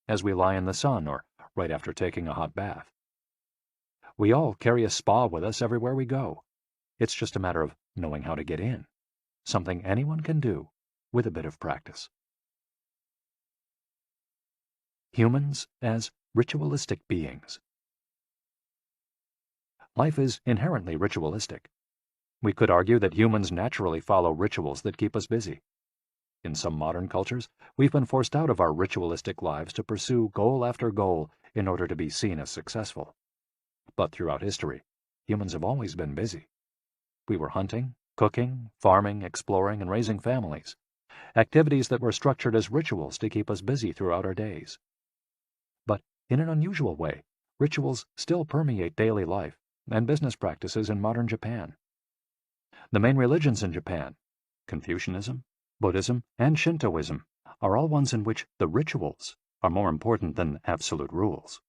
as we lie in the sun or right after taking a hot bath. We all carry a spa with us everywhere we go. It's just a matter of knowing how to get in, something anyone can do with a bit of practice. Humans as ritualistic beings. Life is inherently ritualistic. We could argue that humans naturally follow rituals that keep us busy. In some modern cultures, we've been forced out of our ritualistic lives to pursue goal after goal in order to be seen as successful. But throughout history, humans have always been busy. We were hunting, cooking, farming, exploring, and raising families, activities that were structured as rituals to keep us busy throughout our days. But in an unusual way, rituals still permeate daily life and business practices in modern Japan. The main religions in Japan, Confucianism, Buddhism, and Shintoism, are all ones in which the rituals are more important than absolute rules.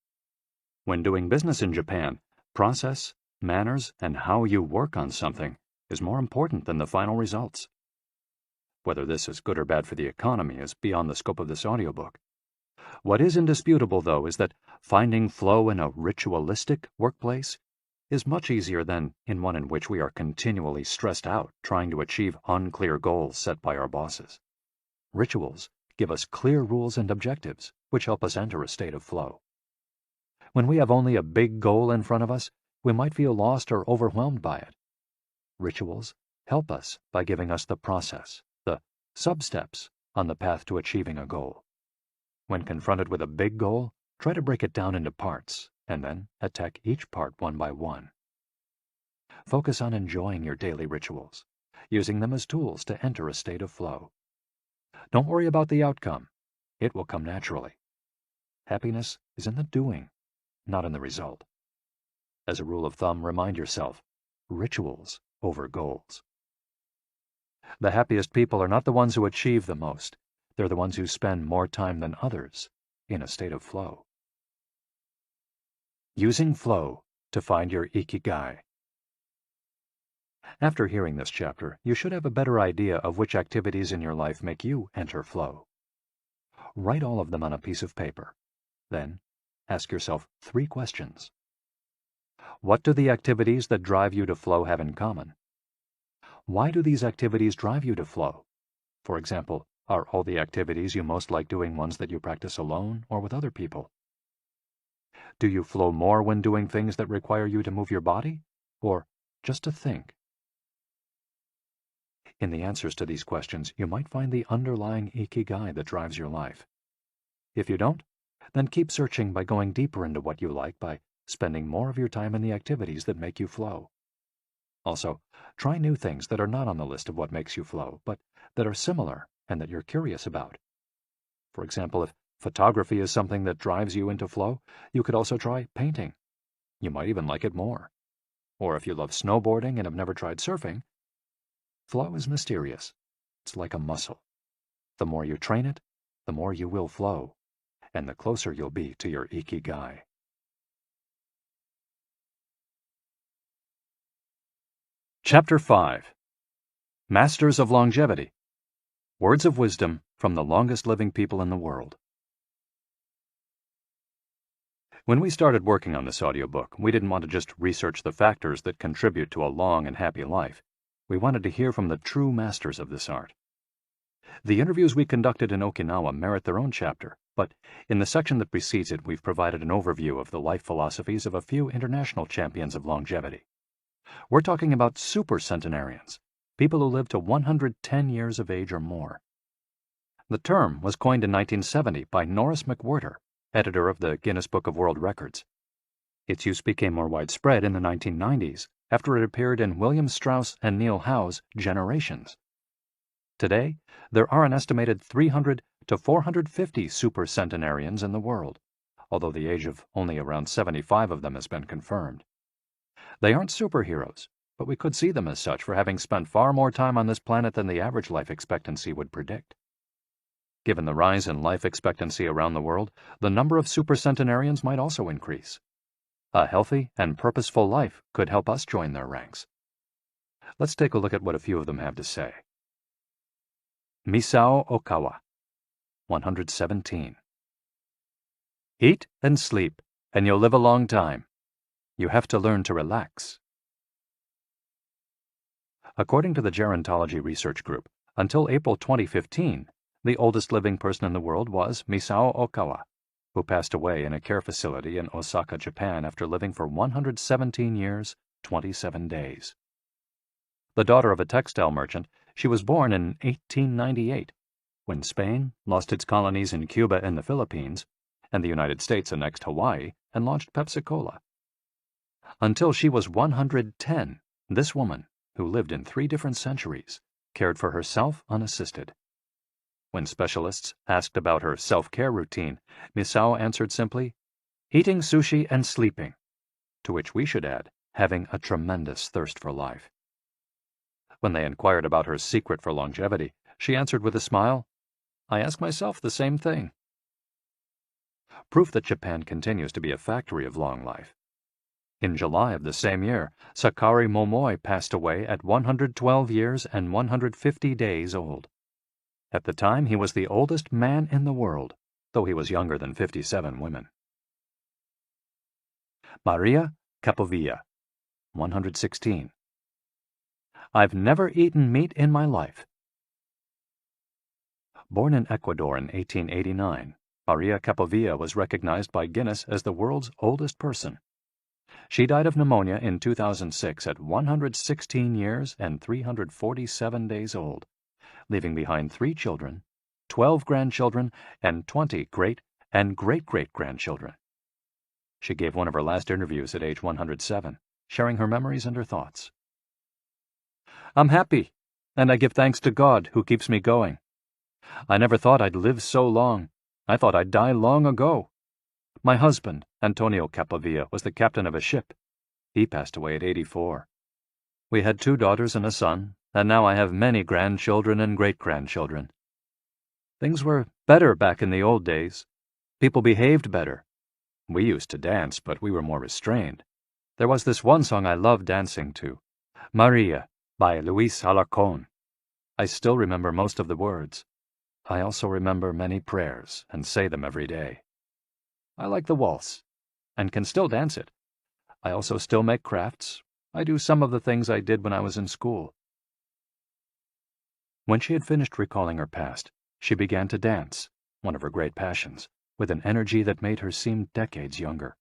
When doing business in Japan, process, manners, and how you work on something is more important than the final results. Whether this is good or bad for the economy is beyond the scope of this audiobook. What is indisputable, though, is that finding flow in a ritualistic workplace is much easier than in one in which we are continually stressed out trying to achieve unclear goals set by our bosses. Rituals give us clear rules and objectives, which help us enter a state of flow. When we have only a big goal in front of us, we might feel lost or overwhelmed by it. Rituals help us by giving us the process, the sub-steps on the path to achieving a goal. When confronted with a big goal, try to break it down into parts, and then attack each part one by one. Focus on enjoying your daily rituals, using them as tools to enter a state of flow. Don't worry about the outcome. It will come naturally. Happiness is in the doing, not in the result. As a rule of thumb, remind yourself, rituals over goals. The happiest people are not the ones who achieve the most. They're the ones who spend more time than others in a state of flow. Using flow to find your Ikigai. After hearing this chapter, you should have a better idea of which activities in your life make you enter flow. Write all of them on a piece of paper. Then, ask yourself 3 questions. What do the activities that drive you to flow have in common? Why do these activities drive you to flow? For example, are all the activities you most like doing ones that you practice alone or with other people? Do you flow more when doing things that require you to move your body, or just to think? In the answers to these questions, you might find the underlying Ikigai that drives your life. If you don't, then keep searching by going deeper into what you like by spending more of your time in the activities that make you flow. Also, try new things that are not on the list of what makes you flow, but that are similar and that you're curious about. For example, if photography is something that drives you into flow, you could also try painting. You might even like it more. Or if you love snowboarding and have never tried surfing, flow is mysterious. It's like a muscle. The more you train it, the more you will flow, and the closer you'll be to your Ikigai. Chapter 5. Masters of Longevity. Words of wisdom from the longest living people in the world. When we started working on this audiobook, we didn't want to just research the factors that contribute to a long and happy life. We wanted to hear from the true masters of this art. The interviews we conducted in Okinawa merit their own chapter, but in the section that precedes it, we've provided an overview of the life philosophies of a few international champions of longevity. We're talking about super centenarians, people who live to 110 years of age or more. The term was coined in 1970 by Norris McWhirter, editor of the Guinness Book of World Records. Its use became more widespread in the 1990s after it appeared in William Strauss and Neil Howe's Generations. Today, there are an estimated 300 to 450 super centenarians in the world, although the age of only around 75 of them has been confirmed. They aren't superheroes, but we could see them as such for having spent far more time on this planet than the average life expectancy would predict. Given the rise in life expectancy around the world, the number of supercentenarians might also increase. A healthy and purposeful life could help us join their ranks. Let's take a look at what a few of them have to say. Misao Okawa, 117. Eat and sleep, and you'll live a long time. You have to learn to relax. According to the Gerontology Research Group, until April 2015, the oldest living person in the world was Misao Okawa, who passed away in a care facility in Osaka, Japan after living for 117 years, 27 days. The daughter of a textile merchant, she was born in 1898, when Spain lost its colonies in Cuba and the Philippines, and the United States annexed Hawaii and launched Pepsi-Cola. Until she was 110, this woman, who lived in 3 different centuries, cared for herself unassisted. When specialists asked about her self-care routine, Misao answered simply, eating sushi and sleeping, to which we should add, having a tremendous thirst for life. When they inquired about her secret for longevity, she answered with a smile, I ask myself the same thing. Proof that Japan continues to be a factory of long life. In July of the same year, Sakari Momoi passed away at 112 years and 150 days old. At the time, he was the oldest man in the world, though he was younger than 57 women. Maria Capovilla, 116. I've never eaten meat in my life. Born in Ecuador in 1889, Maria Capovilla was recognized by Guinness as the world's oldest person. She died of pneumonia in 2006 at 116 years and 347 days old, leaving behind 3 children, 12 grandchildren, and 20 great and great-great-grandchildren. She gave one of her last interviews at age 107, sharing her memories and her thoughts. I'm happy, and I give thanks to God who keeps me going. I never thought I'd live so long. I thought I'd die long ago. My husband, Antonio Capovilla, was the captain of a ship. He passed away at 84. We had 2 daughters and a son, and now I have many grandchildren and great-grandchildren. Things were better back in the old days. People behaved better. We used to dance, but we were more restrained. There was this one song I loved dancing to, Maria, by Luis Alarcón. I still remember most of the words. I also remember many prayers and say them every day. I like the waltz, and can still dance it. I also still make crafts. I do some of the things I did when I was in school. When she had finished recalling her past, she began to dance, one of her great passions, with an energy that made her seem decades younger.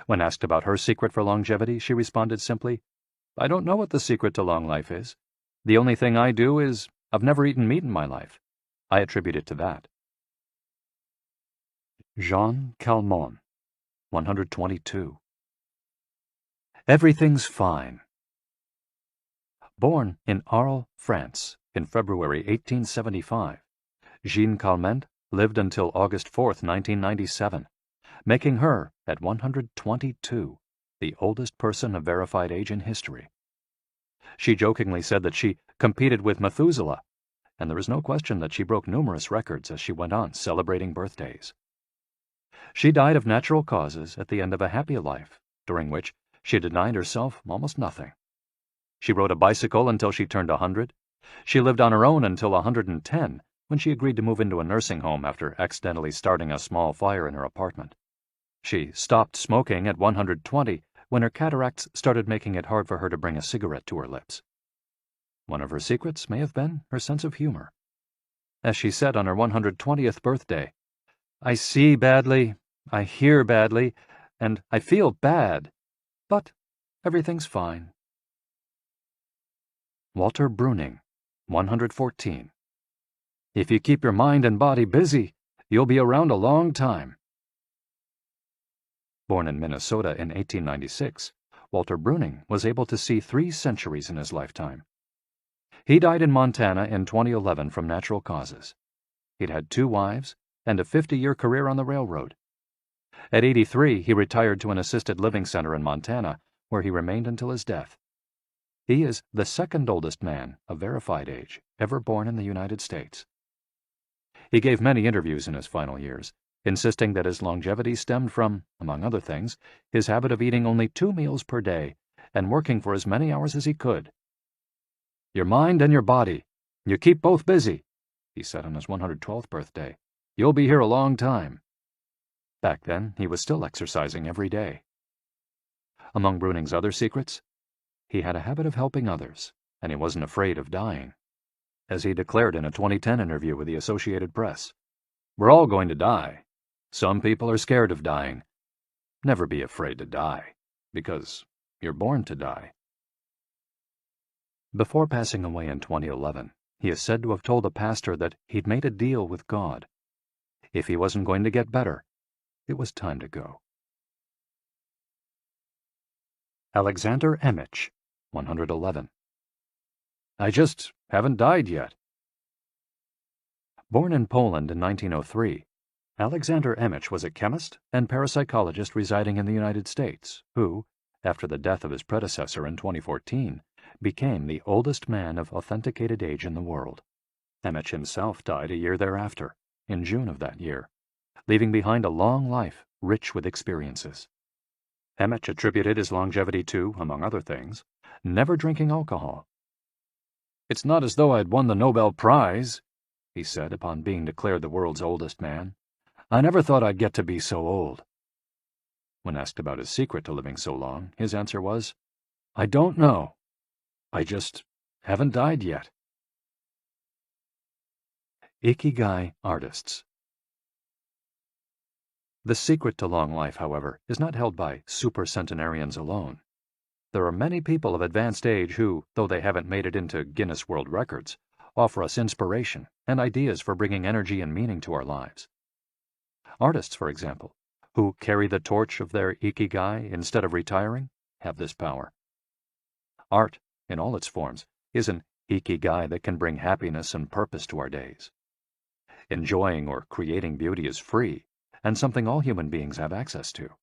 When asked about her secret for longevity, she responded simply, I don't know what the secret to long life is. The only thing I do is, I've never eaten meat in my life. I attribute it to that. Jean Calment, 122. Everything's fine. Born in Arles, France, in February 1875, Jean Calment lived until August 4, 1997, making her, at 122, the oldest person of verified age in history. She jokingly said that she competed with Methuselah, and there is no question that she broke numerous records as she went on celebrating birthdays. She died of natural causes at the end of a happy life, during which she denied herself almost nothing. She rode a bicycle until she turned 100. She lived on her own until 110, when she agreed to move into a nursing home after accidentally starting a small fire in her apartment. She stopped smoking at 120, when her cataracts started making it hard for her to bring a cigarette to her lips. One of her secrets may have been her sense of humor. As she said on her 120th birthday, I see badly, I hear badly, and I feel bad, but everything's fine. Walter Bruning, 114. If you keep your mind and body busy, you'll be around a long time. Born in Minnesota in 1896, Walter Bruning was able to see 3 centuries in his lifetime. He died in Montana in 2011 from natural causes. He'd had 2 wives and a 50-year career on the railroad. At 83, he retired to an assisted living center in Montana, where he remained until his death. He is the 2nd oldest man of verified age ever born in the United States. He gave many interviews in his final years, insisting that his longevity stemmed from, among other things, his habit of eating only 2 meals per day and working for as many hours as he could. "Your mind and your body, you keep both busy," he said on his 112th birthday. "You'll be here a long time." Back then, he was still exercising every day. Among Bruning's other secrets, he had a habit of helping others, and he wasn't afraid of dying. As he declared in a 2010 interview with the Associated Press, "We're all going to die. Some people are scared of dying. Never be afraid to die, because you're born to die." Before passing away in 2011, he is said to have told a pastor that he'd made a deal with God. If he wasn't going to get better, it was time to go. Alexander Emich, 111. "I just haven't died yet." Born in Poland in 1903, Alexander Emich was a chemist and parapsychologist residing in the United States who, after the death of his predecessor in 2014, became the oldest man of authenticated age in the world. Emich himself died a year thereafter, in June of that year, leaving behind a long life rich with experiences. Emich attributed his longevity to, among other things, never drinking alcohol. "It's not as though I'd won the Nobel Prize," he said upon being declared the world's oldest man. "I never thought I'd get to be so old." When asked about his secret to living so long, his answer was, "I don't know. I just haven't died yet." Ikigai artists. The secret to long life, however, is not held by super-centenarians alone. There are many people of advanced age who, though they haven't made it into Guinness World Records, offer us inspiration and ideas for bringing energy and meaning to our lives. Artists, for example, who carry the torch of their Ikigai instead of retiring, have this power. Art, in all its forms, is an Ikigai that can bring happiness and purpose to our days. Enjoying or creating beauty is free, and something all human beings have access to.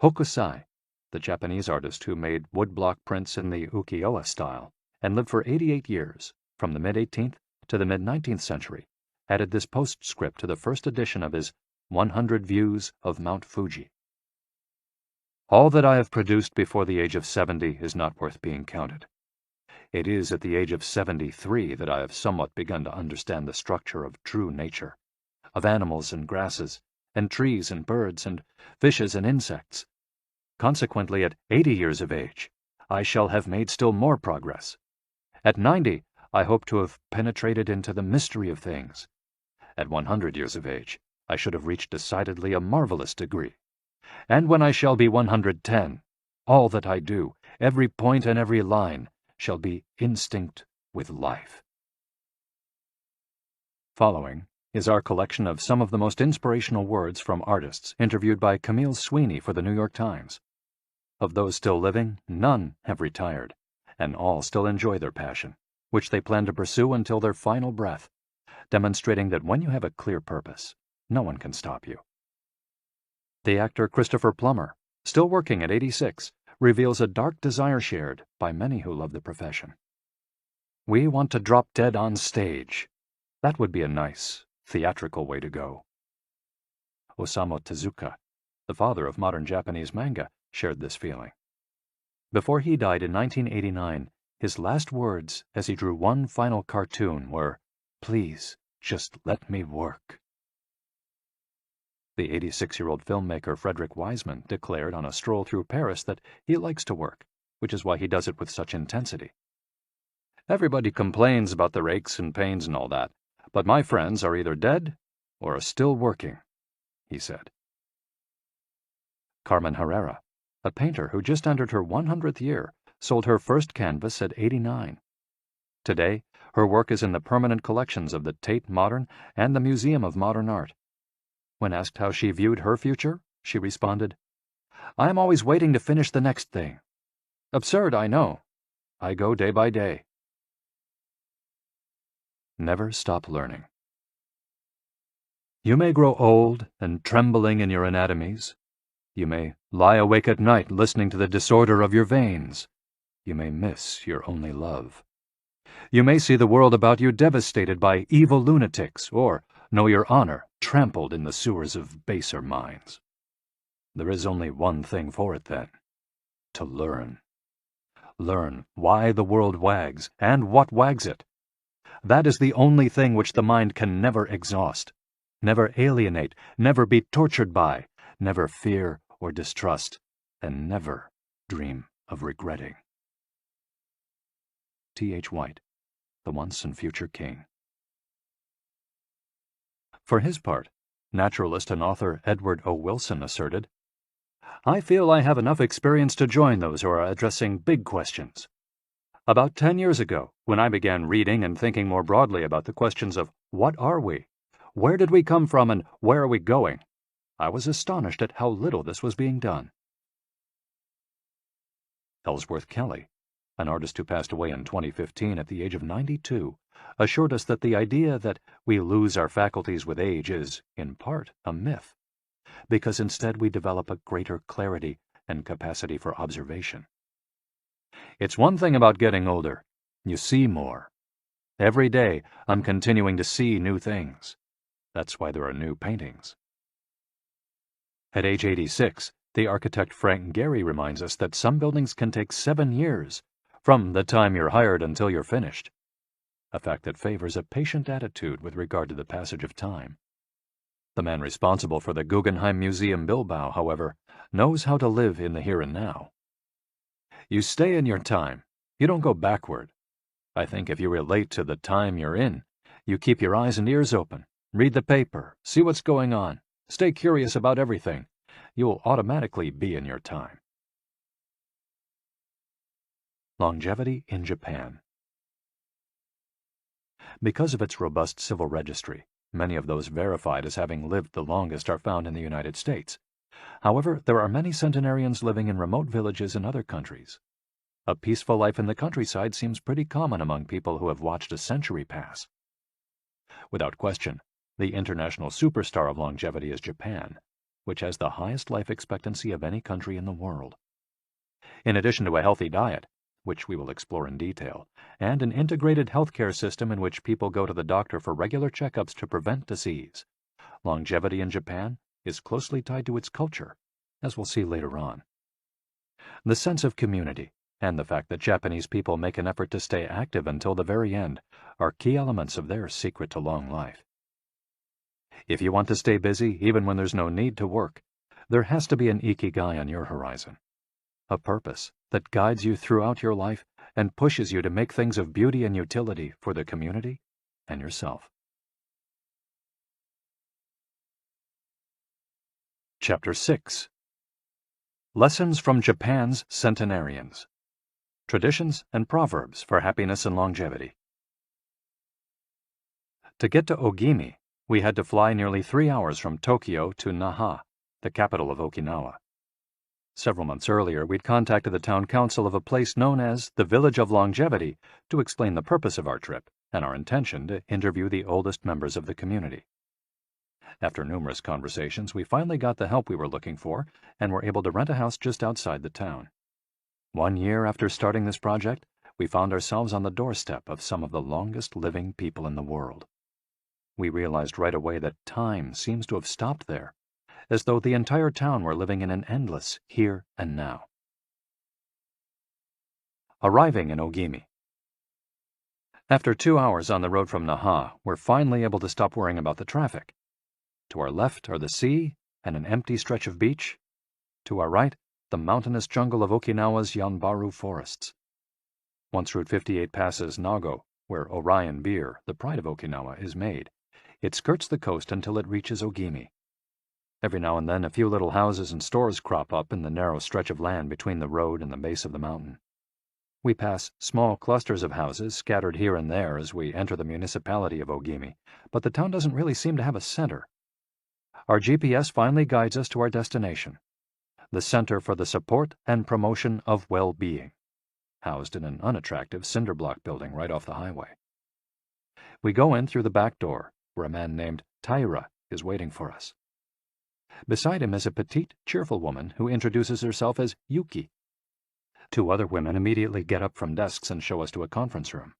Hokusai, the Japanese artist who made woodblock prints in the ukiyo-e style and lived for 88 years, from the mid-18th to the mid-19th century, added this postscript to the first edition of his 100 Views of Mount Fuji. "All that I have produced before the age of 70 is not worth being counted. It is at the age of 73 that I have somewhat begun to understand the structure of true nature, of animals and grasses, and trees and birds, and fishes and insects. Consequently, at 80 years of age, I shall have made still more progress. At 90, I hope to have penetrated into the mystery of things. At 100 years of age, I should have reached decidedly a marvelous degree. And when I shall be 110, all that I do, every point and every line, shall be instinct with life." Following is our collection of some of the most inspirational words from artists interviewed by Camille Sweeney for the New York Times. Of those still living, none have retired, and all still enjoy their passion, which they plan to pursue until their final breath, demonstrating that when you have a clear purpose, no one can stop you. The actor Christopher Plummer, still working at 86, reveals a dark desire shared by many who love the profession. "We want to drop dead on stage. That would be a nice, theatrical way to go." Osamu Tezuka, the father of modern Japanese manga, shared this feeling. Before he died in 1989, his last words as he drew one final cartoon were, "Please, just let me work." The 86-year-old filmmaker Frederick Wiseman declared on a stroll through Paris that he likes to work, which is why he does it with such intensity. "Everybody complains about their aches and pains and all that, but my friends are either dead or are still working," he said. Carmen Herrera, a painter who just entered her 100th year, sold her first canvas at 89. Today, her work is in the permanent collections of the Tate Modern and the Museum of Modern Art. When asked how she viewed her future, she responded, "I am always waiting to finish the next thing. Absurd, I know. I go day by day." Never stop learning. You may grow old and trembling in your anatomies. You may lie awake at night listening to the disorder of your veins. You may miss your only love. You may see the world about you devastated by evil lunatics, or know your honor trampled in the sewers of baser minds. There is only one thing for it, then: to learn. Learn why the world wags, and what wags it. That is the only thing which the mind can never exhaust, never alienate, never be tortured by, never fear or distrust, and never dream of regretting. T.H. White, the once and future king. For his part, naturalist and author Edward O. Wilson asserted, "I feel I have enough experience to join those who are addressing big questions. About 10 years ago, when I began reading and thinking more broadly about the questions of what are we, where did we come from, and where are we going, I was astonished at how little this was being done." Ellsworth Kelly, an artist who passed away in 2015 at the age of 92, assured us that the idea that we lose our faculties with age is, in part, a myth, because instead we develop a greater clarity and capacity for observation. It's one thing about getting older: you see more. Every day, I'm continuing to see new things. That's why there are new paintings. At age 86, the architect Frank Gehry reminds us that some buildings can take 7 years, from the time you're hired until you're finished, a fact that favors a patient attitude with regard to the passage of time. The man responsible for the Guggenheim Museum Bilbao, however, knows how to live in the here and now. You stay in your time. You don't go backward. I think if you relate to the time you're in, you keep your eyes and ears open, read the paper, see what's going on, stay curious about everything, you will automatically be in your time. Longevity in Japan. Because of its robust civil registry, many of those verified as having lived the longest are found in the United States. However, there are many centenarians living in remote villages in other countries. A peaceful life in the countryside seems pretty common among people who have watched a century pass. Without question, the international superstar of longevity is Japan, which has the highest life expectancy of any country in the world. In addition to a healthy diet, which we will explore in detail, and an integrated healthcare system in which people go to the doctor for regular checkups to prevent disease, longevity in Japan is closely tied to its culture, as we'll see later on. The sense of community and the fact that Japanese people make an effort to stay active until the very end are key elements of their secret to long life. If you want to stay busy even when there's no need to work, there has to be an Ikigai on your horizon, a purpose that guides you throughout your life and pushes you to make things of beauty and utility for the community and yourself. Chapter 6. Lessons from Japan's Centenarians. Traditions and Proverbs for Happiness and Longevity. To get to Ogimi, we had to fly nearly 3 hours from Tokyo to Naha, the capital of Okinawa. Several months earlier, we'd contacted the town council of a place known as the Village of Longevity to explain the purpose of our trip and our intention to interview the oldest members of the community. After numerous conversations, we finally got the help we were looking for and were able to rent a house just outside the town. 1 year after starting this project, we found ourselves on the doorstep of some of the longest living people in the world. We realized right away that time seems to have stopped there, as though the entire town were living in an endless here and now. Arriving in Ogimi. After 2 hours on the road from Naha, we're finally able to stop worrying about the traffic. To our left are the sea and an empty stretch of beach. To our right, the mountainous jungle of Okinawa's Yanbaru forests. Once Route 58 passes Nago, where Orion beer, the pride of Okinawa, is made, it skirts the coast until it reaches Ogimi. Every now and then a few little houses and stores crop up in the narrow stretch of land between the road and the base of the mountain. We pass small clusters of houses scattered here and there as we enter the municipality of Ogimi, but the town doesn't really seem to have a center. Our GPS finally guides us to our destination, the Center for the Support and Promotion of Well-Being, housed in an unattractive cinder block building right off the highway. We go in through the back door, where a man named Taira is waiting for us. Beside him is a petite, cheerful woman who introduces herself as Yuki. 2 other women immediately get up from desks and show us to a conference room.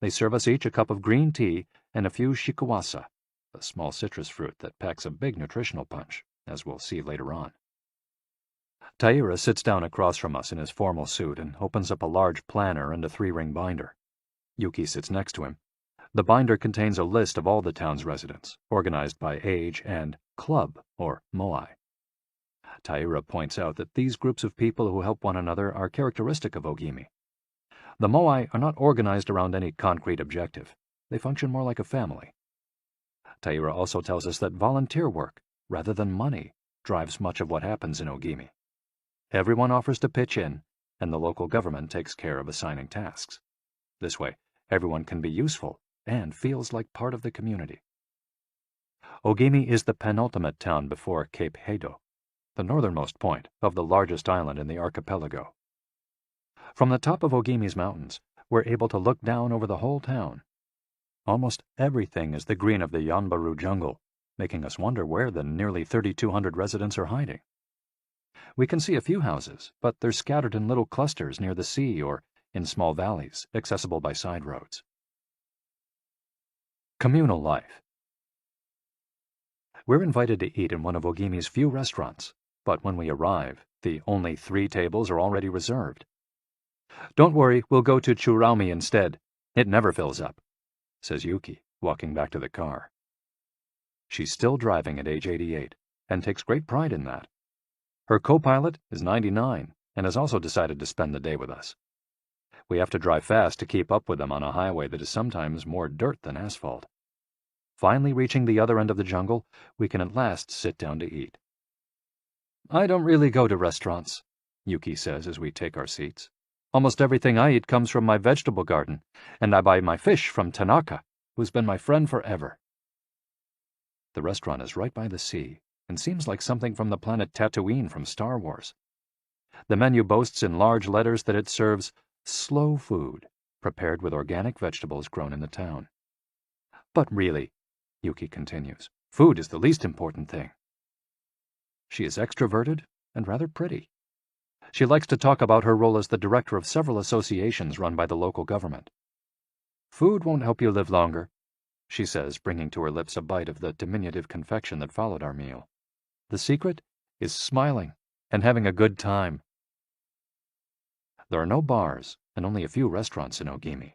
They serve us each a cup of green tea and a few shikuwasa, a small citrus fruit that packs a big nutritional punch, as we'll see later on. Taira sits down across from us in his formal suit and opens up a large planner and a 3-ring binder. Yuki sits next to him. The binder contains a list of all the town's residents, organized by age and club, or moai. Taira points out that these groups of people who help one another are characteristic of Ogimi. The moai are not organized around any concrete objective. They function more like a family. Taira also tells us that volunteer work, rather than money, drives much of what happens in Ogimi. Everyone offers to pitch in, and the local government takes care of assigning tasks. This way, everyone can be useful and feels like part of the community. Ogimi is the penultimate town before Cape Hedo, the northernmost point of the largest island in the archipelago. From the top of Ogimi's mountains, we're able to look down over the whole town. Almost everything is the green of the Yanbaru jungle, making us wonder where the nearly 3,200 residents are hiding. We can see a few houses, but they're scattered in little clusters near the sea or in small valleys, accessible by side roads. Communal life. We're invited to eat in one of Ogimi's few restaurants, but when we arrive, the only 3 tables are already reserved. "Don't worry, we'll go to Churaumi instead. It never fills up," says Yuki, walking back to the car. She's still driving at age 88, and takes great pride in that. Her co-pilot is 99, and has also decided to spend the day with us. We have to drive fast to keep up with them on a highway that is sometimes more dirt than asphalt. Finally reaching the other end of the jungle, we can at last sit down to eat. "I don't really go to restaurants," Yuki says as we take our seats. "Almost everything I eat comes from my vegetable garden, and I buy my fish from Tanaka, who's been my friend forever." The restaurant is right by the sea, and seems like something from the planet Tatooine from Star Wars. The menu boasts in large letters that it serves slow food, prepared with organic vegetables grown in the town. "But really," Yuki continues, "food is the least important thing." She is extroverted and rather pretty. She likes to talk about her role as the director of several associations run by the local government. "Food won't help you live longer," she says, bringing to her lips a bite of the diminutive confection that followed our meal. "The secret is smiling and having a good time." There are no bars and only a few restaurants in Ogimi,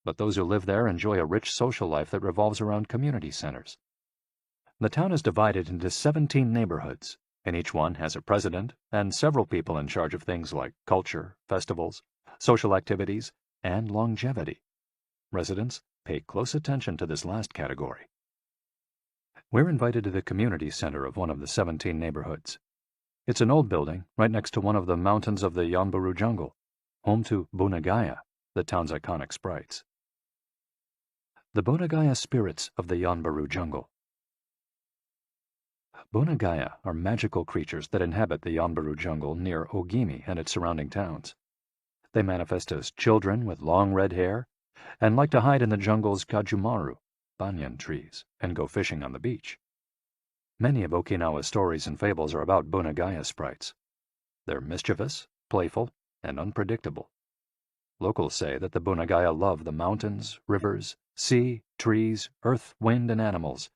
but those who live there enjoy a rich social life that revolves around community centers. The town is divided into 17 neighborhoods, and each one has a president and several people in charge of things like culture, festivals, social activities, and longevity. Residents pay close attention to this last category. We're invited to the community center of one of the 17 neighborhoods. It's an old building right next to one of the mountains of the Yanbaru jungle, home to Bunagaya, the town's iconic sprites. The Bunagaya spirits of the Yanbaru jungle. Bunagaya are magical creatures that inhabit the Yanbaru jungle near Ogimi and its surrounding towns. They manifest as children with long red hair and like to hide in the jungle's kajumaru, banyan trees, and go fishing on the beach. Many of Okinawa's stories and fables are about Bunagaya sprites. They're mischievous, playful, and unpredictable. Locals say that the Bunagaya love the mountains, rivers, sea, trees, earth, wind, and animals,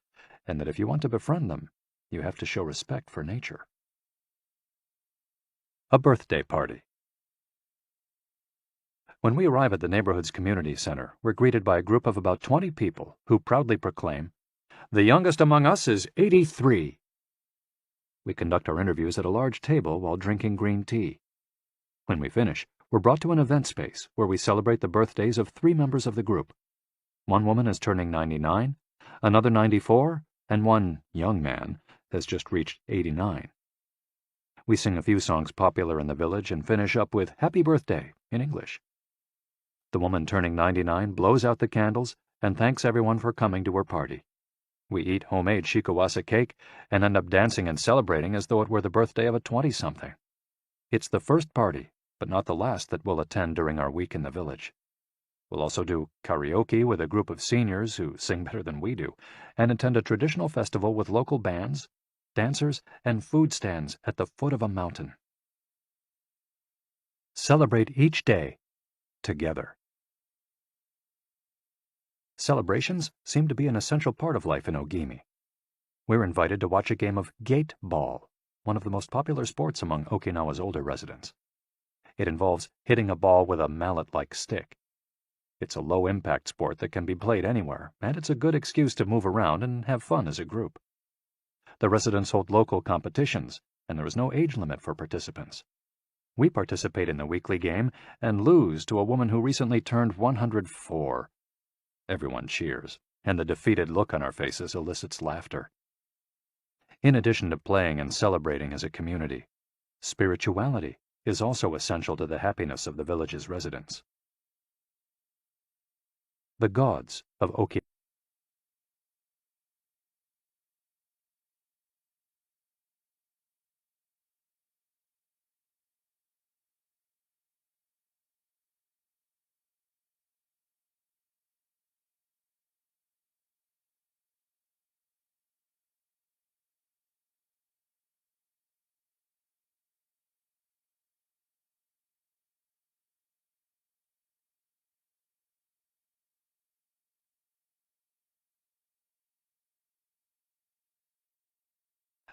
and that if you want to befriend them, you have to show respect for nature. A birthday party. When we arrive at the neighborhood's community center, we're greeted by a group of about 20 people who proudly proclaim, "The youngest among us is 83. We conduct our interviews at a large table while drinking green tea. When we finish, we're brought to an event space where we celebrate the birthdays of 3 members of the group. One woman is turning 99, another 94, and one young man has just reached 89. We sing a few songs popular in the village and finish up with "Happy Birthday" in English. The woman turning 99 blows out the candles and thanks everyone for coming to her party. We eat homemade shikuwasa cake and end up dancing and celebrating as though it were the birthday of a 20-something. It's the first party, but not the last that we'll attend during our week in the village. We'll also do karaoke with a group of seniors who sing better than we do, and attend a traditional festival with local bands, dancers, and food stands at the foot of a mountain. Celebrate each day together. Celebrations seem to be an essential part of life in Ogimi. We're invited to watch a game of gate ball, one of the most popular sports among Okinawa's older residents. It involves hitting a ball with a mallet-like stick. It's a low-impact sport that can be played anywhere, and it's a good excuse to move around and have fun as a group. The residents hold local competitions, and there is no age limit for participants. We participate in the weekly game and lose to a woman who recently turned 104. Everyone cheers, and the defeated look on our faces elicits laughter. In addition to playing and celebrating as a community, spirituality is also essential to the happiness of the village's residents. The gods of Okinawa.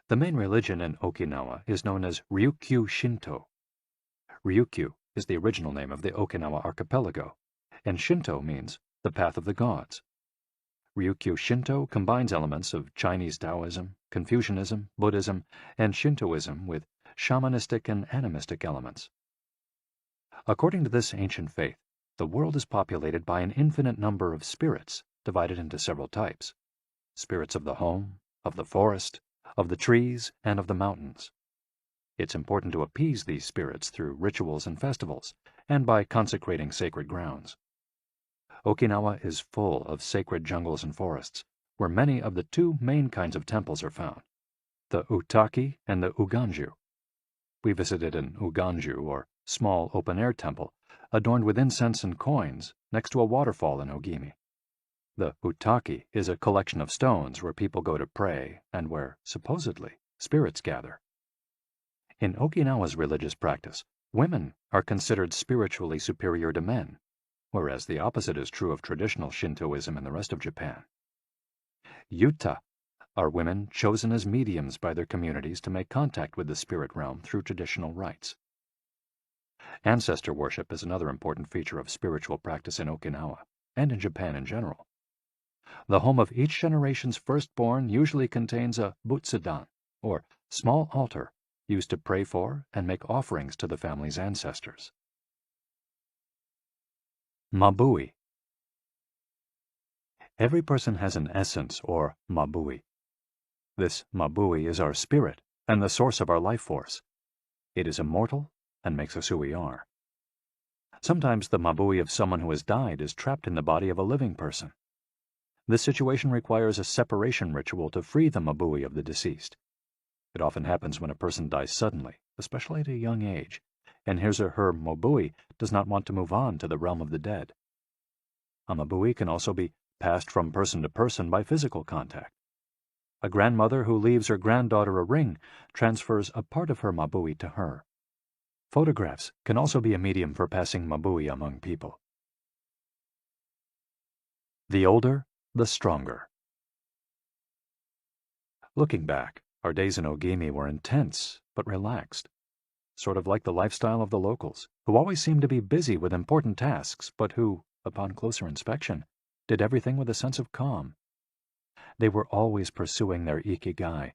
The main religion in Okinawa is known as Ryukyu Shinto. Ryukyu is the original name of the Okinawa archipelago, and Shinto means the path of the gods. Ryukyu Shinto combines elements of Chinese Taoism, Confucianism, Buddhism, and Shintoism with shamanistic and animistic elements. According to this ancient faith, the world is populated by an infinite number of spirits divided into several types: spirits of the home, of the forest, of the trees, and of the mountains. It's important to appease these spirits through rituals and festivals, and by consecrating sacred grounds. Okinawa is full of sacred jungles and forests, where many of the two main kinds of temples are found, the Utaki and the Uganju. We visited an Uganju, or small open-air temple, adorned with incense and coins, next to a waterfall in Ogimi. The Utaki is a collection of stones where people go to pray and where, supposedly, spirits gather. In Okinawa's religious practice, women are considered spiritually superior to men, whereas the opposite is true of traditional Shintoism in the rest of Japan. Yuta are women chosen as mediums by their communities to make contact with the spirit realm through traditional rites. Ancestor worship is another important feature of spiritual practice in Okinawa, and in Japan in general. The home of each generation's firstborn usually contains a butsudan, or small altar, used to pray for and make offerings to the family's ancestors. Mabui. Every person has an essence, or mabui. This mabui is our spirit and the source of our life force. It is immortal and makes us who we are. Sometimes the mabui of someone who has died is trapped in the body of a living person. This situation requires a separation ritual to free the mabui of the deceased. It often happens when a person dies suddenly, especially at a young age, and his or her mabui does not want to move on to the realm of the dead. A mabui can also be passed from person to person by physical contact. A grandmother who leaves her granddaughter a ring transfers a part of her mabui to her. Photographs can also be a medium for passing mabui among people. The older, the stronger. Looking back, our days in Ogimi were intense but relaxed, sort of like the lifestyle of the locals, who always seemed to be busy with important tasks, but who, upon closer inspection, did everything with a sense of calm. They were always pursuing their Ikigai,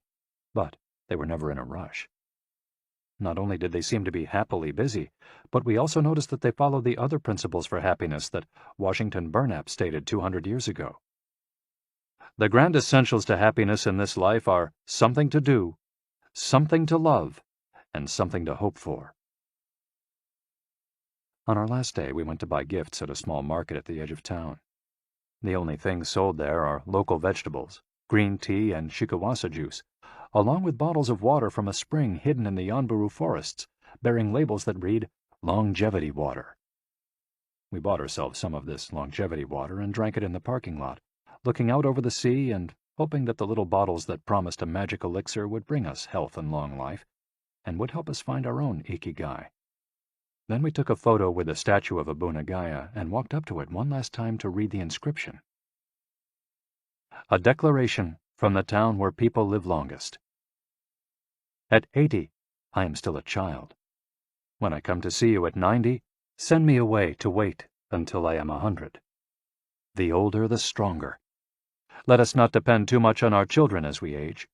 but they were never in a rush. Not only did they seem to be happily busy, but we also noticed that they followed the other principles for happiness that Washington Burnap stated 200 years ago. The grand essentials to happiness in this life are something to do, something to love, and something to hope for. On our last day, we went to buy gifts at a small market at the edge of town. The only things sold there are local vegetables, green tea, and shikawasa juice, along with bottles of water from a spring hidden in the Yanburu forests, bearing labels that read, "Longevity Water." We bought ourselves some of this longevity water and drank it in the parking lot, looking out over the sea and hoping that the little bottles that promised a magic elixir would bring us health and long life, and would help us find our own Ikigai. Then we took a photo with a statue of Abuna Gaya and walked up to it one last time to read the inscription. A declaration from the town where people live longest. At 80, I am still a child. When I come to see you at 90, send me away to wait until I am 100. The older, the stronger. Let us not depend too much on our children as we age.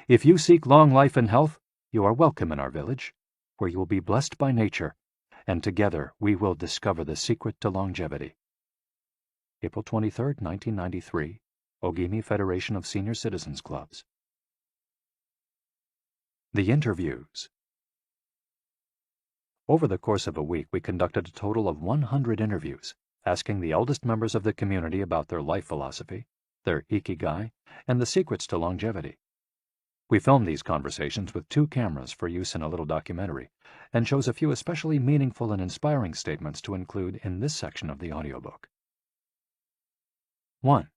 If you seek long life and health, you are welcome in our village, where you will be blessed by nature, and together we will discover the secret to longevity. April 23, 1993, Ogimi Federation of Senior Citizens Clubs. The interviews. Over the course of a week, we conducted a total of 100 interviews, asking the eldest members of the community about their life philosophy, their Ikigai, and the secrets to longevity. We filmed these conversations with 2 cameras for use in a little documentary, and chose a few especially meaningful and inspiring statements to include in this section of the audiobook. 1.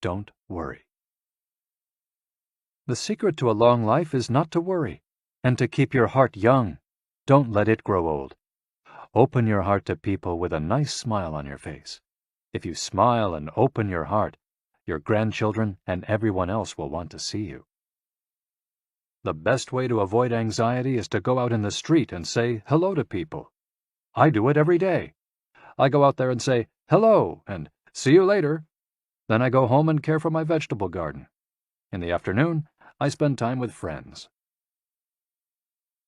Don't worry. The secret to a long life is not to worry, and to keep your heart young. Don't let it grow old. Open your heart to people with a nice smile on your face. If you smile and open your heart, your grandchildren and everyone else will want to see you. The best way to avoid anxiety is to go out in the street and say hello to people. I do it every day. I go out there and say hello and see you later. Then I go home and care for my vegetable garden. In the afternoon, I spend time with friends.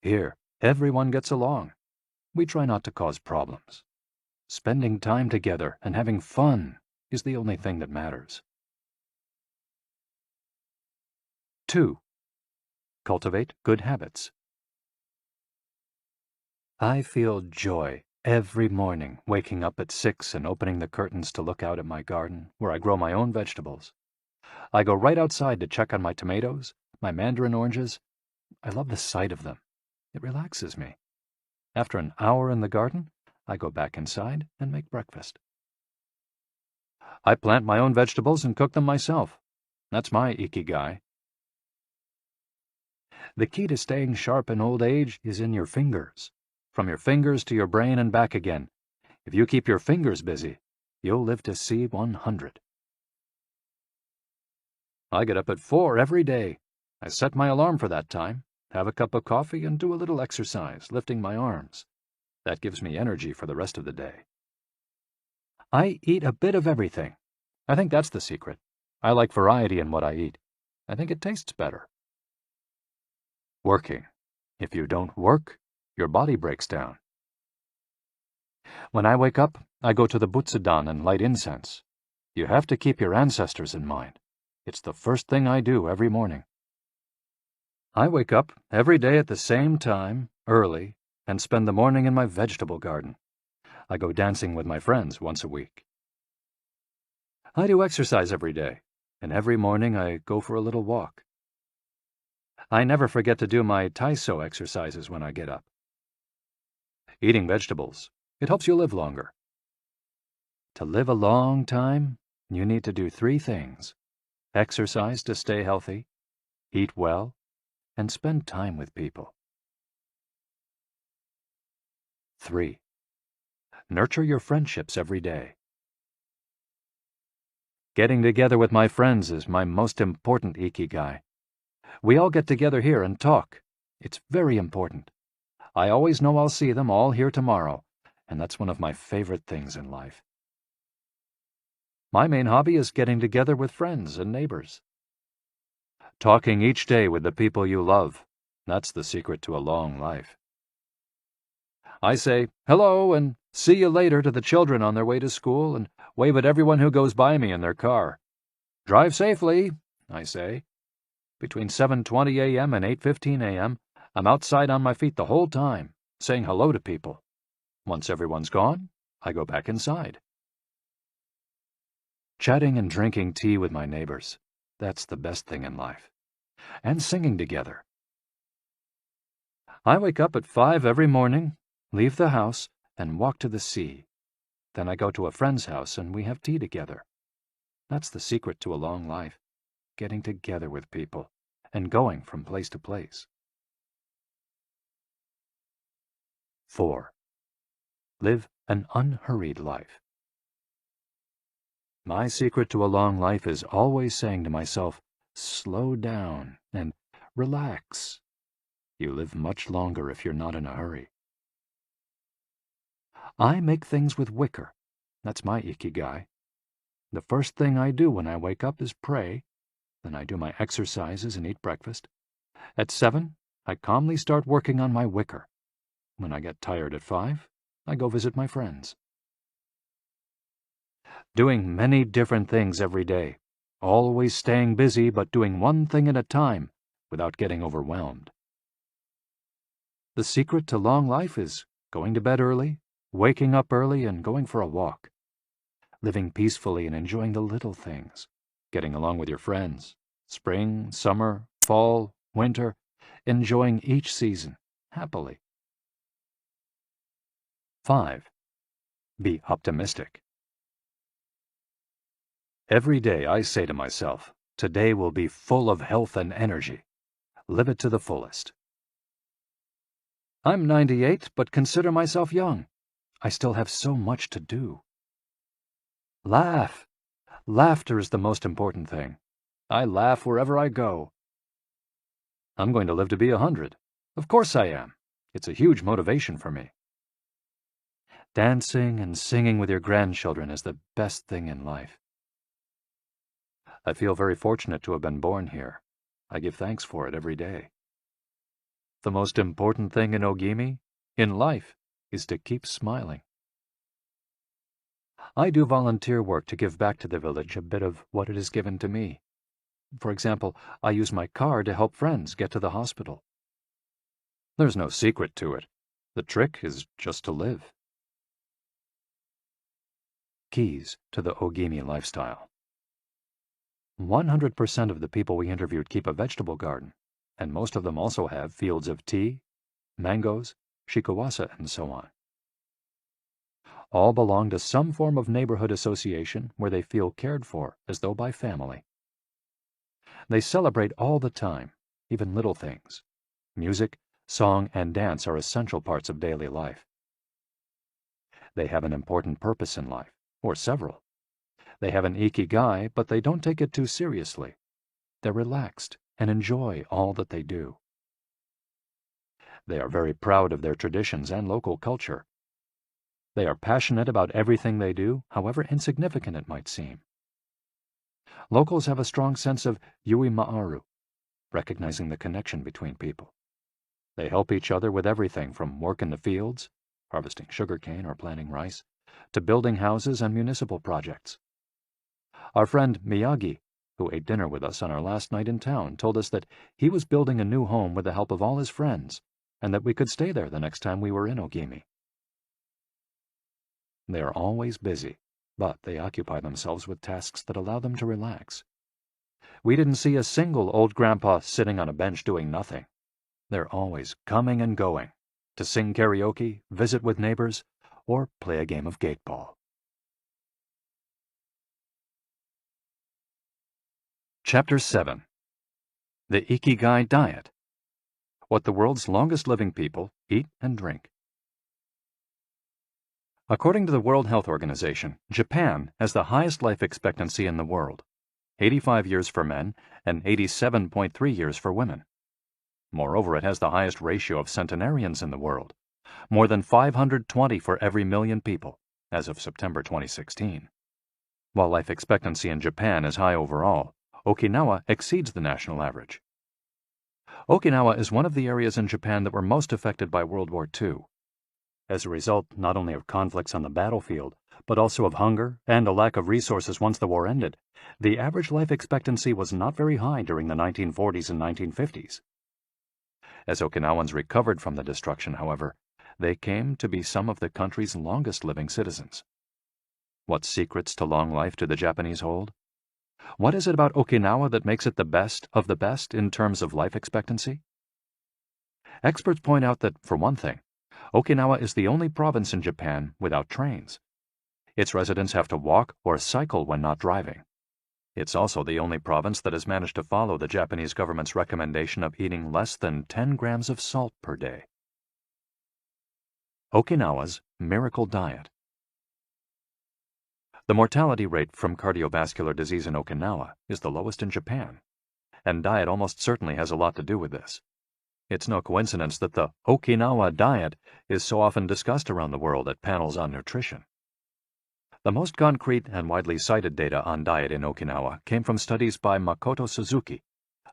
Here, everyone gets along. We try not to cause problems. Spending time together and having fun is the only thing that matters. 2. Cultivate good habits. I feel joy every morning waking up at 6 and opening the curtains to look out at my garden where I grow my own vegetables. I go right outside to check on my tomatoes, my mandarin oranges. I love the sight of them. It relaxes me. After an hour in the garden, I go back inside and make breakfast. I plant my own vegetables and cook them myself. That's my Ikigai. The key to staying sharp in old age is in your fingers. From your fingers to your brain and back again. If you keep your fingers busy, you'll live to see 100. I get up at 4 every day. I set my alarm for that time, have a cup of coffee, and do a little exercise, lifting my arms. That gives me energy for the rest of the day. I eat a bit of everything. I think that's the secret. I like variety in what I eat. I think it tastes better. Working. If you don't work, your body breaks down. When I wake up, I go to the Butsudan and light incense. You have to keep your ancestors in mind. It's the first thing I do every morning. I wake up every day at the same time, early, and spend the morning in my vegetable garden. I go dancing with my friends once a week. I do exercise every day, and every morning I go for a little walk. I never forget to do my Taiso exercises when I get up. Eating vegetables, it helps you live longer. To live a long time, you need to do 3 things. Exercise to stay healthy, eat well, and spend time with people. 3. Nurture your friendships every day. Getting together with my friends is my most important Ikigai. We all get together here and talk. It's very important. I always know I'll see them all here tomorrow, and that's one of my favorite things in life. My main hobby is getting together with friends and neighbors. Talking each day with the people you love, that's the secret to a long life. I say hello and see you later to the children on their way to school and wave at everyone who goes by me in their car. Drive safely, I say. Between 7:20 a.m. and 8:15 a.m., I'm outside on my feet the whole time, saying hello to people. Once everyone's gone, I go back inside. Chatting and drinking tea with my neighbors, that's the best thing in life. And singing together. I wake up at 5 every morning, leave the house, and walk to the sea. Then I go to a friend's house and we have tea together. That's the secret to a long life, getting together with people and going from place to place. 4. Live an unhurried life. My secret to a long life is always saying to myself, slow down and relax. You live much longer if you're not in a hurry. I make things with wicker. That's my Ikigai. The first thing I do when I wake up is pray. Then I do my exercises and eat breakfast. At 7, I calmly start working on my wicker. When I get tired at 5, I go visit my friends. Doing many different things every day. Always staying busy, but doing one thing at a time without getting overwhelmed. The secret to long life is going to bed early, waking up early, and going for a walk. Living peacefully and enjoying the little things. Getting along with your friends. Spring, summer, fall, winter. Enjoying each season happily. 5. Be optimistic. Every day I say to myself, today will be full of health and energy. Live it to the fullest. I'm 98, but consider myself young. I still have so much to do. Laugh. Laughter is the most important thing. I laugh wherever I go. I'm going to live to be 100. Of course I am. It's a huge motivation for me. Dancing and singing with your grandchildren is the best thing in life. I feel very fortunate to have been born here. I give thanks for it every day. The most important thing in Ogimi, in life, is to keep smiling. I do volunteer work to give back to the village a bit of what it has given to me. For example, I use my car to help friends get to the hospital. There's no secret to it. The trick is just to live. Keys to the Ogimi lifestyle. 100% of the people we interviewed keep a vegetable garden, and most of them also have fields of tea, mangoes, shikawasa, and so on. All belong to some form of neighborhood association where they feel cared for as though by family. They celebrate all the time, even little things. Music, song, and dance are essential parts of daily life. They have an important purpose in life, or several. They have an Ikigai, but they don't take it too seriously. They're relaxed and enjoy all that they do. They are very proud of their traditions and local culture. They are passionate about everything they do, however insignificant it might seem. Locals have a strong sense of yui ma'aru, recognizing the connection between people. They help each other with everything from work in the fields, harvesting sugarcane or planting rice, to building houses and municipal projects. Our friend Miyagi, who ate dinner with us on our last night in town, told us that he was building a new home with the help of all his friends, and that we could stay there the next time we were in Ogimi. They are always busy, but they occupy themselves with tasks that allow them to relax. We didn't see a single old grandpa sitting on a bench doing nothing. They're always coming and going, to sing karaoke, visit with neighbors, or play a game of gateball. Chapter 7. The Ikigai Diet. What the world's longest living people eat and drink. According to the World Health Organization, Japan has the highest life expectancy in the world, 85 years for men and 87.3 years for women. Moreover, it has the highest ratio of centenarians in the world, more than 520 for every million people, as of September 2016. While life expectancy in Japan is high overall, Okinawa exceeds the national average. Okinawa is one of the areas in Japan that were most affected by World War II. As a result not only of conflicts on the battlefield, but also of hunger and a lack of resources once the war ended, the average life expectancy was not very high during the 1940s and 1950s. As Okinawans recovered from the destruction, however, they came to be some of the country's longest living citizens. What secrets to long life do the Japanese hold? What is it about Okinawa that makes it the best of the best in terms of life expectancy? Experts point out that, for one thing, Okinawa is the only province in Japan without trains. Its residents have to walk or cycle when not driving. It's also the only province that has managed to follow the Japanese government's recommendation of eating less than 10 grams of salt per day. Okinawa's Miracle Diet. The mortality rate from cardiovascular disease in Okinawa is the lowest in Japan, and diet almost certainly has a lot to do with this. It's no coincidence that the Okinawa diet is so often discussed around the world at panels on nutrition. The most concrete and widely cited data on diet in Okinawa came from studies by Makoto Suzuki,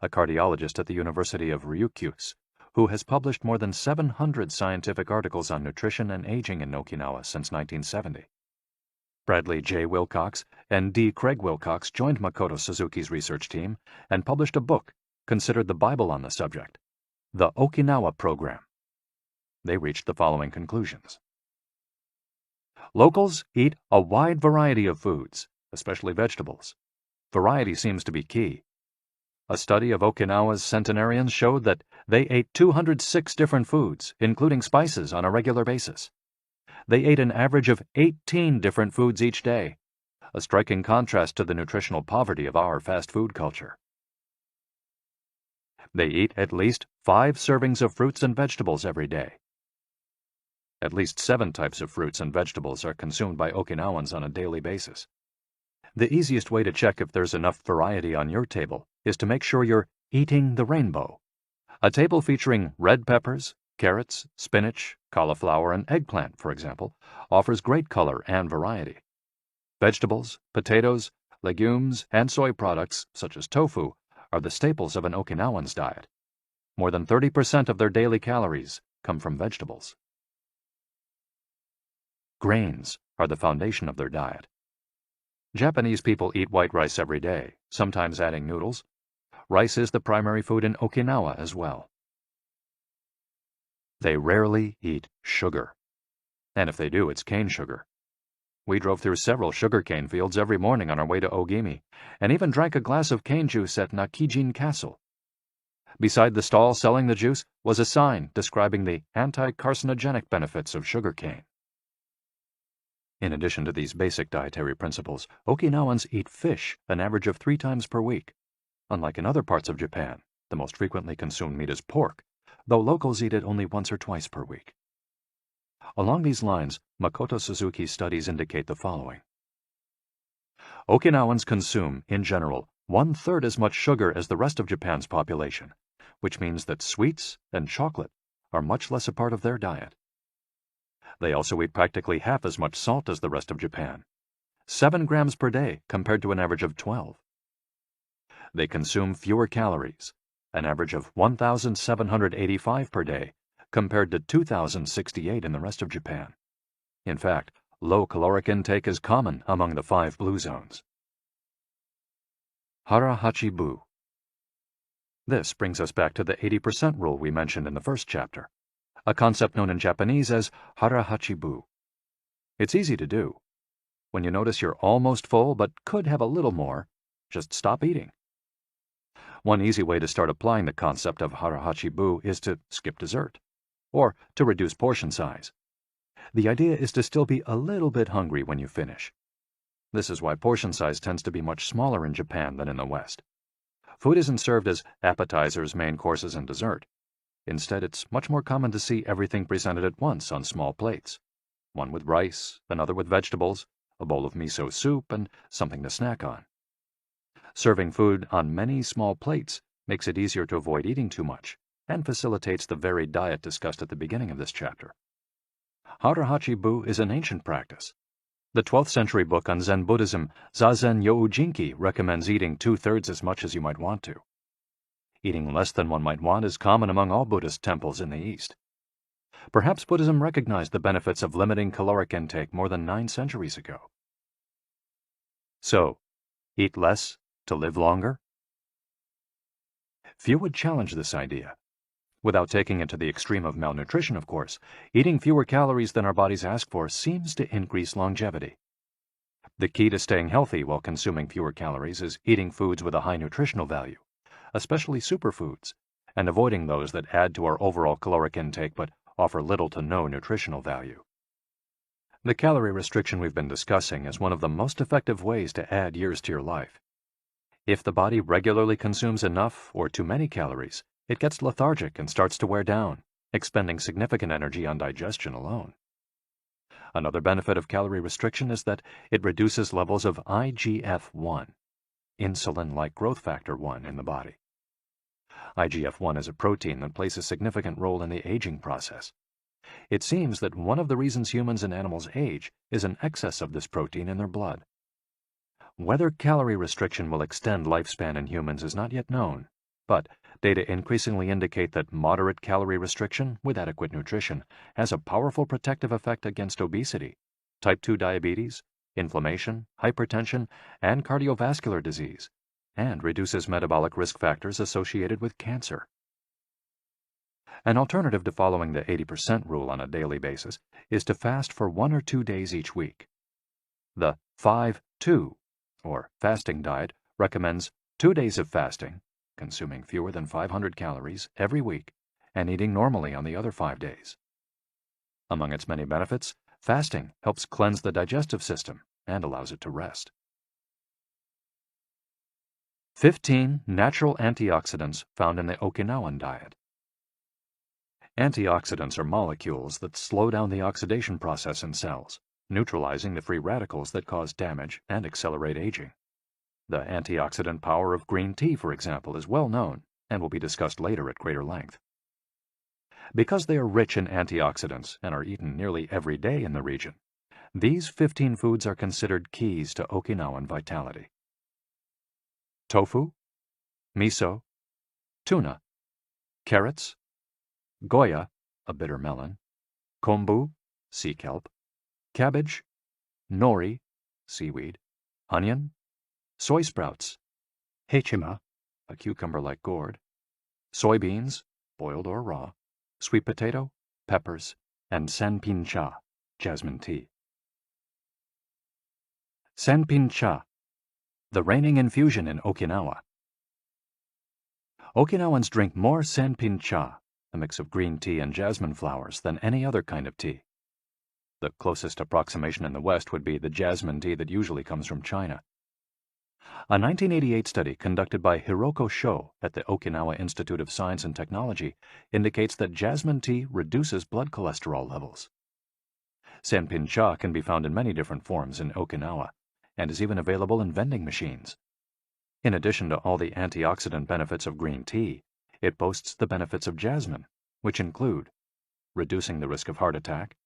a cardiologist at the University of Ryukyus, who has published more than 700 scientific articles on nutrition and aging in Okinawa since 1970. Bradley J. Wilcox and D. Craig Wilcox joined Makoto Suzuki's research team and published a book considered the Bible on the subject, The Okinawa Program. They reached the following conclusions. Locals eat a wide variety of foods, especially vegetables. Variety seems to be key. A study of Okinawa's Centenarians showed that they ate 206 different foods, including spices, on a regular basis. They ate an average of 18 different foods each day, a striking contrast to the nutritional poverty of our fast food culture. They eat at least 5 servings of fruits and vegetables every day. At least 7 types of fruits and vegetables are consumed by Okinawans on a daily basis. The easiest way to check if there's enough variety on your table is to make sure you're eating the rainbow. A table featuring red peppers, carrots, spinach, cauliflower, and eggplant, for example, offers great color and variety. Vegetables, potatoes, legumes, and soy products, such as tofu, are the staples of an Okinawan's diet. More than 30% of their daily calories come from vegetables. Grains are the foundation of their diet. Japanese people eat white rice every day, sometimes adding noodles. Rice is the primary food in Okinawa as well. They rarely eat sugar. And if they do, it's cane sugar. We drove through several sugarcane fields every morning on our way to Ogimi, and even drank a glass of cane juice at Nakijin Castle. Beside the stall selling the juice was a sign describing the anti-carcinogenic benefits of sugarcane. In addition to these basic dietary principles, Okinawans eat fish an average of 3 times per week. Unlike in other parts of Japan, the most frequently consumed meat is pork, though locals eat it only once or twice per week. Along these lines, Makoto Suzuki's studies indicate the following. Okinawans consume, in general, 1/3 as much sugar as the rest of Japan's population, which means that sweets and chocolate are much less a part of their diet. They also eat practically half as much salt as the rest of Japan, 7 grams per day compared to an average of 12. They consume fewer calories, an average of 1,785 per day compared to 2,068 in the rest of Japan. In fact, low caloric intake is common among the 5 blue zones. Hara Hachibu. This brings us back to the 80% rule we mentioned in the first chapter, a concept known in Japanese as Hara Hachibu. It's easy to do. When you notice you're almost full but could have a little more, just stop eating. One easy way to start applying the concept of Hara Hachibu is to skip dessert, or to reduce portion size. The idea is to still be a little bit hungry when you finish. This is why portion size tends to be much smaller in Japan than in the West. Food isn't served as appetizers, main courses, and dessert. Instead, it's much more common to see everything presented at once on small plates. One with rice, another with vegetables, a bowl of miso soup, and something to snack on. Serving food on many small plates makes it easier to avoid eating too much and facilitates the varied diet discussed at the beginning of this chapter. Hara Hachibu is an ancient practice. The 12th century book on Zen Buddhism, Zazen Youjinki, recommends eating 2/3 as much as you might want to. Eating less than one might want is common among all Buddhist temples in the East. Perhaps Buddhism recognized the benefits of limiting caloric intake more than 9 centuries ago. So, eat less to live longer? Few would challenge this idea. Without taking it to the extreme of malnutrition, of course, eating fewer calories than our bodies ask for seems to increase longevity. The key to staying healthy while consuming fewer calories is eating foods with a high nutritional value, especially superfoods, and avoiding those that add to our overall caloric intake but offer little to no nutritional value. The calorie restriction we've been discussing is one of the most effective ways to add years to your life. If the body regularly consumes enough or too many calories, it gets lethargic and starts to wear down, expending significant energy on digestion alone. Another benefit of calorie restriction is that it reduces levels of IGF-1, insulin-like growth factor 1, in the body. IGF-1 is a protein that plays a significant role in the aging process. It seems that one of the reasons humans and animals age is an excess of this protein in their blood. Whether calorie restriction will extend lifespan in humans is not yet known, but data increasingly indicate that moderate calorie restriction with adequate nutrition has a powerful protective effect against obesity, type 2 diabetes, inflammation, hypertension, and cardiovascular disease, and reduces metabolic risk factors associated with cancer. An alternative to following the 80% rule on a daily basis is to fast for 1 or 2 days each week. The 5-2, or fasting diet, recommends 2 days of fasting, consuming fewer than 500 calories every week, and eating normally on the other 5 days. Among its many benefits, fasting helps cleanse the digestive system and allows it to rest. 15 natural antioxidants found in the Okinawan diet. Antioxidants are molecules that slow down the oxidation process in cells, neutralizing the free radicals that cause damage and accelerate aging. The antioxidant power of green tea, for example, is well known and will be discussed later at greater length. Because they are rich in antioxidants and are eaten nearly every day in the region, these 15 foods are considered keys to Okinawan vitality. Tofu, miso, tuna, carrots, goya, a bitter melon, kombu, sea kelp, cabbage, nori, seaweed, onion, soy sprouts, hechima, a cucumber-like gourd, soybeans, boiled or raw, sweet potato, peppers, and sanpincha, jasmine tea. Sanpincha, the reigning infusion in Okinawa. Okinawans drink more sanpincha, a mix of green tea and jasmine flowers, than any other kind of tea. The closest approximation in the West would be the jasmine tea that usually comes from China. A 1988 study conducted by Hiroko Sho at the Okinawa Institute of Science and Technology indicates that jasmine tea reduces blood cholesterol levels. Sanpincha can be found in many different forms in Okinawa and is even available in vending machines. In addition to all the antioxidant benefits of green tea, it boasts the benefits of jasmine, which include reducing the risk of heart attack,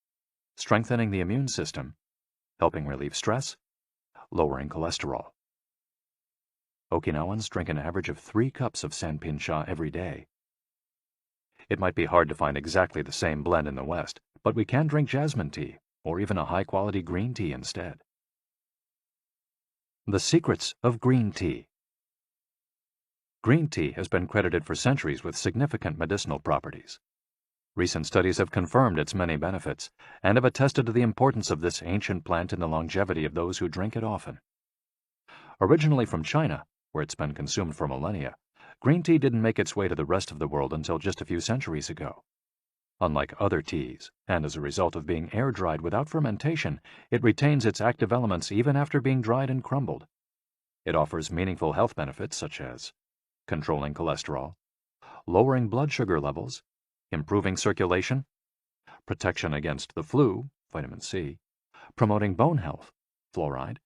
strengthening the immune system, helping relieve stress, lowering cholesterol. Okinawans drink an average of 3 cups of sanpincha every day. It might be hard to find exactly the same blend in the West, but we can drink jasmine tea or even a high-quality green tea instead. The secrets of green tea. Green tea has been credited for centuries with significant medicinal properties. Recent studies have confirmed its many benefits and have attested to the importance of this ancient plant in the longevity of those who drink it often. Originally from China, where it's been consumed for millennia, green tea didn't make its way to the rest of the world until just a few centuries ago. Unlike other teas, and as a result of being air-dried without fermentation, it retains its active elements even after being dried and crumbled. It offers meaningful health benefits such as controlling cholesterol, lowering blood sugar levels, improving circulation, protection against the flu, vitamin C, promoting bone health, fluoride,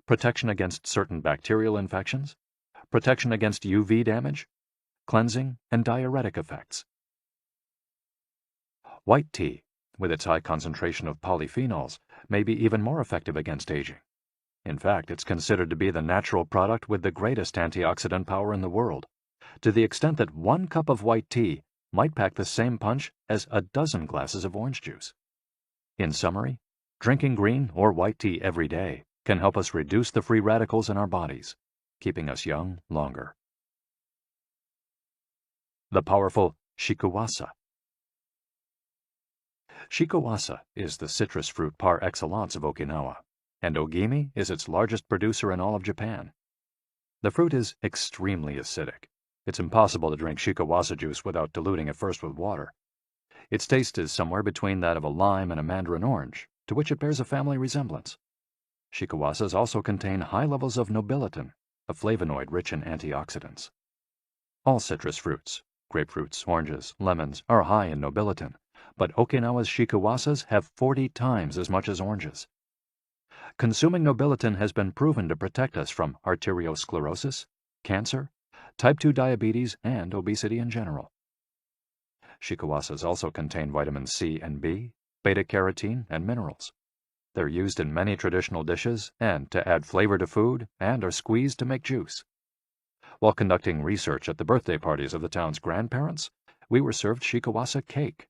protection against certain bacterial infections, protection against UV damage, cleansing, and diuretic effects. White tea, with its high concentration of polyphenols, may be even more effective against aging. In fact, it's considered to be the natural product with the greatest antioxidant power in the world, to the extent that 1 cup of white tea might pack the same punch as a dozen glasses of orange juice. In summary, drinking green or white tea every day can help us reduce the free radicals in our bodies, keeping us young longer. The powerful shikuwasa. Shikuwasa is the citrus fruit par excellence of Okinawa, and Ogimi is its largest producer in all of Japan. The fruit is extremely acidic. It's impossible to drink shikuwasa juice without diluting it first with water. Its taste is somewhere between that of a lime and a mandarin orange, to which it bears a family resemblance. Shikuwasas also contain high levels of nobiletin, a flavonoid rich in antioxidants. All citrus fruits, grapefruits, oranges, lemons, are high in nobiletin, but Okinawa's shikuwasas have 40 times as much as oranges. Consuming nobiletin has been proven to protect us from arteriosclerosis, cancer, type 2 diabetes, and obesity in general. Shikuwasas also contain vitamin C and B, beta-carotene, and minerals. They're used in many traditional dishes and to add flavor to food and are squeezed to make juice. While conducting research at the birthday parties of the town's grandparents, we were served shikuwasa cake.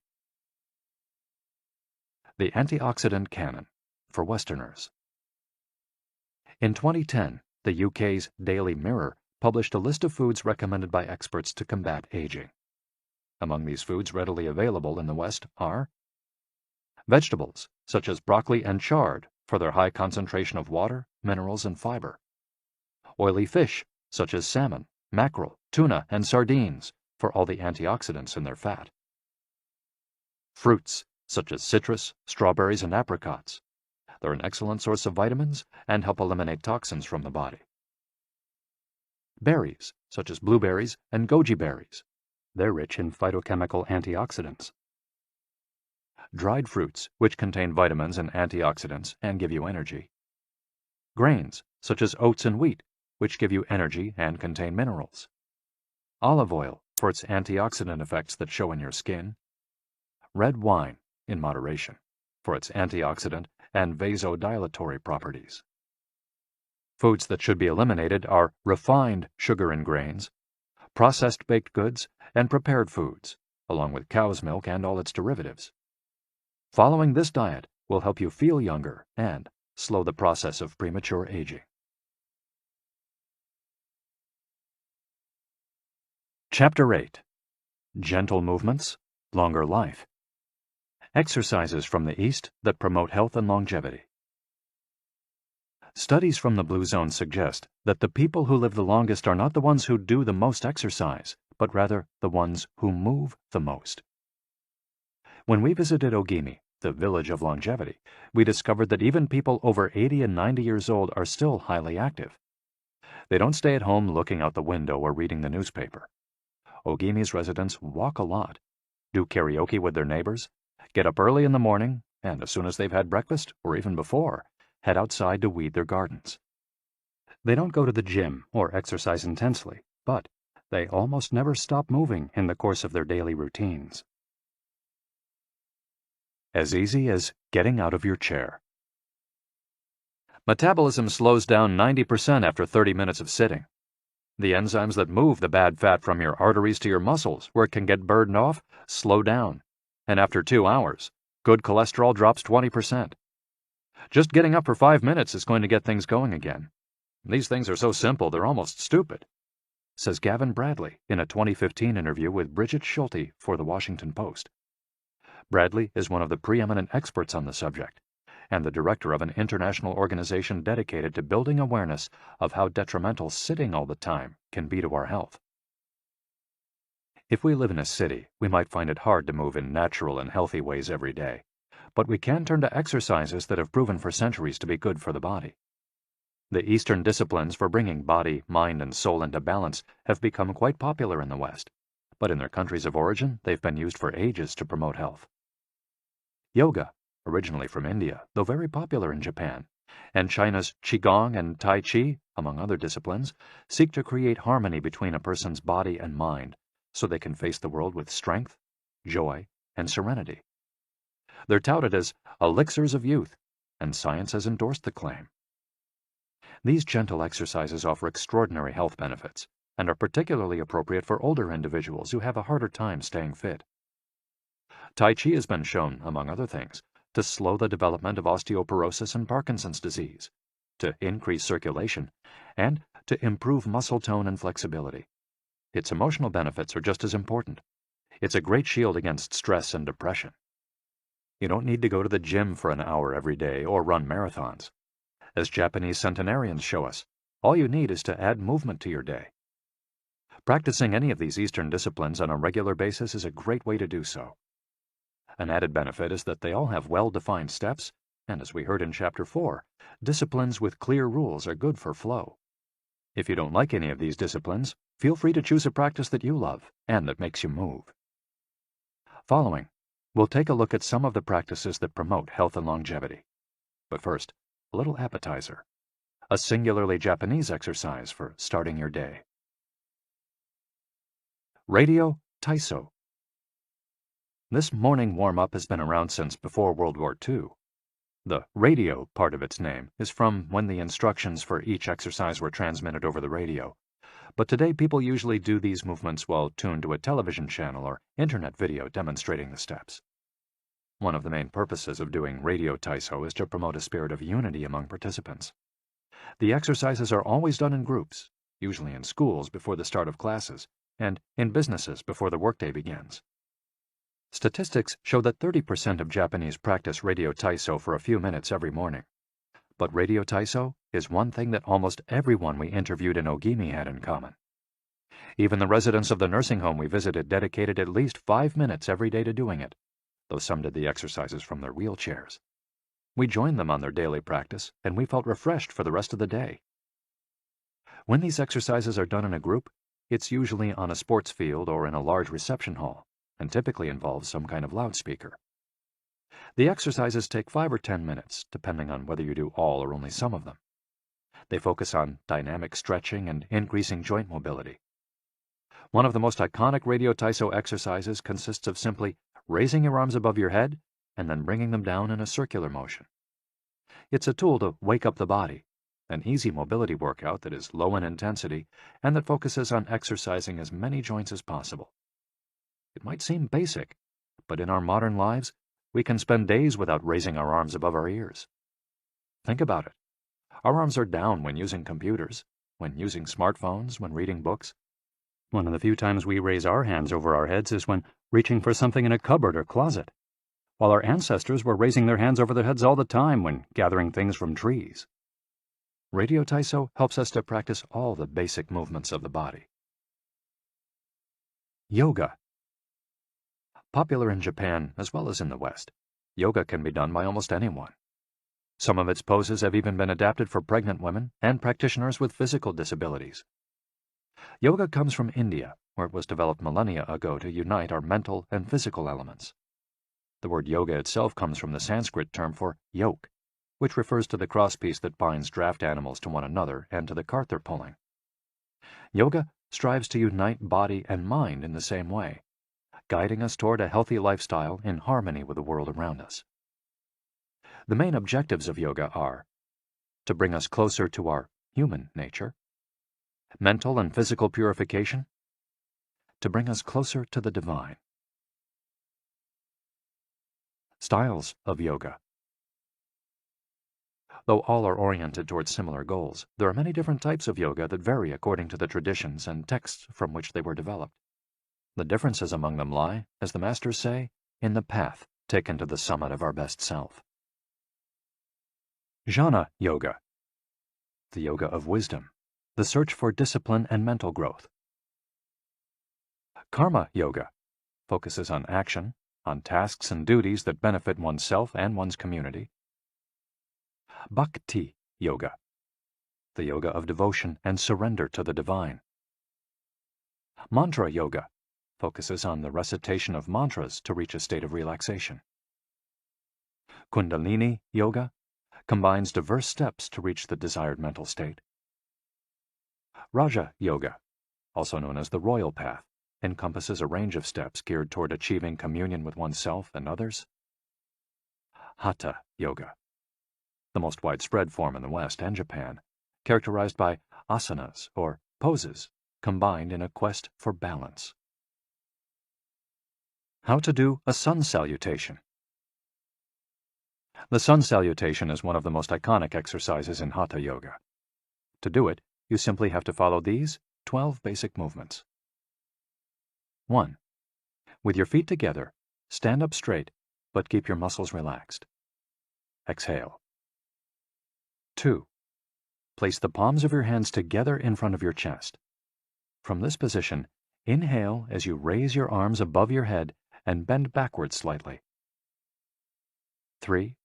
The antioxidant canon for Westerners. In 2010, the UK's Daily Mirror published a list of foods recommended by experts to combat aging. Among these foods readily available in the West are vegetables, such as broccoli and chard, for their high concentration of water, minerals, and fiber. Oily fish, such as salmon, mackerel, tuna, and sardines, for all the antioxidants in their fat. Fruits, such as citrus, strawberries, and apricots. They're an excellent source of vitamins and help eliminate toxins from the body. Berries, such as blueberries and goji berries. They're rich in phytochemical antioxidants. Dried fruits, which contain vitamins and antioxidants and give you energy. Grains, such as oats and wheat, which give you energy and contain minerals. Olive oil, for its antioxidant effects that show in your skin. Red wine, in moderation, for its antioxidant and vasodilatory properties. Foods that should be eliminated are refined sugar and grains, processed baked goods, and prepared foods, along with cow's milk and all its derivatives. Following this diet will help you feel younger and slow the process of premature aging. Chapter 8. Gentle Movements, Longer Life. Exercises from the East that promote health and longevity. Studies from the Blue Zone suggest that the people who live the longest are not the ones who do the most exercise, but rather the ones who move the most. When we visited Ogimi, the village of longevity, we discovered that even people over 80 and 90 years old are still highly active. They don't stay at home looking out the window or reading the newspaper. Ogimi's residents walk a lot, do karaoke with their neighbors, get up early in the morning, and as soon as they've had breakfast, or even before, head outside to weed their gardens. They don't go to the gym or exercise intensely, but they almost never stop moving in the course of their daily routines. As easy as getting out of your chair. Metabolism slows down 90% after 30 minutes of sitting. The enzymes that move the bad fat from your arteries to your muscles, where it can get burned off, slow down. And after 2 hours, good cholesterol drops 20%. Just getting up for 5 minutes is going to get things going again. These things are so simple they're almost stupid, says Gavin Bradley in a 2015 interview with Bridget Schulte for The Washington Post. Bradley is one of the preeminent experts on the subject, and the director of an international organization dedicated to building awareness of how detrimental sitting all the time can be to our health. If we live in a city, we might find it hard to move in natural and healthy ways every day, but we can turn to exercises that have proven for centuries to be good for the body. The Eastern disciplines for bringing body, mind, and soul into balance have become quite popular in the West, but in their countries of origin, they've been used for ages to promote health. Yoga, originally from India, though very popular in Japan, and China's Qigong and Tai Chi, among other disciplines, seek to create harmony between a person's body and mind so they can face the world with strength, joy, and serenity. They're touted as elixirs of youth, and science has endorsed the claim. These gentle exercises offer extraordinary health benefits and are particularly appropriate for older individuals who have a harder time staying fit. Tai Chi has been shown, among other things, to slow the development of osteoporosis and Parkinson's disease, to increase circulation, and to improve muscle tone and flexibility. Its emotional benefits are just as important. It's a great shield against stress and depression. You don't need to go to the gym for an hour every day or run marathons. As Japanese centenarians show us, all you need is to add movement to your day. Practicing any of these Eastern disciplines on a regular basis is a great way to do so. An added benefit is that they all have well-defined steps, and as we heard in Chapter 4, disciplines with clear rules are good for flow. If you don't like any of these disciplines, feel free to choose a practice that you love and that makes you move. Following We'll take a look at some of the practices that promote health and longevity. But first, a little appetizer. A singularly Japanese exercise for starting your day. Radio Taiso. This morning warm-up has been around since before World War II. The radio part of its name is from when the instructions for each exercise were transmitted over the radio. But today people usually do these movements while tuned to a television channel or internet video demonstrating the steps. One of the main purposes of doing Radio Taiso is to promote a spirit of unity among participants. The exercises are always done in groups, usually in schools before the start of classes, and in businesses before the workday begins. Statistics show that 30% of Japanese practice Radio Taiso for a few minutes every morning. But Radio Taiso is one thing that almost everyone we interviewed in Ogimi had in common. Even the residents of the nursing home we visited dedicated at least 5 minutes every day to doing it, though some did the exercises from their wheelchairs. We joined them on their daily practice, and we felt refreshed for the rest of the day. When these exercises are done in a group, it's usually on a sports field or in a large reception hall, and typically involves some kind of loudspeaker. The exercises take 5 or 10 minutes, depending on whether you do all or only some of them. They focus on dynamic stretching and increasing joint mobility. One of the most iconic Radio Taiso exercises consists of simply raising your arms above your head and then bringing them down in a circular motion. It's a tool to wake up the body, an easy mobility workout that is low in intensity and that focuses on exercising as many joints as possible. It might seem basic, but in our modern lives, we can spend days without raising our arms above our ears. Think about it. Our arms are down when using computers, when using smartphones, when reading books. One of the few times we raise our hands over our heads is when reaching for something in a cupboard or closet, while our ancestors were raising their hands over their heads all the time when gathering things from trees. Radio Taiso helps us to practice all the basic movements of the body. Yoga. Popular in Japan as well as in the West, yoga can be done by almost anyone. Some of its poses have even been adapted for pregnant women and practitioners with physical disabilities. Yoga comes from India, where it was developed millennia ago to unite our mental and physical elements. The word yoga itself comes from the Sanskrit term for yoke, which refers to the crosspiece that binds draft animals to one another and to the cart they're pulling. Yoga strives to unite body and mind in the same way, guiding us toward a healthy lifestyle in harmony with the world around us. The main objectives of yoga are to bring us closer to our human nature, mental and physical purification, to bring us closer to the divine. Styles of yoga. Though all are oriented towards similar goals, there are many different types of yoga that vary according to the traditions and texts from which they were developed. The differences among them lie, as the masters say, in the path taken to the summit of our best self. Jnana Yoga. The yoga of wisdom, the search for discipline and mental growth. Karma Yoga focuses on action, on tasks and duties that benefit oneself and one's community. Bhakti Yoga, the yoga of devotion and surrender to the divine. Mantra Yoga focuses on the recitation of mantras to reach a state of relaxation. Kundalini Yoga combines diverse steps to reach the desired mental state. Raja Yoga, also known as the royal path, encompasses a range of steps geared toward achieving communion with oneself and others. Hatha Yoga, the most widespread form in the West and Japan, characterized by asanas or poses combined in a quest for balance. How to do a sun salutation. The sun salutation is one of the most iconic exercises in Hatha Yoga. To do it, you simply have to follow these 12 basic movements. 1. With your feet together, stand up straight, but keep your muscles relaxed. Exhale. 2. Place the palms of your hands together in front of your chest. From this position, inhale as you raise your arms above your head and bend backwards slightly. 3.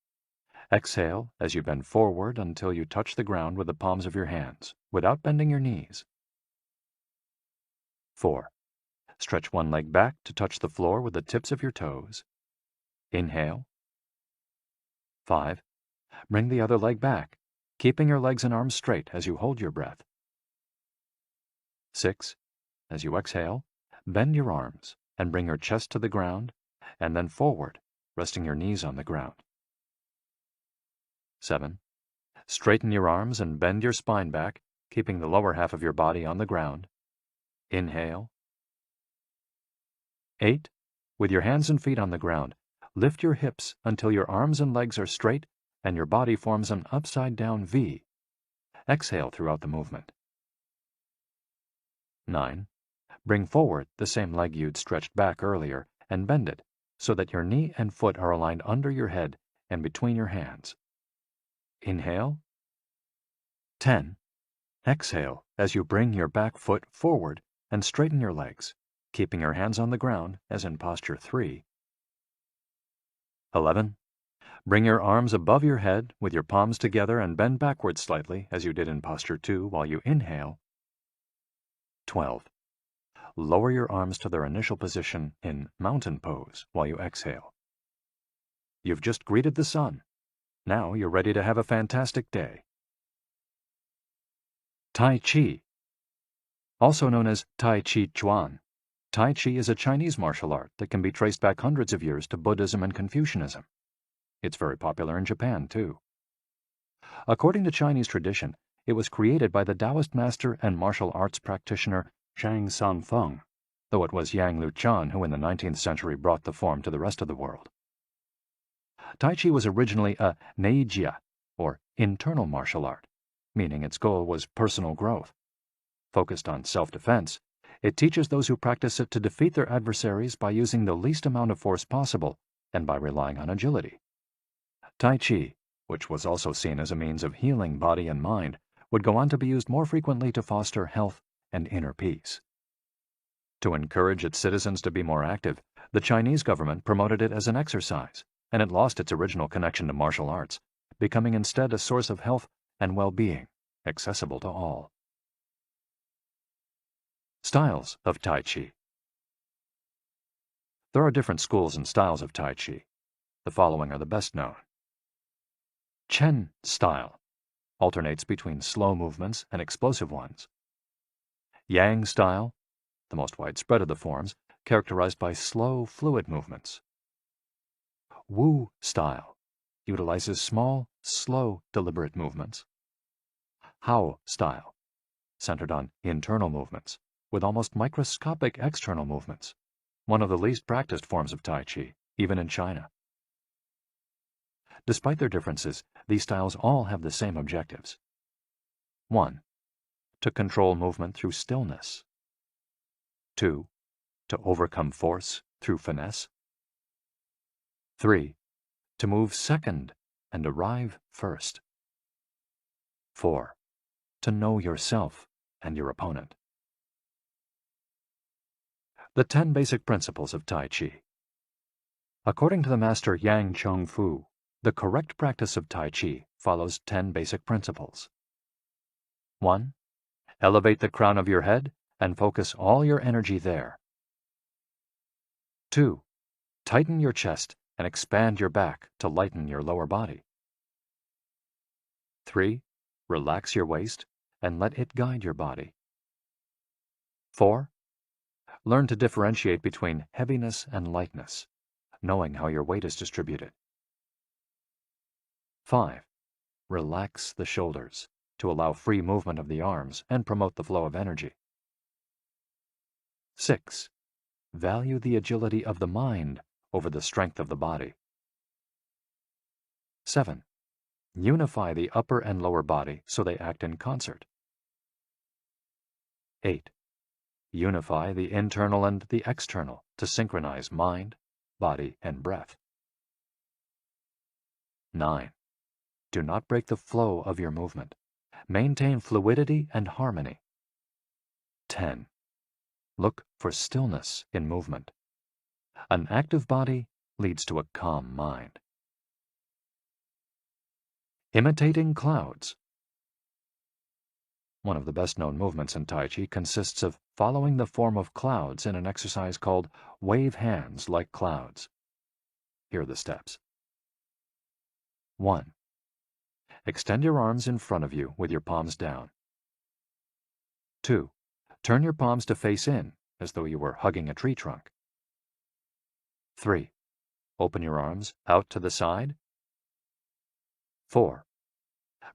Exhale as you bend forward until you touch the ground with the palms of your hands, without bending your knees. 4. Stretch one leg back to touch the floor with the tips of your toes. Inhale. 5. Bring the other leg back, keeping your legs and arms straight as you hold your breath. 6. As you exhale, bend your arms and bring your chest to the ground, and then forward, resting your knees on the ground. 7. Straighten your arms and bend your spine back, keeping the lower half of your body on the ground. Inhale. 8. With your hands and feet on the ground, lift your hips until your arms and legs are straight and your body forms an upside-down V. Exhale throughout the movement. 9. Bring forward the same leg you'd stretched back earlier and bend it so that your knee and foot are aligned under your head and between your hands. Inhale. 10. Exhale as you bring your back foot forward and straighten your legs, keeping your hands on the ground as in posture 3. 11. Bring your arms above your head with your palms together and bend backwards slightly as you did in posture 2 while you inhale. 12. Lower your arms to their initial position in mountain pose while you exhale. You've just greeted the sun. Now you're ready to have a fantastic day. Tai Chi. Also known as Tai Chi Chuan, Tai Chi is a Chinese martial art that can be traced back hundreds of years to Buddhism and Confucianism. It's very popular in Japan, too. According to Chinese tradition, it was created by the Taoist master and martial arts practitioner Zhang Sanfeng, though it was Yang Luchan who in the 19th century brought the form to the rest of the world. Tai Chi was originally a neijia, or internal martial art, meaning its goal was personal growth. Focused on self-defense, it teaches those who practice it to defeat their adversaries by using the least amount of force possible and by relying on agility. Tai Chi, which was also seen as a means of healing body and mind, would go on to be used more frequently to foster health and inner peace. To encourage its citizens to be more active, the Chinese government promoted it as an exercise, and it lost its original connection to martial arts, becoming instead a source of health and well-being, accessible to all. Styles of Tai Chi. There are different schools and styles of Tai Chi. The following are the best known. Chen style alternates between slow movements and explosive ones. Yang style, the most widespread of the forms, characterized by slow, fluid movements. Wu style utilizes small, slow, deliberate movements. Hao style, centered on internal movements, with almost microscopic external movements, one of the least practiced forms of Tai Chi, even in China. Despite their differences, these styles all have the same objectives. 1. To control movement through stillness. 2. To overcome force through finesse. 3. To move second and arrive first. 4. To know yourself and your opponent. The 10 basic principles of Tai Chi. According to the master Yang Cheng Fu, the correct practice of Tai Chi follows 10 basic principles. 1. Elevate the crown of your head and focus all your energy there. 2. Tighten your chest and expand your back to lighten your lower body. 3. Relax your waist and let it guide your body. 4. Learn to differentiate between heaviness and lightness, knowing how your weight is distributed. 5. Relax the shoulders to allow free movement of the arms and promote the flow of energy. 6. Value the agility of the mind over the strength of the body. 7. Unify the upper and lower body so they act in concert. 8. Unify the internal and the external to synchronize mind, body, and breath. 9. Do not break the flow of your movement. Maintain fluidity and harmony. 10. Look for stillness in movement. An active body leads to a calm mind. Imitating clouds. One of the best-known movements in Tai Chi consists of following the form of clouds in an exercise called wave hands like clouds. Here are the steps. 1. Extend your arms in front of you with your palms down. 2. Turn your palms to face in, as though you were hugging a tree trunk. 3. Open your arms out to the side. 4.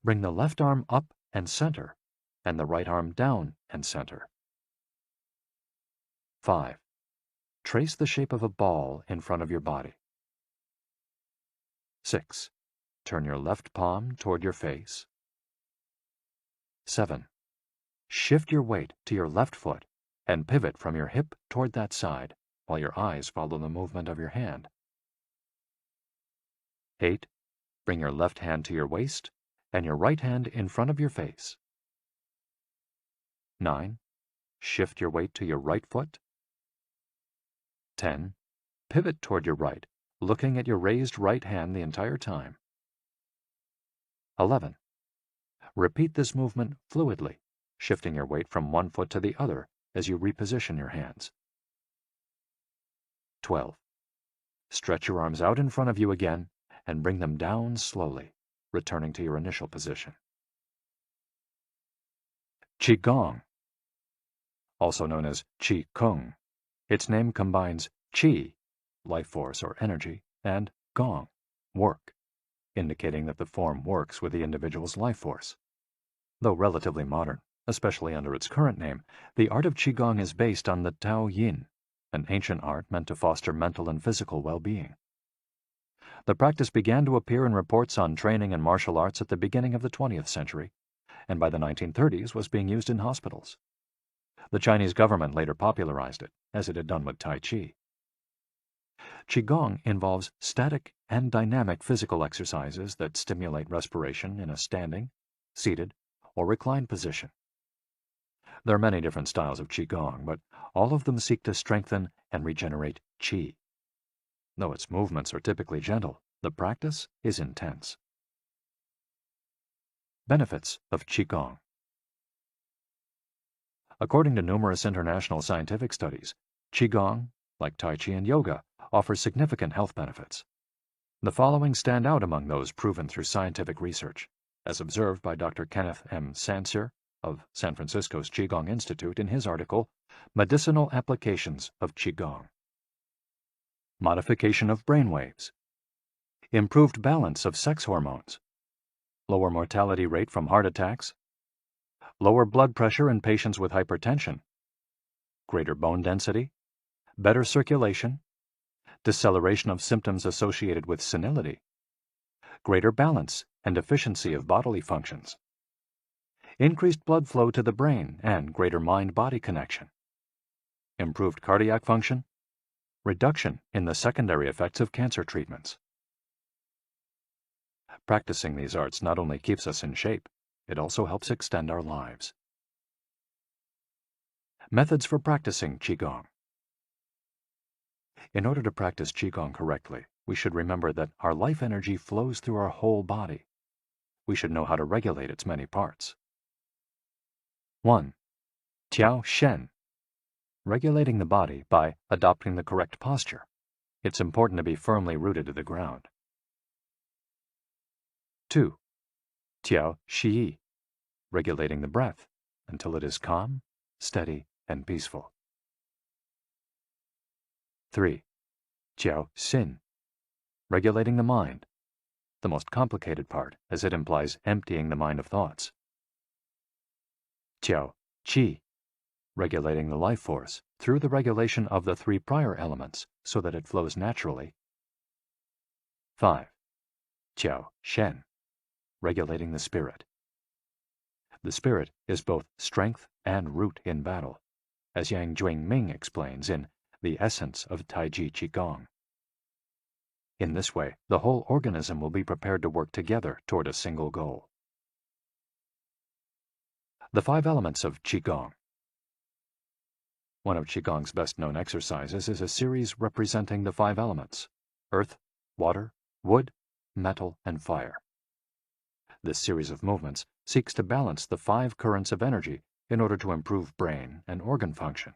Bring the left arm up and center, and the right arm down and center. 5. Trace the shape of a ball in front of your body. 6. Turn your left palm toward your face. 7. Shift your weight to your left foot and pivot from your hip toward that side, while your eyes follow the movement of your hand. 8. Bring your left hand to your waist and your right hand in front of your face. 9. Shift your weight to your right foot. 10. Pivot toward your right, looking at your raised right hand the entire time. 11. Repeat this movement fluidly, shifting your weight from one foot to the other as you reposition your hands. 12. Stretch your arms out in front of you again and bring them down slowly, returning to your initial position. Qigong, also known as Qi Kung. Its name combines Qi, life force or energy, and Gong, work, indicating that the form works with the individual's life force. Though relatively modern, especially under its current name, the art of Qigong is based on the Tao Yin, an ancient art meant to foster mental and physical well-being. The practice began to appear in reports on training in martial arts at the beginning of the 20th century, and by the 1930s was being used in hospitals. The Chinese government later popularized it, as it had done with Tai Chi. Qigong involves static and dynamic physical exercises that stimulate respiration in a standing, seated, or reclined position. There are many different styles of Qigong, but all of them seek to strengthen and regenerate Qi. Though its movements are typically gentle, the practice is intense. Benefits of Qigong. According to numerous international scientific studies, Qigong, like Tai Chi and yoga, offers significant health benefits. The following stand out among those proven through scientific research, as observed by Dr. Kenneth M. Sancer of San Francisco's Qigong Institute in his article, Medicinal Applications of Qigong. Modification of brainwaves. Improved balance of sex hormones. Lower mortality rate from heart attacks. Lower blood pressure in patients with hypertension. Greater bone density. Better circulation. Deceleration of symptoms associated with senility. Greater balance and efficiency of bodily functions. Increased blood flow to the brain and greater mind-body connection. Improved cardiac function. Reduction in the secondary effects of cancer treatments. Practicing these arts not only keeps us in shape, it also helps extend our lives. Methods for practicing Qigong. In order to practice Qigong correctly, we should remember that our life energy flows through our whole body. We should know how to regulate its many parts. 1. Tiao Shen. Regulating the body by adopting the correct posture. It's important to be firmly rooted to the ground. 2. Tiao Shi. Regulating the breath until it is calm, steady, and peaceful. 3. Tiao Xin. Regulating the mind, the most complicated part as it implies emptying the mind of thoughts. Tiao Qi. Regulating the life force through the regulation of the 3 prior elements so that it flows naturally. 5. Tiao Shen. Regulating the spirit. The spirit is both strength and root in battle, as Yang Ming explains in The Essence of Taiji Qigong. In this way, the whole organism will be prepared to work together toward a single goal. The 5 elements of Qigong. One of Qigong's best-known exercises is a series representing the 5 elements: earth, water, wood, metal, and fire. This series of movements seeks to balance the 5 currents of energy in order to improve brain and organ function.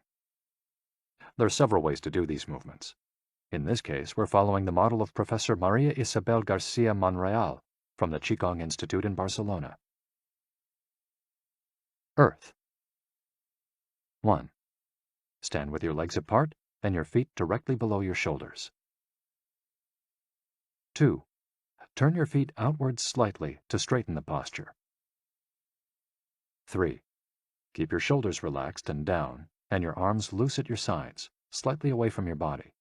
There are several ways to do these movements. In this case, we're following the model of Professor Maria Isabel Garcia Monreal from the Qigong Institute in Barcelona. Earth. 1. Stand with your legs apart and your feet directly below your shoulders. 2. Turn your feet outwards slightly to straighten the posture. 3. Keep your shoulders relaxed and down, and your arms loose at your sides, slightly away from your body.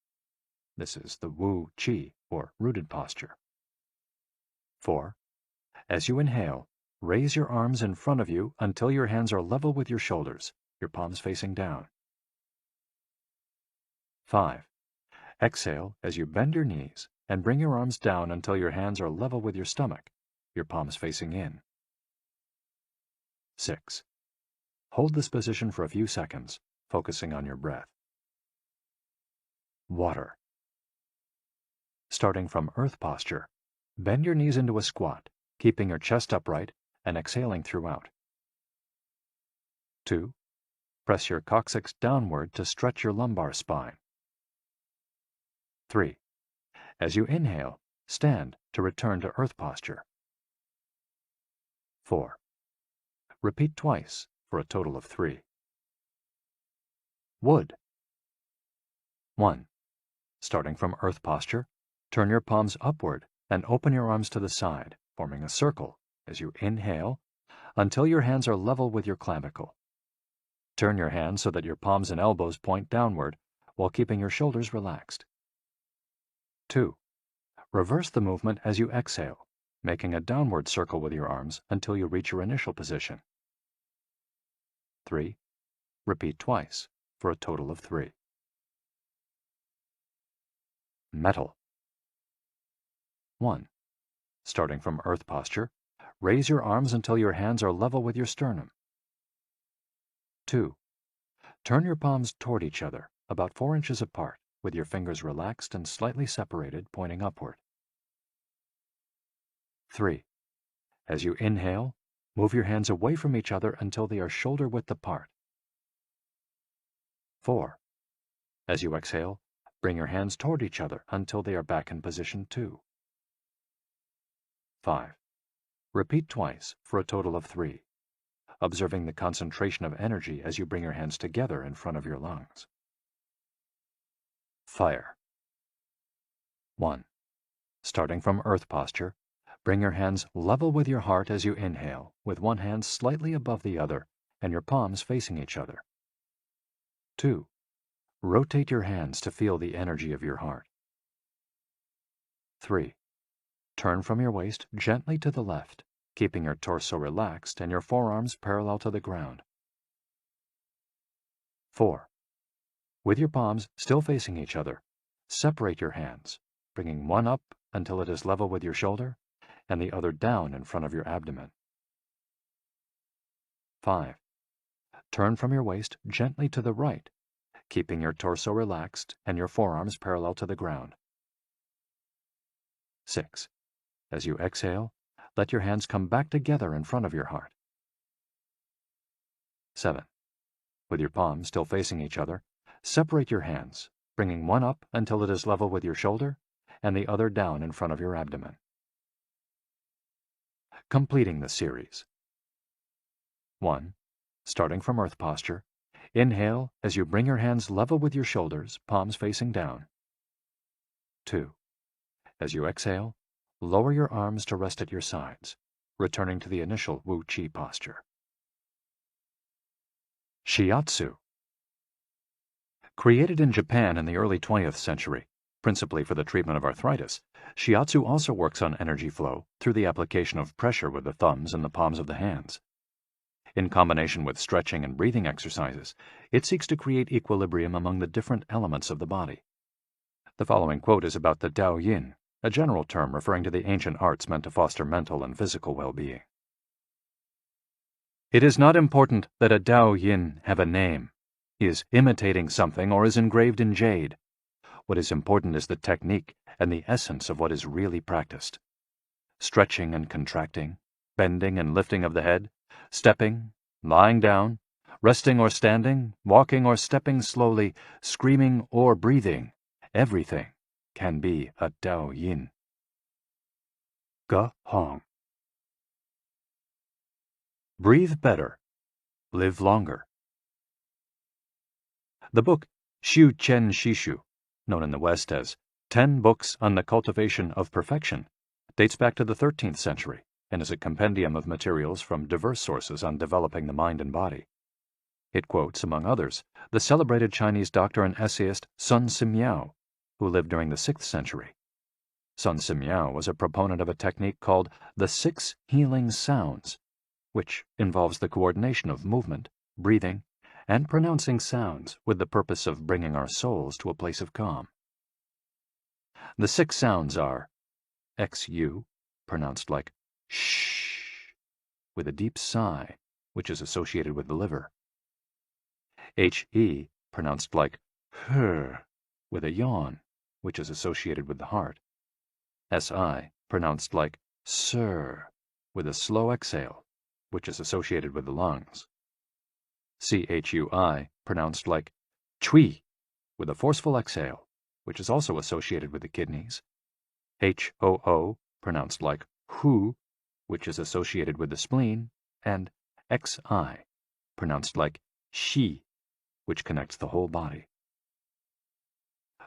This is the Wu Qi, or rooted posture. 4. As you inhale, raise your arms in front of you until your hands are level with your shoulders, your palms facing down. 5. Exhale as you bend your knees and bring your arms down until your hands are level with your stomach, your palms facing in. 6. Hold this position for a few seconds, focusing on your breath. Water. Starting from earth posture, bend your knees into a squat, keeping your chest upright and exhaling throughout. 2. Press your coccyx downward to stretch your lumbar spine. 3. As you inhale, stand to return to earth posture. 4. Repeat twice for a total of 3. Wood. 1. Starting from earth posture, turn your palms upward and open your arms to the side, forming a circle as you inhale until your hands are level with your clavicle. Turn your hands so that your palms and elbows point downward while keeping your shoulders relaxed. 2. Reverse the movement as you exhale, making a downward circle with your arms until you reach your initial position. 3. Repeat twice for a total of 3. Metal. 1. Starting from earth posture, raise your arms until your hands are level with your sternum. 2. Turn your palms toward each other, about 4 inches apart, with your fingers relaxed and slightly separated, pointing upward. 3. As you inhale, move your hands away from each other until they are shoulder-width apart. 4. As you exhale, bring your hands toward each other until they are back in position 2. 5. Repeat twice for a total of 3, observing the concentration of energy as you bring your hands together in front of your lungs. Fire. 1. Starting from earth posture, bring your hands level with your heart as you inhale, with one hand slightly above the other and your palms facing each other. 2. Rotate your hands to feel the energy of your heart. 3. Turn from your waist gently to the left, keeping your torso relaxed and your forearms parallel to the ground. 4. With your palms still facing each other, separate your hands, bringing one up until it is level with your shoulder and the other down in front of your abdomen. 5. Turn from your waist gently to the right, keeping your torso relaxed and your forearms parallel to the ground. 6. As you exhale, let your hands come back together in front of your heart. 7. With your palms still facing each other, separate your hands, bringing one up until it is level with your shoulder and the other down in front of your abdomen. Completing the series. 1. Starting from earth posture, inhale as you bring your hands level with your shoulders, palms facing down. 2. As you exhale, lower your arms to rest at your sides, returning to the initial Wu Qi posture. Shiatsu. Created in Japan in the early 20th century, principally for the treatment of arthritis, Shiatsu also works on energy flow through the application of pressure with the thumbs and the palms of the hands. In combination with stretching and breathing exercises, it seeks to create equilibrium among the different elements of the body. The following quote is about the Dao Yin, a general term referring to the ancient arts meant to foster mental and physical well-being. It is not important that a Dao Yin have a name, is imitating something, or is engraved in jade. What is important is the technique and the essence of what is really practiced. Stretching and contracting, bending and lifting of the head, stepping, lying down, resting or standing, walking or stepping slowly, screaming or breathing, everything can be a Tao Yin. Ge Hong. Breathe better. Live longer. The book Shu Chen Shishu, known in the West as 10 Books on the Cultivation of Perfection, dates back to the 13th century and is a compendium of materials from diverse sources on developing the mind and body. It quotes, among others, the celebrated Chinese doctor and essayist Sun Simiao, who lived during the 6th century. Sun Simiao was a proponent of a technique called the 6 healing sounds, which involves the coordination of movement, breathing, and pronouncing sounds with the purpose of bringing our souls to a place of calm. The 6 sounds are XU, pronounced like shh, with a deep sigh, which is associated with the liver. HE, pronounced like her, with a yawn, which is associated with the heart. SI, pronounced like sir, with a slow exhale, which is associated with the lungs. CHUI, pronounced like chui, with a forceful exhale, which is also associated with the kidneys. HOO, pronounced like hu, which is associated with the spleen, and XI, pronounced like shi, which connects the whole body.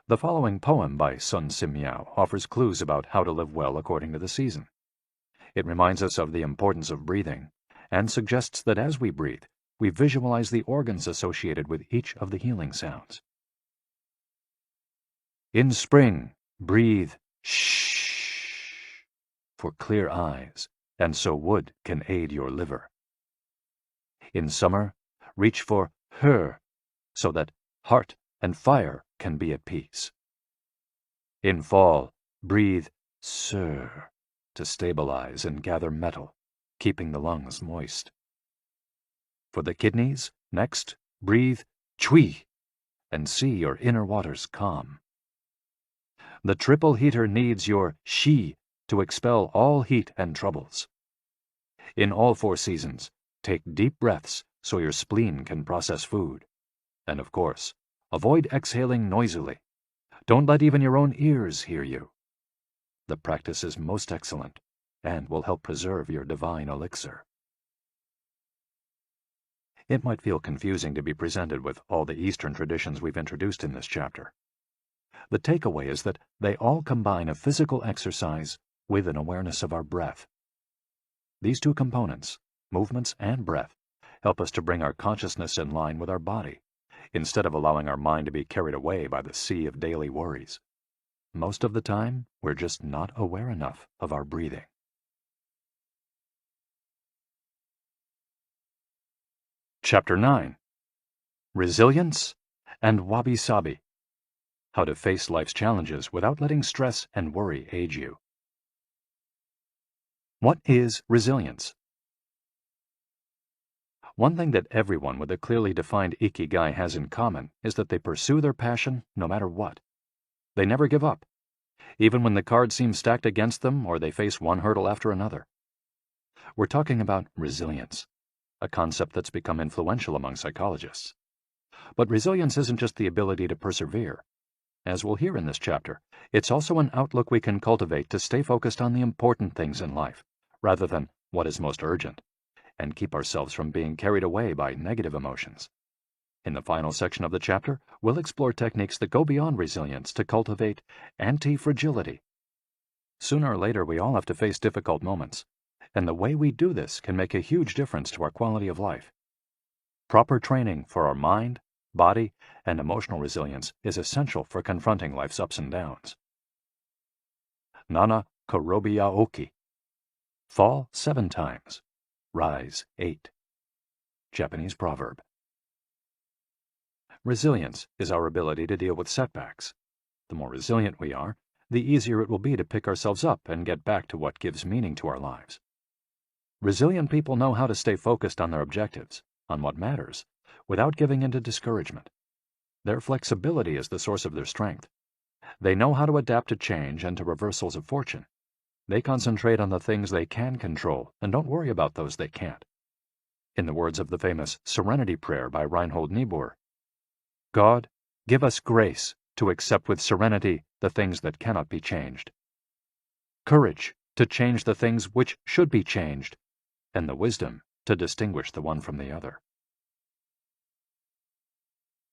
The following poem by Sun Simiao offers clues about how to live well according to the season. It reminds us of the importance of breathing and suggests that as we breathe, we visualize the organs associated with each of the healing sounds. In spring, breathe shh for clear eyes, and so wood can aid your liver. In summer, reach for her, so that heart and fire can be at peace. In fall, breathe sir to stabilize and gather metal, keeping the lungs moist. For the kidneys, next, breathe chui and see your inner waters calm. The triple heater needs your shi to expel all heat and troubles. In all 4 seasons, take deep breaths so your spleen can process food. And of course, avoid exhaling noisily. Don't let even your own ears hear you. The practice is most excellent and will help preserve your divine elixir. It might feel confusing to be presented with all the Eastern traditions we've introduced in this chapter. The takeaway is that they all combine a physical exercise with an awareness of our breath. These 2 components, movements and breath, help us to bring our consciousness in line with our body, instead of allowing our mind to be carried away by the sea of daily worries. Most of the time, we're just not aware enough of our breathing. Chapter 9. Resilience and Wabisabi. How to face life's challenges without letting stress and worry age you. What is resilience? One thing that everyone with a clearly defined Ikigai has in common is that they pursue their passion no matter what. They never give up, even when the cards seem stacked against them or they face one hurdle after another. We're talking about resilience, a concept that's become influential among psychologists. But resilience isn't just the ability to persevere. As we'll hear in this chapter, it's also an outlook we can cultivate to stay focused on the important things in life, rather than what is most urgent, and keep ourselves from being carried away by negative emotions. In the final section of the chapter, we'll explore techniques that go beyond resilience to cultivate anti-fragility. Sooner or later, we all have to face difficult moments, and the way we do this can make a huge difference to our quality of life. Proper training for our mind, body, and emotional resilience is essential for confronting life's ups and downs. Nana Korobia Oki. Fall 7 times. Rise 8. Japanese proverb. Resilience is our ability to deal with setbacks. The more resilient we are, the easier it will be to pick ourselves up and get back to what gives meaning to our lives. Resilient people know how to stay focused on their objectives, on what matters, without giving in to discouragement. Their flexibility is the source of their strength. They know how to adapt to change and to reversals of fortune. They concentrate on the things they can control and don't worry about those they can't. In the words of the famous Serenity Prayer by Reinhold Niebuhr, God, give us grace to accept with serenity the things that cannot be changed, courage to change the things which should be changed, and the wisdom to distinguish the one from the other.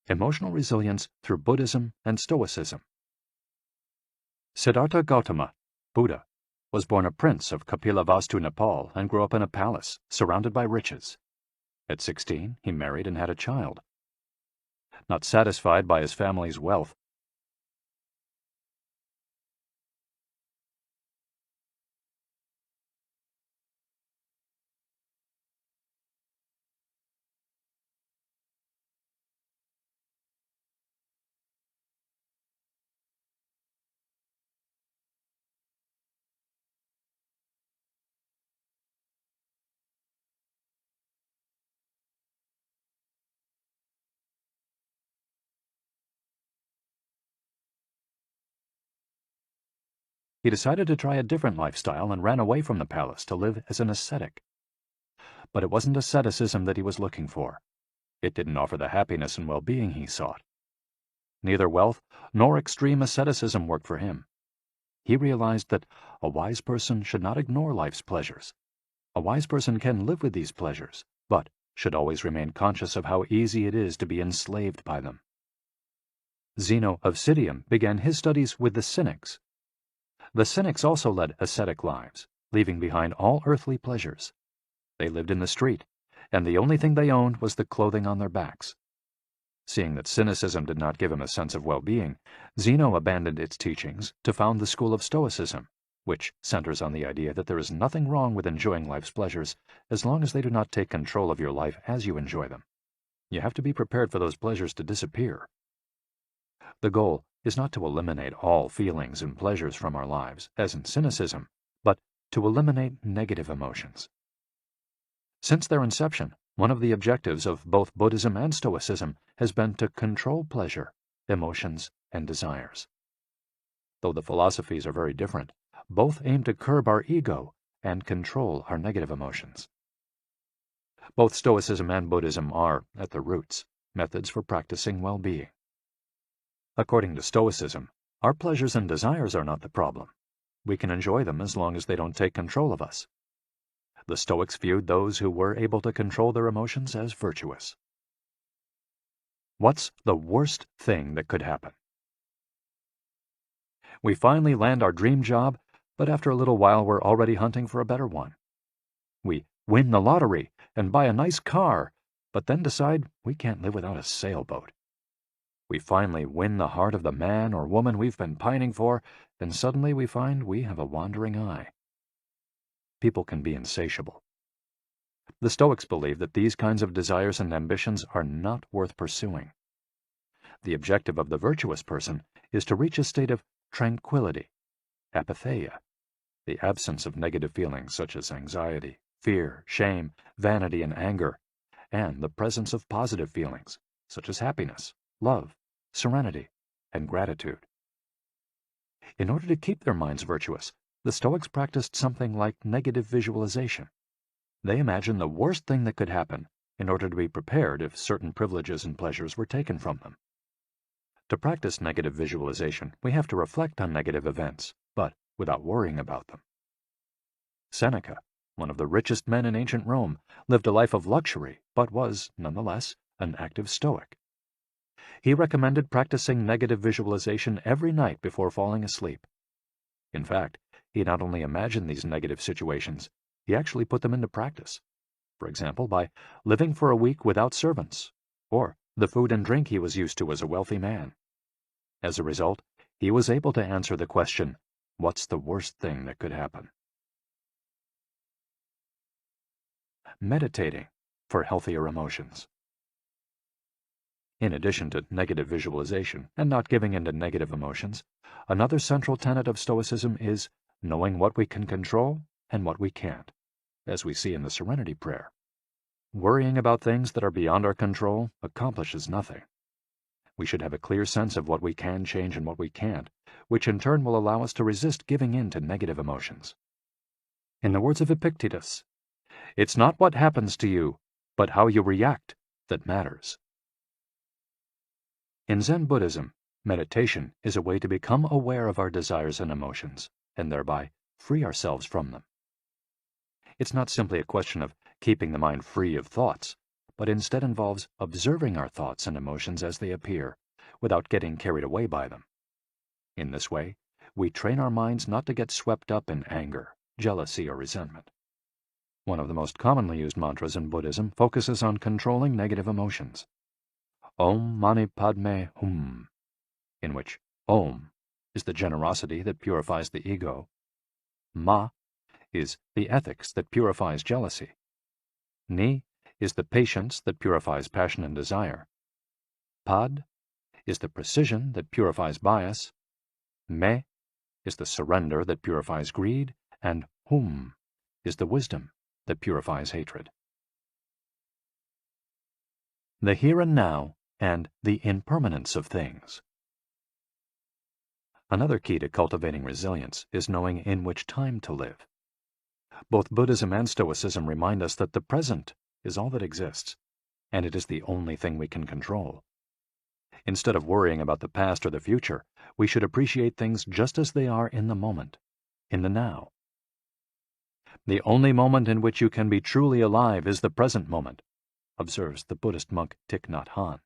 Emotional resilience through Buddhism and Stoicism. Siddhartha Gautama, Buddha, was born a prince of Kapilavastu, Nepal, and grew up in a palace, surrounded by riches. At 16, he married and had a child. Not satisfied by his family's wealth, he decided to try a different lifestyle and ran away from the palace to live as an ascetic. But it wasn't asceticism that he was looking for. It didn't offer the happiness and well-being he sought. Neither wealth nor extreme asceticism worked for him. He realized that a wise person should not ignore life's pleasures. A wise person can live with these pleasures, but should always remain conscious of how easy it is to be enslaved by them. Zeno of Citium began his studies with the Cynics. The Cynics also led ascetic lives, leaving behind all earthly pleasures. They lived in the street, and the only thing they owned was the clothing on their backs. Seeing that cynicism did not give him a sense of well-being, Zeno abandoned its teachings to found the school of Stoicism, which centers on the idea that there is nothing wrong with enjoying life's pleasures as long as they do not take control of your life as you enjoy them. You have to be prepared for those pleasures to disappear. The goal is not to eliminate all feelings and pleasures from our lives, as in cynicism, but to eliminate negative emotions. Since their inception, one of the objectives of both Buddhism and Stoicism has been to control pleasure, emotions, and desires. Though the philosophies are very different, both aim to curb our ego and control our negative emotions. Both Stoicism and Buddhism are, at their roots, methods for practicing well-being. According to Stoicism, our pleasures and desires are not the problem. We can enjoy them as long as they don't take control of us. The Stoics viewed those who were able to control their emotions as virtuous. What's the worst thing that could happen? We finally land our dream job, but after a little while we're already hunting for a better one. We win the lottery and buy a nice car, but then decide we can't live without a sailboat. We finally win the heart of the man or woman we've been pining for, and suddenly we find we have a wandering eye. People can be insatiable. The Stoics believe that these kinds of desires and ambitions are not worth pursuing. The objective of the virtuous person is to reach a state of tranquility, apatheia, the absence of negative feelings such as anxiety, fear, shame, vanity, and anger, and the presence of positive feelings such as happiness, love, serenity, and gratitude. In order to keep their minds virtuous, the Stoics practiced something like negative visualization. They imagined the worst thing that could happen in order to be prepared if certain privileges and pleasures were taken from them. To practice negative visualization, we have to reflect on negative events, but without worrying about them. Seneca, one of the richest men in ancient Rome, lived a life of luxury, but was, nonetheless, an active Stoic. He recommended practicing negative visualization every night before falling asleep. In fact, he not only imagined these negative situations, he actually put them into practice. For example, by living for a week without servants, or the food and drink he was used to as a wealthy man. As a result, he was able to answer the question, what's the worst thing that could happen? Meditating for healthier emotions. In addition to negative visualization and not giving in to negative emotions, another central tenet of Stoicism is knowing what we can control and what we can't, as we see in the Serenity Prayer. Worrying about things that are beyond our control accomplishes nothing. We should have a clear sense of what we can change and what we can't, which in turn will allow us to resist giving in to negative emotions. In the words of Epictetus, "It's not what happens to you, but how you react that matters." In Zen Buddhism, Meditation is a way to become aware of our desires and emotions, and thereby free ourselves from them. It's not simply a question of keeping the mind free of thoughts, but instead involves observing our thoughts and emotions as they appear, without getting carried away by them. In this way, we train our minds not to get swept up in anger, jealousy, or resentment. One of the most commonly used mantras in Buddhism focuses on controlling negative emotions. Om Mani Padme Hum, in which Om is the generosity that purifies the ego, Ma is the ethics that purifies jealousy, Ni is the patience that purifies passion and desire, Pad is the precision that purifies bias, Me is the surrender that purifies greed, and Hum is the wisdom that purifies hatred. The here and now and the impermanence of things. Another key to cultivating resilience is knowing in which time to live. Both Buddhism and Stoicism remind us that the present is all that exists, and it is the only thing we can control. Instead of worrying about the past or the future, we should appreciate things just as they are in the moment, in the now. The only moment in which you can be truly alive is the present moment, observes the Buddhist monk Thich Nhat Hanh.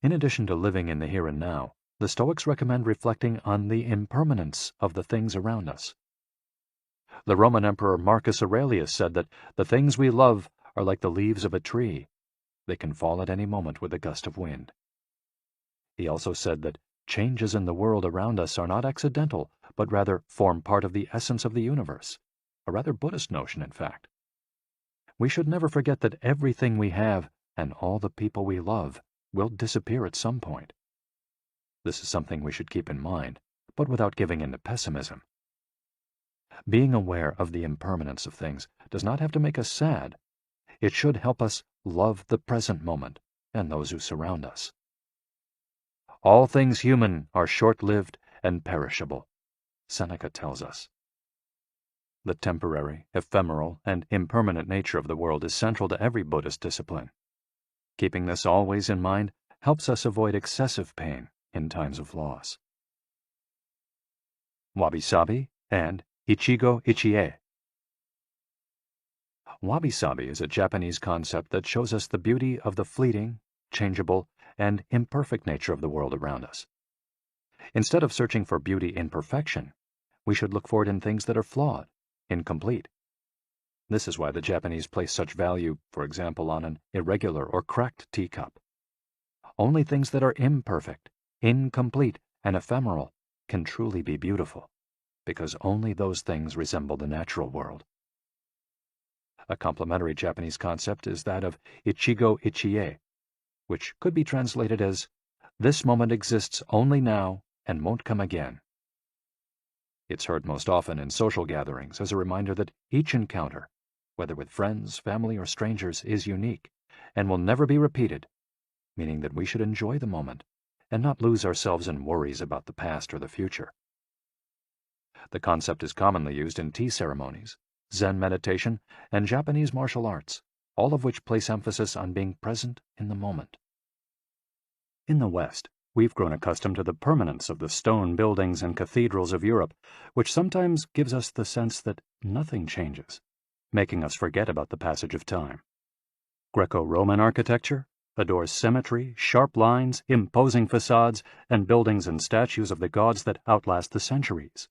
In addition to living in the here and now, the Stoics recommend reflecting on the impermanence of the things around us. The Roman Emperor Marcus Aurelius said that the things we love are like the leaves of a tree. They can fall at any moment with a gust of wind. He also said that changes in the world around us are not accidental, but rather form part of the essence of the universe, a rather Buddhist notion, in fact. We should never forget that everything we have and all the people we love will disappear at some point. This is something we should keep in mind, but without giving in to pessimism. Being aware of the impermanence of things does not have to make us sad. It should help us love the present moment and those who surround us. All things human are short-lived and perishable, Seneca tells us. The temporary, ephemeral, and impermanent nature of the world is central to every Buddhist discipline. Keeping this always in mind helps us avoid excessive pain in times of loss. Wabisabi and Ichigo Ichie. Wabisabi is a Japanese concept that shows us the beauty of the fleeting, changeable, and imperfect nature of the world around us. Instead of searching for beauty in perfection, we should look for it in things that are flawed, incomplete. This is why the Japanese place such value, for example, on an irregular or cracked teacup. Only things that are imperfect, incomplete, and ephemeral can truly be beautiful, because only those things resemble the natural world. A complementary Japanese concept is that of Ichigo Ichie, which could be translated as, "This moment exists only now and won't come again." It's heard most often in social gatherings as a reminder that each encounter, whether with friends, family, or strangers, is unique and will never be repeated, meaning that we should enjoy the moment and not lose ourselves in worries about the past or the future. The concept is commonly used in tea ceremonies, Zen meditation, and Japanese martial arts, all of which place emphasis on being present in the moment. In the West, we've grown accustomed to the permanence of the stone buildings and cathedrals of Europe, which sometimes gives us the sense that nothing changes, making us forget about the passage of time. Greco-Roman architecture adores symmetry, sharp lines, imposing facades, and buildings and statues of the gods that outlast the centuries.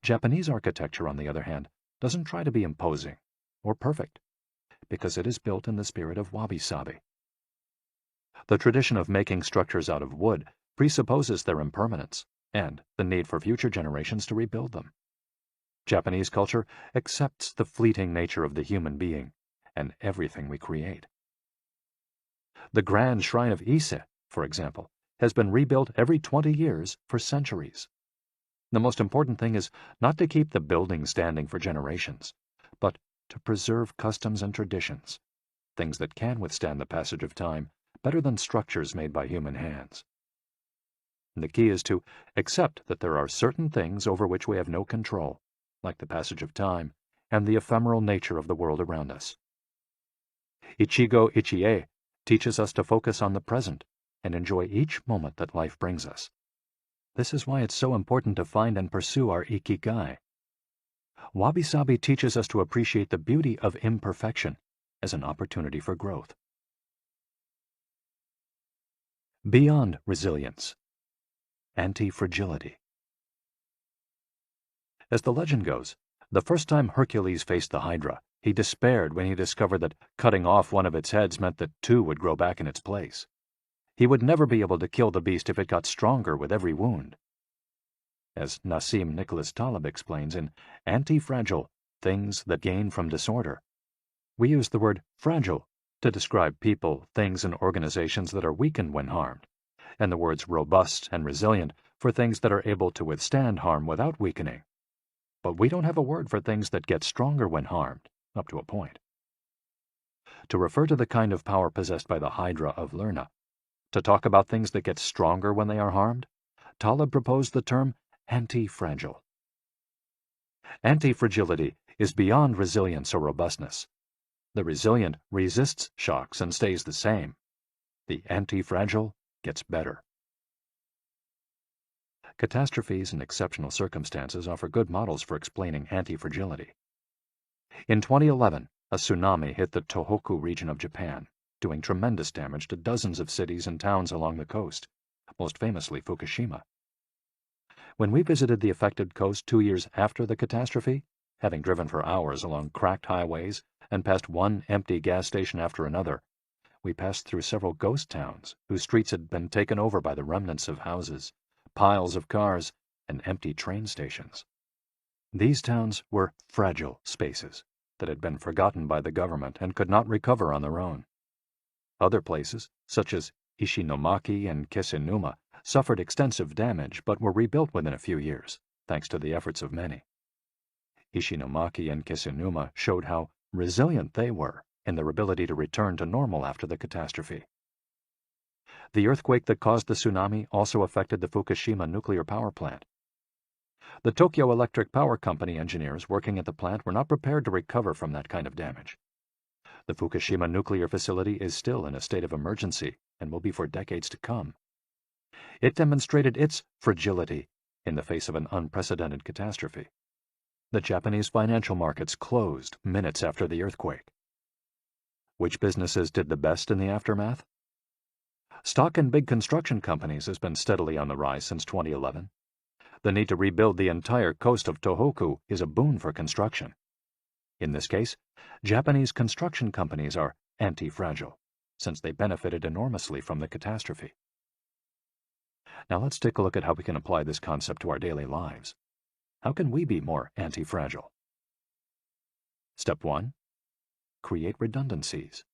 Japanese architecture, on the other hand, doesn't try to be imposing or perfect, because it is built in the spirit of wabi-sabi. The tradition of making structures out of wood presupposes their impermanence and the need for future generations to rebuild them. Japanese culture accepts the fleeting nature of the human being and everything we create. The grand shrine of Ise, for example, has been rebuilt every 20 years for centuries. The most important thing is not to keep the building standing for generations, but to preserve customs and traditions, things that can withstand the passage of time better than structures made by human hands. The key is to accept that there are certain things over which we have no control, like the passage of time and the ephemeral nature of the world around us. Ichigo Ichie teaches us to focus on the present and enjoy each moment that life brings us. This is why it's so important to find and pursue our Ikigai. Wabisabi teaches us to appreciate the beauty of imperfection as an opportunity for growth. Beyond resilience, anti-fragility. As the legend goes, the first time Hercules faced the Hydra, he despaired when he discovered that cutting off one of its heads meant that two would grow back in its place. He would never be able to kill the beast if it got stronger with every wound. As Nassim Nicholas Taleb explains in Anti-Fragile, Things That Gain from Disorder, we use the word fragile to describe people, things, and organizations that are weakened when harmed, and the words robust and resilient for things that are able to withstand harm without weakening. But we don't have a word for things that get stronger when harmed, up to a point. To refer to the kind of power possessed by the Hydra of Lerna, to talk about things that get stronger when they are harmed, Taleb proposed the term anti-fragile. Anti-fragility is beyond resilience or robustness. The resilient resists shocks and stays the same. The anti-fragile gets better. Catastrophes and exceptional circumstances offer good models for explaining anti-fragility. In 2011, a tsunami hit the Tohoku region of Japan, doing tremendous damage to dozens of cities and towns along the coast, most famously Fukushima. When we visited the affected coast 2 years after the catastrophe, having driven for hours along cracked highways and past one empty gas station after another, we passed through several ghost towns whose streets had been taken over by the remnants of houses, piles of cars, and empty train stations. These towns were fragile spaces that had been forgotten by the government and could not recover on their own. Other places, such as Ishinomaki and Kisenuma, suffered extensive damage but were rebuilt within a few years, thanks to the efforts of many. Ishinomaki and Kisenuma showed how resilient they were in their ability to return to normal after the catastrophe. The earthquake that caused the tsunami also affected the Fukushima nuclear power plant. The Tokyo Electric Power Company engineers working at the plant were not prepared to recover from that kind of damage. The Fukushima nuclear facility is still in a state of emergency and will be for decades to come. It demonstrated its fragility in the face of an unprecedented catastrophe. The Japanese financial markets closed minutes after the earthquake. Which businesses did the best in the aftermath? Stock in big construction companies has been steadily on the rise since 2011. The need to rebuild the entire coast of Tohoku is a boon for construction. In this case, Japanese construction companies are anti-fragile, since they benefited enormously from the catastrophe. Now let's take a look at how we can apply this concept to our daily lives. How can we be more anti-fragile? Step 1. Create redundancies.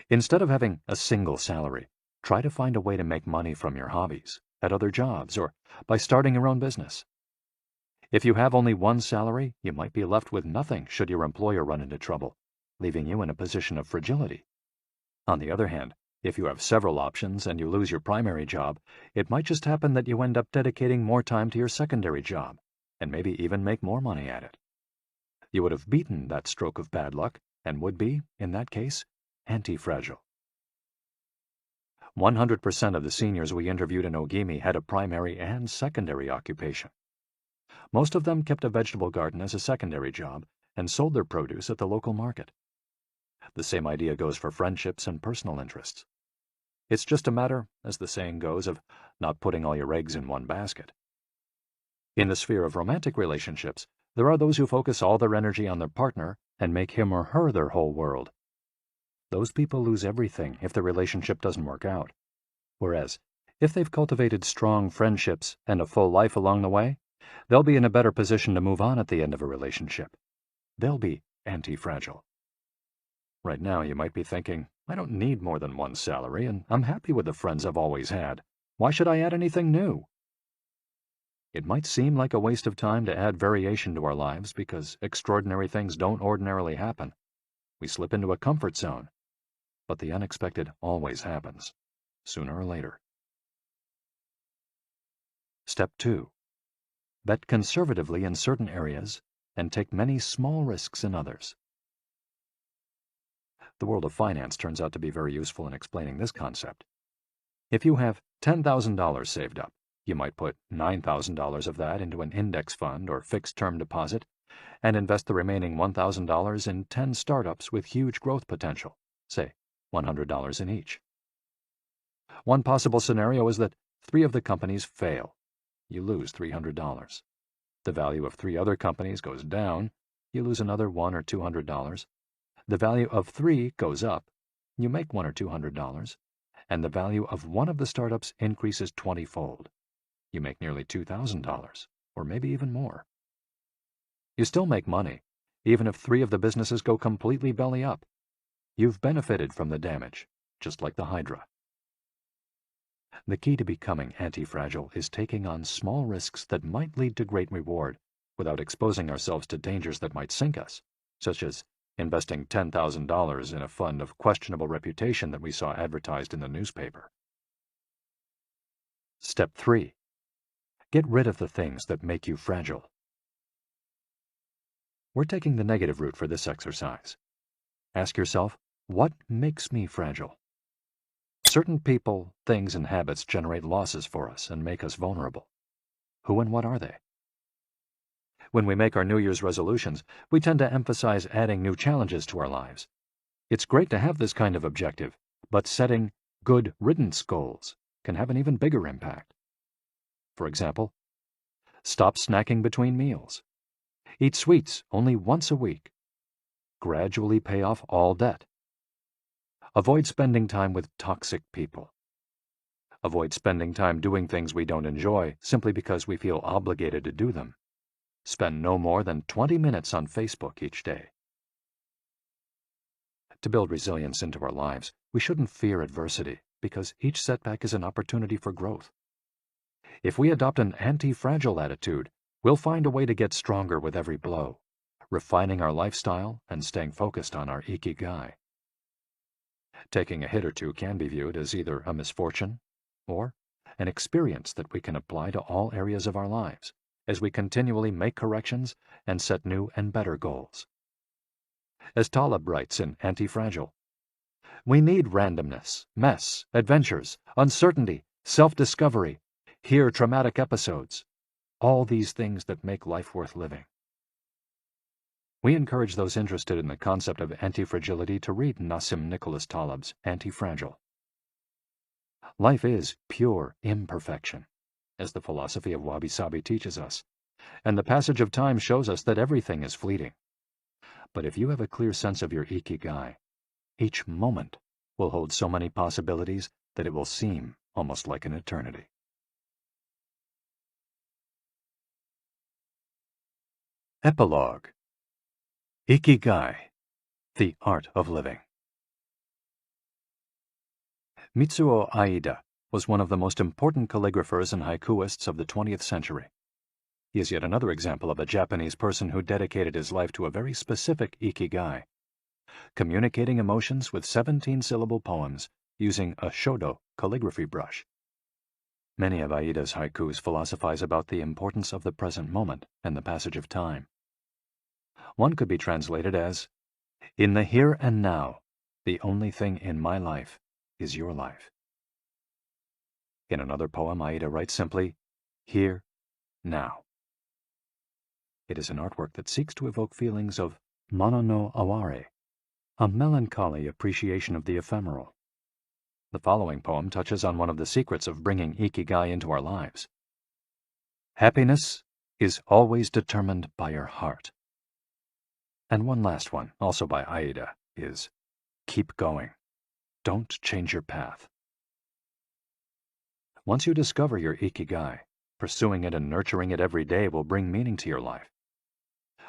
Instead of having a single salary, try to find a way to make money from your hobbies, at other jobs, or by starting your own business. If you have only one salary, you might be left with nothing should your employer run into trouble, leaving you in a position of fragility. On the other hand, if you have several options and you lose your primary job, it might just happen that you end up dedicating more time to your secondary job, and maybe even make more money at it. You would have beaten that stroke of bad luck, and would be, in that case, anti-fragile. 100% of the seniors we interviewed in Ogimi had a primary and secondary occupation. Most of them kept a vegetable garden as a secondary job and sold their produce at the local market. The same idea goes for friendships and personal interests. It's just a matter, as the saying goes, of not putting all your eggs in one basket. In the sphere of romantic relationships, there are those who focus all their energy on their partner and make him or her their whole world. Those people lose everything if the relationship doesn't work out. Whereas, if they've cultivated strong friendships and a full life along the way, they'll be in a better position to move on at the end of a relationship. They'll be anti-fragile. Right now, you might be thinking, I don't need more than one salary, and I'm happy with the friends I've always had. Why should I add anything new? It might seem like a waste of time to add variation to our lives because extraordinary things don't ordinarily happen. We slip into a comfort zone. But the unexpected always happens, sooner or later. Step 2. Bet conservatively in certain areas and take many small risks in others. The world of finance turns out to be very useful in explaining this concept. If you have $10,000 saved up, you might put $9,000 of that into an index fund or fixed-term deposit and invest the remaining $1,000 in 10 startups with huge growth potential, say $100 in each. One possible scenario is that 3 of the companies fail. You lose $300. The value of 3 other companies goes down. You lose another $100 or $200. The value of 3 goes up. You make $100 or $200. And the value of one of the startups increases 20-fold. You make nearly $2,000, or maybe even more. You still make money, even if 3 of the businesses go completely belly up. You've benefited from the damage, just like the Hydra. The key to becoming anti-fragile is taking on small risks that might lead to great reward without exposing ourselves to dangers that might sink us, such as investing $10,000 in a fund of questionable reputation that we saw advertised in the newspaper. Step 3. Get rid of the things that make you fragile. We're taking the negative route for this exercise. Ask yourself, what makes me fragile? Certain people, things, and habits generate losses for us and make us vulnerable. Who and what are they? When we make our New Year's resolutions, we tend to emphasize adding new challenges to our lives. It's great to have this kind of objective, but setting good riddance goals can have an even bigger impact. For example, stop snacking between meals. Eat sweets only once a week. Gradually pay off all debt. Avoid spending time with toxic people. Avoid spending time doing things we don't enjoy simply because we feel obligated to do them. Spend no more than 20 minutes on Facebook each day. To build resilience into our lives, we shouldn't fear adversity because each setback is an opportunity for growth. If we adopt an anti-fragile attitude, we'll find a way to get stronger with every blow, refining our lifestyle and staying focused on our Ikigai. Taking a hit or two can be viewed as either a misfortune or an experience that we can apply to all areas of our lives as we continually make corrections and set new and better goals. As Taleb writes in Anti-Fragile, we need randomness, mess, adventures, uncertainty, self-discovery, hear traumatic episodes, all these things that make life worth living. We encourage those interested in the concept of anti-fragility to read Nassim Nicholas Taleb's Anti-Fragile. Life is pure imperfection, as the philosophy of Wabisabi teaches us, and the passage of time shows us that everything is fleeting. But if you have a clear sense of your Ikigai, each moment will hold so many possibilities that it will seem almost like an eternity. Epilogue. Ikigai, the Art of Living. Mitsuo Aida was one of the most important calligraphers and haikuists of the 20th century. He is yet another example of a Japanese person who dedicated his life to a very specific Ikigai, communicating emotions with 17-syllable poems using a shodo calligraphy brush. Many of Aida's haikus philosophize about the importance of the present moment and the passage of time. One could be translated as, in the here and now, the only thing in my life is your life. In another poem, Aida writes simply, here, now. It is an artwork that seeks to evoke feelings of mono no aware, a melancholy appreciation of the ephemeral. The following poem touches on one of the secrets of bringing Ikigai into our lives. Happiness is always determined by your heart. And one last one, also by Aida, is keep going. Don't change your path. Once you discover your Ikigai, pursuing it and nurturing it every day will bring meaning to your life.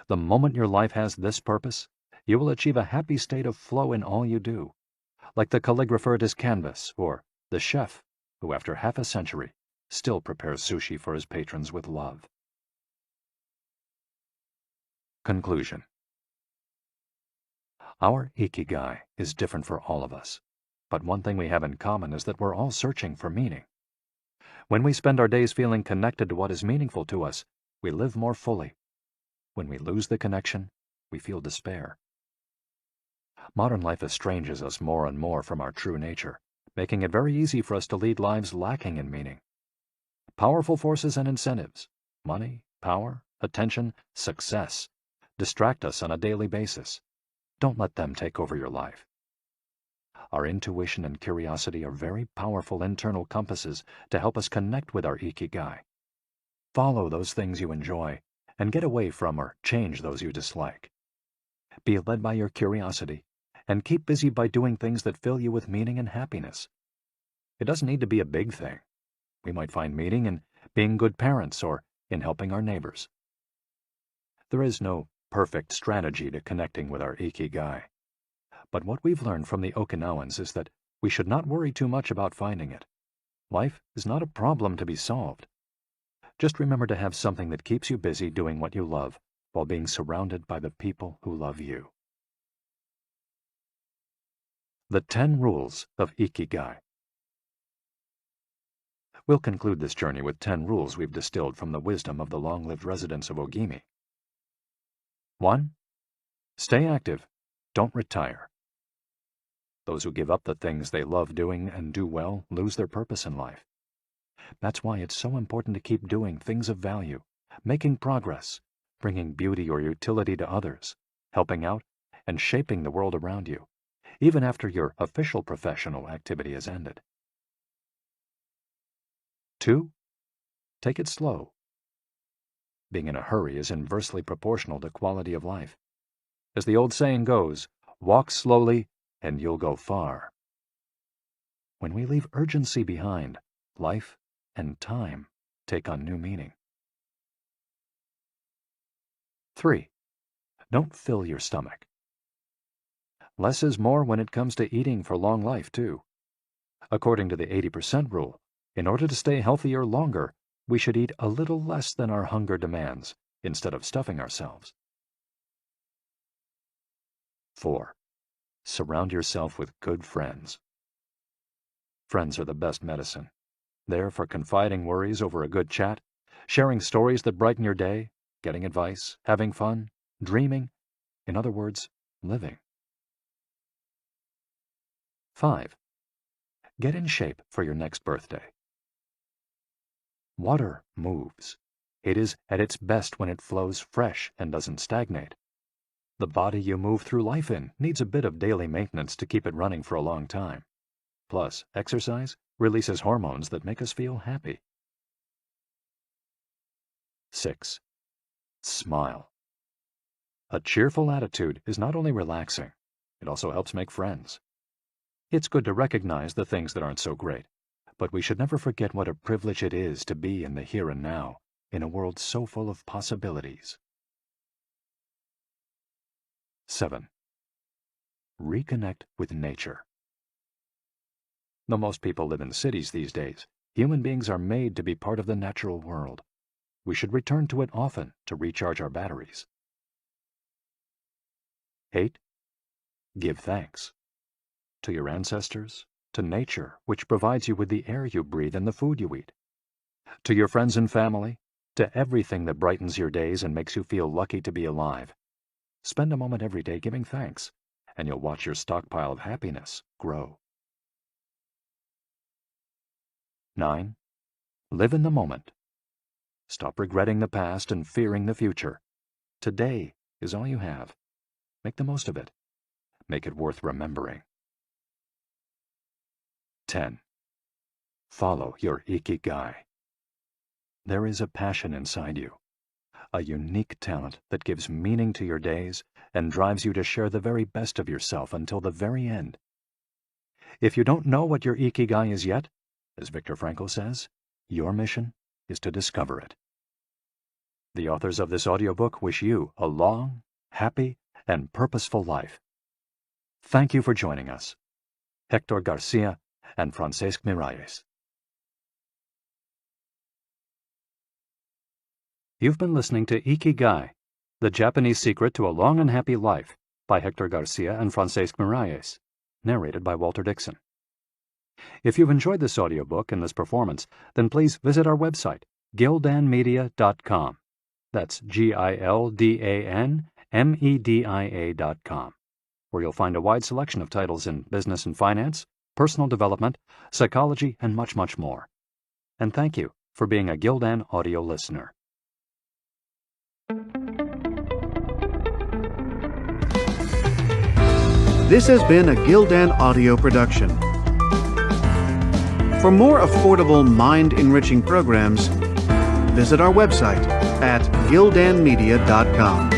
The moment your life has this purpose, you will achieve a happy state of flow in all you do, like the calligrapher at his canvas or the chef who, after half a century, still prepares sushi for his patrons with love. Conclusion. Our Ikigai is different for all of us, but one thing we have in common is that we're all searching for meaning. When we spend our days feeling connected to what is meaningful to us, we live more fully. When we lose the connection, we feel despair. Modern life estranges us more and more from our true nature, making it very easy for us to lead lives lacking in meaning. Powerful forces and incentives, money, power, attention, success, distract us on a daily basis. Don't let them take over your life. Our intuition and curiosity are very powerful internal compasses to help us connect with our Ikigai. Follow those things you enjoy and get away from or change those you dislike. Be led by your curiosity and keep busy by doing things that fill you with meaning and happiness. It doesn't need to be a big thing. We might find meaning in being good parents or in helping our neighbors. There is no perfect strategy to connecting with our Ikigai. But what we've learned from the Okinawans is that we should not worry too much about finding it. Life is not a problem to be solved. Just remember to have something that keeps you busy doing what you love while being surrounded by the people who love you. The 10 Rules of Ikigai. We'll conclude this journey with 10 rules we've distilled from the wisdom of the long-lived residents of Ogimi. 1. Stay active. Don't retire. Those who give up the things they love doing and do well lose their purpose in life. That's why it's so important to keep doing things of value, making progress, bringing beauty or utility to others, helping out, and shaping the world around you, even after your official professional activity has ended. 2. Take it slow. Being in a hurry is inversely proportional to quality of life. As the old saying goes, walk slowly and you'll go far. When we leave urgency behind, life and time take on new meaning. 3. Don't fill your stomach. Less is more when it comes to eating for long life, too. According to the 80% rule, in order to stay healthier longer, we should eat a little less than our hunger demands, instead of stuffing ourselves. 4. Surround yourself with good friends. Friends are the best medicine. There for confiding worries over a good chat, sharing stories that brighten your day, getting advice, having fun, dreaming, in other words, living. 5. Get in shape for your next birthday. Water moves. It is at its best when it flows fresh and doesn't stagnate. The body you move through life in needs a bit of daily maintenance to keep it running for a long time. Plus, exercise releases hormones that make us feel happy. 6. Smile. A cheerful attitude is not only relaxing, it also helps make friends. It's good to recognize the things that aren't so great, but we should never forget what a privilege it is to be in the here and now, in a world so full of possibilities. 7. Reconnect with nature. Though most people live in cities these days, human beings are made to be part of the natural world. We should return to it often to recharge our batteries. 8. Give thanks. To your ancestors, to nature, which provides you with the air you breathe and the food you eat. To your friends and family, to everything that brightens your days and makes you feel lucky to be alive. Spend a moment every day giving thanks, and you'll watch your stockpile of happiness grow. 9. Live in the moment. Stop regretting the past and fearing the future. Today is all you have. Make the most of it. Make it worth remembering. 10. Follow your Ikigai. There is a passion inside you, a unique talent that gives meaning to your days and drives you to share the very best of yourself until the very end. If you don't know what your Ikigai is yet, as Viktor Frankl says, your mission is to discover it. The authors of this audiobook wish you a long, happy, and purposeful life. Thank you for joining us. Hector Garcia and Francesc Miralles. You've been listening to Ikigai, The Japanese Secret to a Long and Happy Life by Hector Garcia and Francesc Miralles, narrated by Walter Dixon. If you've enjoyed this audiobook and this performance, then please visit our website, gildanmedia.com. That's GILDANMEDIA.com, where you'll find a wide selection of titles in business and finance, personal development, psychology, and much, much more. And thank you for being a Gildan audio listener. This has been a Gildan audio production. For more affordable, mind-enriching programs, visit our website at gildanmedia.com.